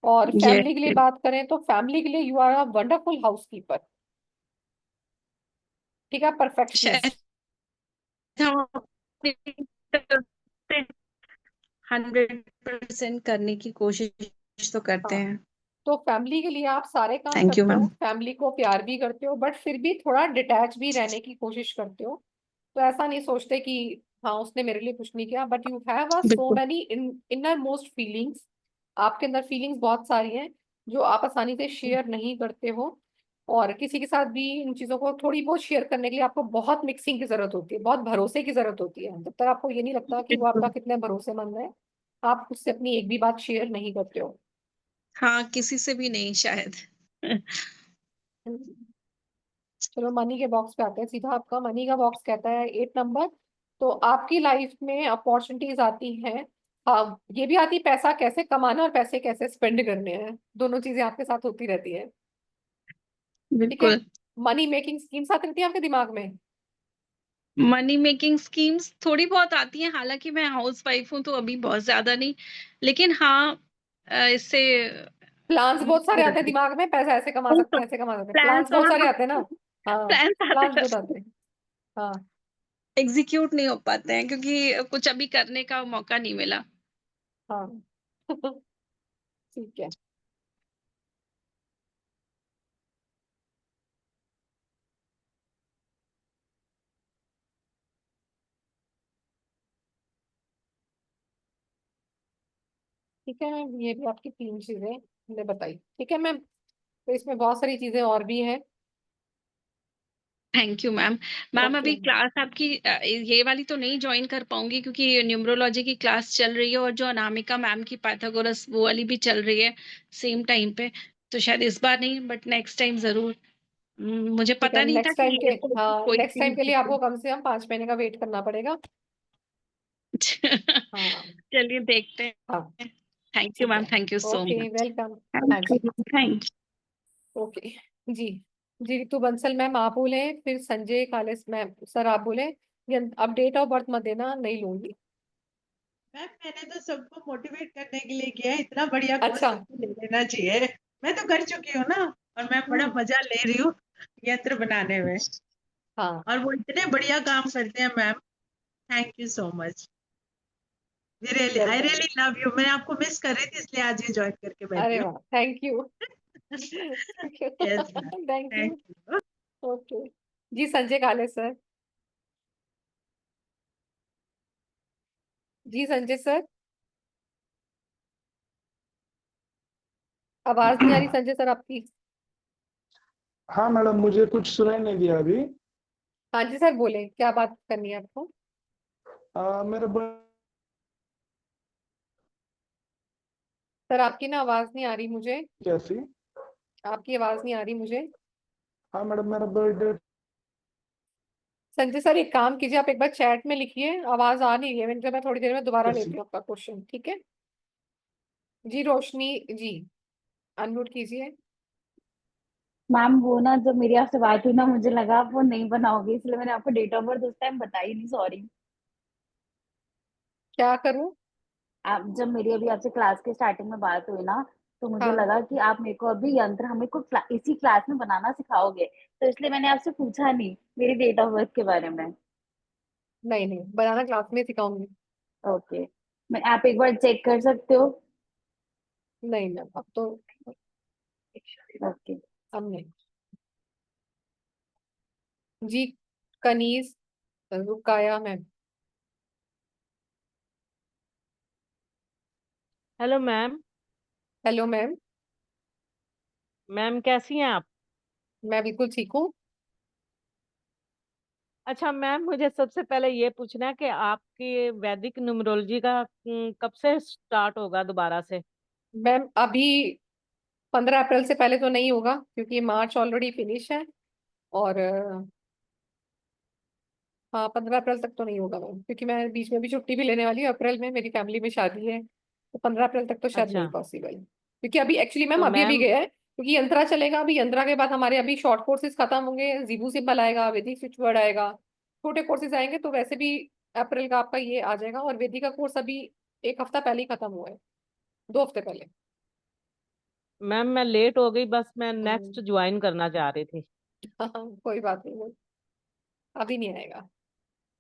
और ये फैमिली के लिए बात करें तो फैमिली के लिए you are a wonderful housekeeper. ठीक है, शायद परफेक्शनिस्ट। हम अपनी तरफ से 100% करने की कोशिश तो करते हाँ, हैं। तो फैमिली के लिए आप सारे काम थैंक यू करते हो, मैम। फैमिली को प्यार भी करते हो, बट फिर भी थोड़ा डिटैच भी रहने की कोशिश करते हो। तो ऐसा नहीं सोचते कि हाँ उसने मेरे लिए कुछ नहीं किया, बट यू हैव अ सो बिल्कुल, मैनी इनर मोस्ट फीलिंग्स। आपके अंदर फीलिंग्स बहुत सारी हैं जो आप आसानी से शेयर नहीं करते हो। और किसी के साथ भी इन चीजों को थोड़ी बहुत शेयर करने के लिए आपको बहुत मिक्सिंग की जरूरत होती है, बहुत भरोसे की जरूरत होती है। जब तक आपको ये नहीं लगता कि वो आपका कितने भरोसेमंद है, आप उससे अपनी एक भी बात शेयर नहीं करते हो। हाँ, किसी से भी नहीं शायद। चलो मनी के बॉक्स पे आते हैं सीधा। आपका मनी का बॉक्स कहता है 8 नंबर। तो आपकी लाइफ में अपॉर्चुनिटीज आती हैं। हाँ, ये भी आती है पैसा कैसे कमाना और पैसे कैसे स्पेंड करने हैं, दोनों चीजें आपके साथ होती रहती है। ठीक है, बिल्कुल। मनी मेकिंग स्कीम्स आती रहती है आपके दिमाग में। मनी मेकिंग स्कीम्स थोड़ी बहुत आती हैं, हालांकि मैं हाउस वाइफ हूँ तो अभी बहुत ज्यादा नहीं, लेकिन हाँ इससे प्लान्स बहुत सारे आते हैं रहती दिमाग में, पैसा ऐसे कमा सकते हैं ऐसे कमा सकते हैं, प्लान्स प्लान्स बहुत सारे आते हैं ना। हाँ, प्लान्स आते प्लान्स बहुत हैं, आते हैं। हाँ एग्जीक्यूट नहीं हो पाते हैं क्योंकि कुछ अभी करने का मौका नहीं मिला। हाँ ठीक है। ठीक है मैम, ये भी आपकी 3 चीजें हमने बताई। ठीक है मैम, तो इसमें बहुत सारी चीजें और भी हैं। Thank you ma'am. Ma'am okay, अभी क्लास आपकी ये वाली तो नहीं ज्वाइन कर पाऊंगी क्योंकि न्यूमरोलॉजी की क्लास चल रही है और जो अनामिका मैम की पाइथागोरस वो वाली भी चल रही है सेम टाइम पे, तो शायद इस बार नहीं बट नेक्स्ट टाइम जरूर। मुझे ठीक है पता नहीं था नेक्स्ट टाइम के, कि हाँ कोई नेक्स्ट टाइम के लिए आपको भी कम से कम 5 महीने का वेट करना पड़ेगा। हाँ चलिए देखते हाँ हैं। थैंक यू ठीक मैम, है। Thank you so okay much. Welcome. हाँ थैंक जी, यू, थैंक ओके जी। जी रितु बंसल मैम आप बोले, फिर संजय कालेस मैम सर आप बोले। ये अब डेट ऑफ बर्थ मत देना, नहीं लूंगी। मैम मैंने तो सबको मोटिवेट करने के लिए किया है, इतना बढ़िया कोर्स अच्छा, सबको ले लेना चाहिए। मैं तो कर चुकी हूँ ना, और मैं बड़ा मजा ले रही हूँ यंत्र बनाने में, हाँ और वो इतने बढ़िया काम करते हैं ma'am. Thank you so much. I welcome. Really love you. मैं आपको मिस कर रही थी इसलिए आज ये ज्वाइन करके बैठी अरे हूँ। वाह, thank you yes ma'am, thank thank you. You. Okay जी, संजय काले सर। जी संजय सर, आवाज नहीं आ रही संजय सर आपकी। हाँ मैडम, मुझे कुछ सुनाई नहीं दिया अभी। हाँ जी सर बोले, क्या बात करनी है आपको। मेरा सर आपकी ना आवाज नहीं आ रही मुझे, कैसी? आपकी आवाज नहीं आ रही मुझे। हाँ मैडम, मेरा बर्थडे। संजय सर एक काम कीजिए, आप एक बार चैट में लिखिए, आवाज आ नहीं रही है मैं थोड़ी देर में दोबारा कैसी? लेती हूँ आपका क्वेश्चन, ठीक है। जी रोशनी जी, अनम्यूट कीजिए। मैम वो ना जब मेरी आपसे बात हुई ना, मुझे लगा आप वो नहीं बनाओगे, इसलिए मैंने आपको डेट ऑफ बर्थ उस टाइम बताई नहीं, सॉरी। क्या करूँ। आप जब मेरी अभी आपसे क्लास के स्टार्टिंग में बात हुई ना, तो मुझे हाँ लगा कि आप मेरे को अभी यंत्र हमें को इसी क्लास में बनाना सिखाओगे, तो इसलिए मैंने आपसे पूछा नहीं मेरी डेट ऑफ बर्थ के बारे में। नहीं नहीं, बनाना क्लास में सिखाऊंगी। ओके, मैं आप एक बार चेक कर सकते हो? नहीं मैम अब तो, ओके। अब नहीं। जी कनीज रुकाया ma'am. Hello ma'am. Hello ma'am. Ma'am कैसी हैं आप? मैं बिल्कुल ठीक हूँ। अच्छा मैम, मुझे सबसे पहले ये पूछना है कि आपकी वैदिक न्यूमरोलॉजी का कब से स्टार्ट होगा दोबारा से? मैम अभी 15 अप्रैल से पहले तो नहीं होगा, क्योंकि मार्च ऑलरेडी फिनिश है। और हाँ 15 अप्रैल तक तो नहीं होगा मैम, क्योंकि मैं बीच में भी छुट्टी भी लेने वाली हूँ, अप्रैल में मेरी फैमिली में शादी है, तो 15 अप्रैल तक तो शायद नहीं अच्छा, पॉसिबल। क्योंकि अभी एक्चुअली मैम तो अभी अभी मैम गया है, क्योंकि यंत्रा चलेगा अभी, यंत्रा के बाद हमारे अभी शॉर्ट कोर्सेज खत्म होंगे, जीबू सिंबल आएगा, वैदिक स्विचवर्ड आएगा, छोटे कोर्सेज आएंगे, तो वैसे भी अप्रैल का आपका ये आ जाएगा। और वैदिक का कोर्स अभी 1 हफ्ता पहले ही खत्म हुआ है, 2 हफ्ते पहले। मैम मैं लेट हो गई, बस मैं हम्म, नेक्स्ट ज्वाइन करना चाह रही थी। हाँ कोई बात नहीं मैम, अभी नहीं आएगा।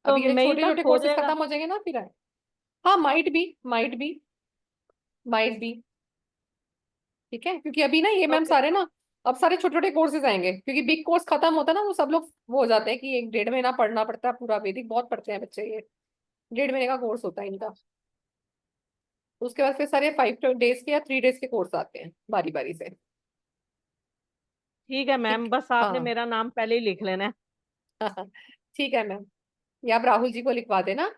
तो अभी ये मई छोटे तक छोटे हो कोर्सेज जाएगा? खत्म हो जाएंगे ना फिर आए। हाँ माइट बी ठीक है, क्योंकि अभी ना ये मैम ओके। सारे ना, अब सारे छोटे छोटे कोर्सेज आएंगे, क्योंकि बिग कोर्स खत्म होता है ना, तो सब लोग वो हो जाते हैं कि 1 डेढ़ महीना पढ़ना पड़ता है पूरा, वैदिक बहुत पढ़ते हैं बच्चे, ये 1.5 महीने का कोर्स होता है इनका। उसके बाद फिर सारे 5 डेज के या 3 डेज के कोर्स आते हैं बारी बारी से। ठीक है मैम, ठीक बस आपने हाँ मेरा नाम पहले ही लिख लेना है। ठीक है मैम, या आप राहुल जी को लिखवा देना,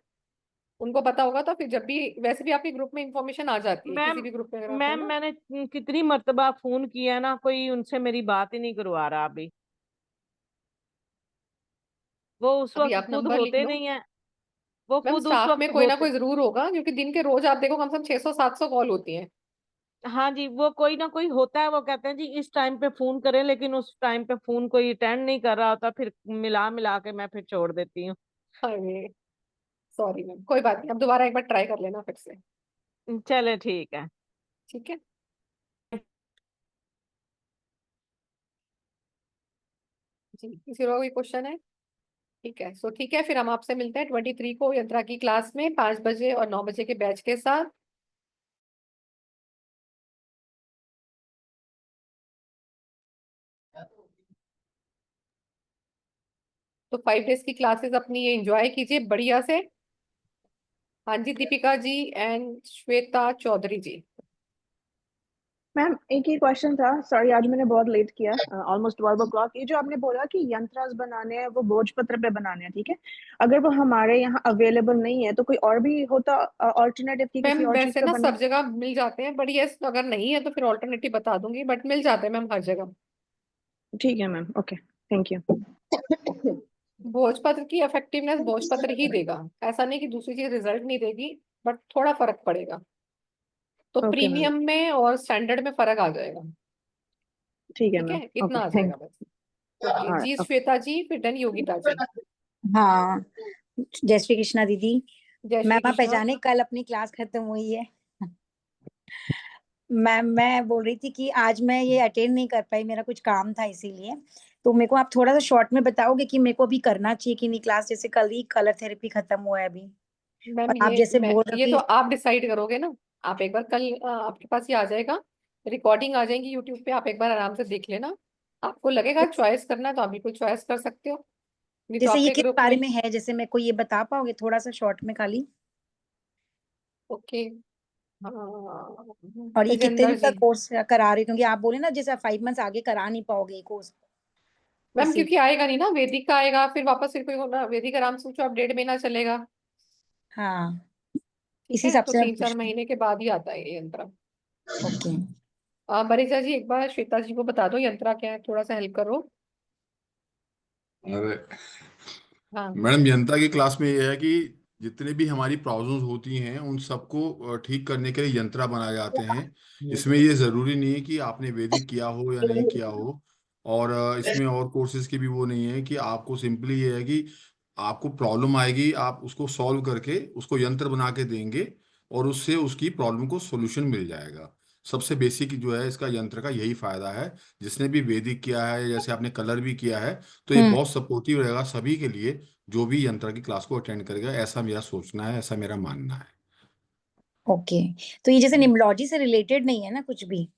उनको पता होगा तो फिर जब भी, वैसे भी आपके ग्रुप में इंफॉर्मेशन आ जाती है, मैम किसी भी ग्रुप में अगर आप हो मैम ना। मैंने कितनी मर्तबा फोन किया ना, कोई उनसे मेरी बात ही नहीं करवा रहा अभी। वो उस अभी वक्त आप खुद नंबर लिख होते लो नहीं है, वो मैम, खुद उस स्टाफ में वक्त कोई ना होते। कोई जरूर होगा, क्योंकि दिन के रोज आप देखो कम से कम 600-700 कॉल होती हैं। हाँ जी, वो कोई ना कोई होता है, वो कहते हैं जी इस टाइम पे फोन करें, लेकिन उस टाइम पे फोन कोई अटेंड नहीं कर रहा होता, फिर मिला मिला के मैं फिर छोड़ देती हूँ। अरे सॉरी मैम, कोई बात नहीं, अब दोबारा एक बार ट्राई कर लेना फिर से। चले ठीक है। ठीक है, जी किसी और कोई क्वेश्चन है? ठीक है, सो ठीक है, फिर हम आपसे मिलते हैं 23 को यंत्रा की क्लास में 5 बजे और 9 बजे के बैच के साथ। तो 5 डेज की क्लासेस अपनी ये एंजॉय कीजिए बढ़िया से। हाँ जी, दीपिका जी एंड श्वेता चौधरी जी। मैम एक ही क्वेश्चन था, सॉरी आज मैंने बहुत लेट किया, ऑलमोस्ट 12 o'clock। ये जो आपने बोला कि यंत्रास बनाने हैं वो भोजपत्र पे बनाने हैं, ठीक है, अगर वो हमारे यहाँ अवेलेबल नहीं है तो कोई और भी होता ऑल्टरनेटिव की मैम किसी और चीज वैसे पे ना बना? सब जगह मिल जाते हैं, बट यस अगर नहीं है तो फिर ऑल्टरनेटिव बता दूंगी, बट मिल जाते हैं मैम हर जगह। ठीक है मैम, ओके, थैंक यू। भोजपत्र की इफेक्टिवनेस भोजपत्र ही देगा, ऐसा नहीं कि दूसरी चीज रिजल्ट नहीं देगी, बट थोड़ा फर्क पड़ेगा। तो ओके मैम, प्रीमियम में और स्टैंडर्ड में फर्क आ जाएगा। ठीक है ठीक मैम, है, इतना ओके, आ थैंक जाएगा बस। ओके जी, यू। श्वेता जी फिर देन योगिता जी। हाँ, जय श्री कृष्णा दीदी। जय श्री मैम आप कृष्णा। पहचाने कल अपनी क्लास खत्म हुई है। मैम मैं बोल रही थी कि आज मैं ये अटेंड नहीं कर पाई, मेरा कुछ काम था इसीलिए। तो मेरे को आप थोड़ा सा शॉर्ट में बताओगे कि मेरे को अभी करना चाहिए कि नहीं क्लास, जैसे कल ही कलर थेरेपी खत्म हुआ है अभी, मैम और आप जैसे बोल रहे हो ये तो कि आप डिसाइड करोगे ना। आप एक बार कल आपके पास ही आ जाएगा, रिकॉर्डिंग आ जाएगी यूट्यूब पे, आप एक बार आराम से देख लेना। आपको लगेगा चॉइस करना है तो आप बिल्कुल चॉइस कर सकते हो, नहीं तो जैसे ये आपके किस ग्रुप बारे में। में है, जैसे मेरे को ये बता पाओगे थोड़ा सा शॉर्ट में खाली? ओके, हाँ और ये कितने तेजेंद्र दिन का जी। कोर्स करा रही हो, क्योंकि आप बोले ना जैसे 5 मंथ्स आगे करा नहीं पाओगे ये कोर्स, मैम इसी। क्योंकि आएगा नहीं ना, वैदिक का आएगा फिर वापस, फिर कोई होना वैदिक आराम से सोचो आप 1.5 महीना चलेगा। हाँ, ठीक इसी है, हिसाब तो से मैं 3-4 पूछ रही महीने के बाद ही आता है ये यंत्र। हूँ। ओके। बरीजा जी एक बार श्वेता जी को बता दो यंत्रा क्या है, थोड़ा सा हेल्प करो। अरे हाँ मैडम, जनता की क्लास में ये है कि जितने भी हमारी प्रॉब्लम्स होती हैं उन सबको ठीक करने के लिए यंत्रा बनाए जाते हैं। इसमें ये जरूरी नहीं है कि आपने वैदिक किया हो या नहीं किया हो, और इसमें और कोर्सेज की भी वो नहीं है कि आपको सिंपली ये है कि आपको प्रॉब्लम आएगी, आप उसको सॉल्व करके उसको यंत्र बना के देंगे और उससे उसकी प्रॉब्लम को सोल्यूशन मिल जाएगा। सबसे बेसिक जो है इसका यंत्र का यही फायदा है। जिसने भी वैदिक किया है, जैसे आपने कलर भी किया है, तो ये बहुत सपोर्टिव रहेगा सभी के लिए जो भी यंत्र की क्लास को अटेंड करेगा। ऐसा मेरा सोचना है, ऐसा मेरा मानना है। ओके, तो ये जैसे निम्नोलॉजी से रिलेटेड नहीं है ना कुछ भी?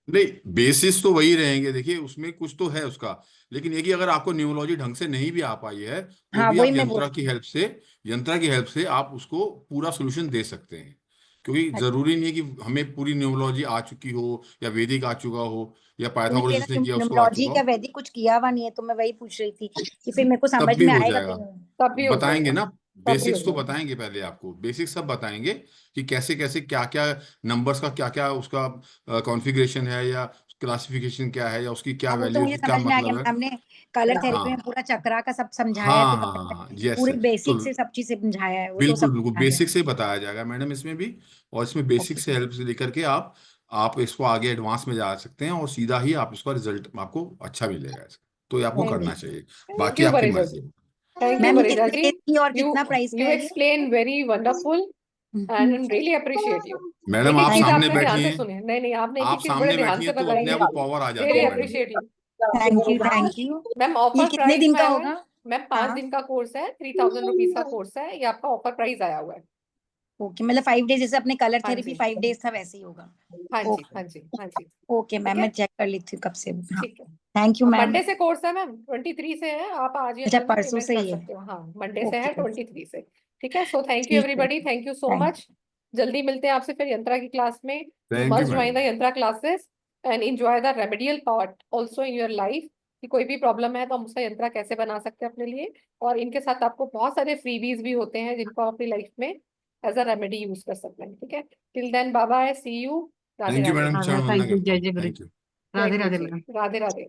नहीं, बेसिस तो वही रहेंगे, देखिए उसमें कुछ तो है उसका, लेकिन ये कि अगर आपको न्यूमरोलॉजी ढंग से नहीं भी आ पाई है तो हाँ भी वही आप मैं बोल रही यंत्रा की हेल्प से आप उसको पूरा सोल्यूशन दे सकते हैं। क्योंकि हूँ। जरूरी नहीं है कि हमें पूरी न्यूमरोलॉजी आ चुकी हो या वैदिक आ चुका हो या नहीं, पाइथागोरस मेरा जिसने किया उसको आ न्यूमरोलॉजी चुका का हो, वैदिक कुछ किया हुआ नहीं है, तो मैं वही पूछ रही थी कि फिर मेरे को तब समझ भी में हो आएगा जाएगा। कि नहीं। तब भी हो बताएंगे जाएगा। ना, तब भी हो बेसिक्स तो जाएगा। बताएंगे पहले आपको, बेसिक्स सब बताएंगे कि कैसे कैसे क्या क्या नंबर्स का क्या क्या उसका कॉन्फ़िगरेशन है, या क्लासिफिकेशन क्या है, या उसकी क्या हाँ वो तो वैल्यू मुझे है, क्या समझ में आ गया, मतलब है। मैम ने कलर थेरेपी में हाँ पूरा चक्रा का सब समझाया है, हाँ तो हाँ मतलब हाँ, यस। पूरे तो बेसिक से सब चीज समझाया है, वो तो बिल्कुल सब बिल्कुल आ गया। बेसिक से बताया जाएगा मैडम इसमें भी। और इसमें बेसिक ओके, से हेल्प से लेकर के आप इसको आगे एडवांस में जा सकते हैं, और सीधा ही आप इसका रिजल्ट आपको अच्छा मिलेगा इसका। तो ये आपको ओके। करना चाहिए, थैंक बाकी यू आपकी बरीजा जी। मर्जी है। थैंक यू मैम ये बरीजा कितने जी। डेज की और यू कितना प्राइस का यू है ये? Explain very wonderful and really appreciate you. Madam एक एक आप चीज सामने थैंक आपने ध्यान बैठी से हैं, सुनी, नहीं नहीं आपने एक आप एक चीज बड़े सामने ध्यान बैठी से हैं तो बताई अपने है। आप वो पावर आ जाती रियली है madam. Appreciate you. You, ma'am thank you. Ma'am ये ऑफर कितने प्राइस दिन में का है होगा? मैम 5 दिन का कोर्स है, 3000 रुपीज का कोर्स है, ये आपका ऑफर प्राइस आया हुआ है। ओके, मतलब 5 डेज, जैसे अपने कलर हाँ थेरेपी जी 5 डेज था वैसे ही होगा। हाँ जी ओके, हाँ जी हाँ जी। ओके ठीक मैम, है मैं चेक कर लेती हूँ कब से। हाँ, ठीक है। थैंक यू अब मैम। मंडे से कोर्स है मैम, 23 से है, आप आज या अच्छा, कल में परसों पेमेंट से कर ही है? सकते हो। हाँ मंडे से है ओके, 23 से। ठीक है, सो थैंक यू ठीक है, everybody, thank you so thank much. जल्दी मिलते हैं आपसे फिर यंत्रा की क्लास में। You thank you must join the madam. यंत्रा classes. And enjoy the remedial part also in your life, कि कोई भी प्रॉब्लम है तो हम उसका यंत्रा कैसे बना सकते हैं अपने लिए। और इनके साथ आपको बहुत सारे फ्रीबीज भी होते हैं जिनको आप अपनी लाइफ में एज अ रेमेडी यूज कर सकते हैं। ठीक है, till then bye bye, see you, Radhe thank you Radhe. Madam, हाँ चरण वंदना थैंक यू, करता जय हूँ। जय गुरु। Thank you. Radhe thank you Radhe ji, madam. Radhe Radhe.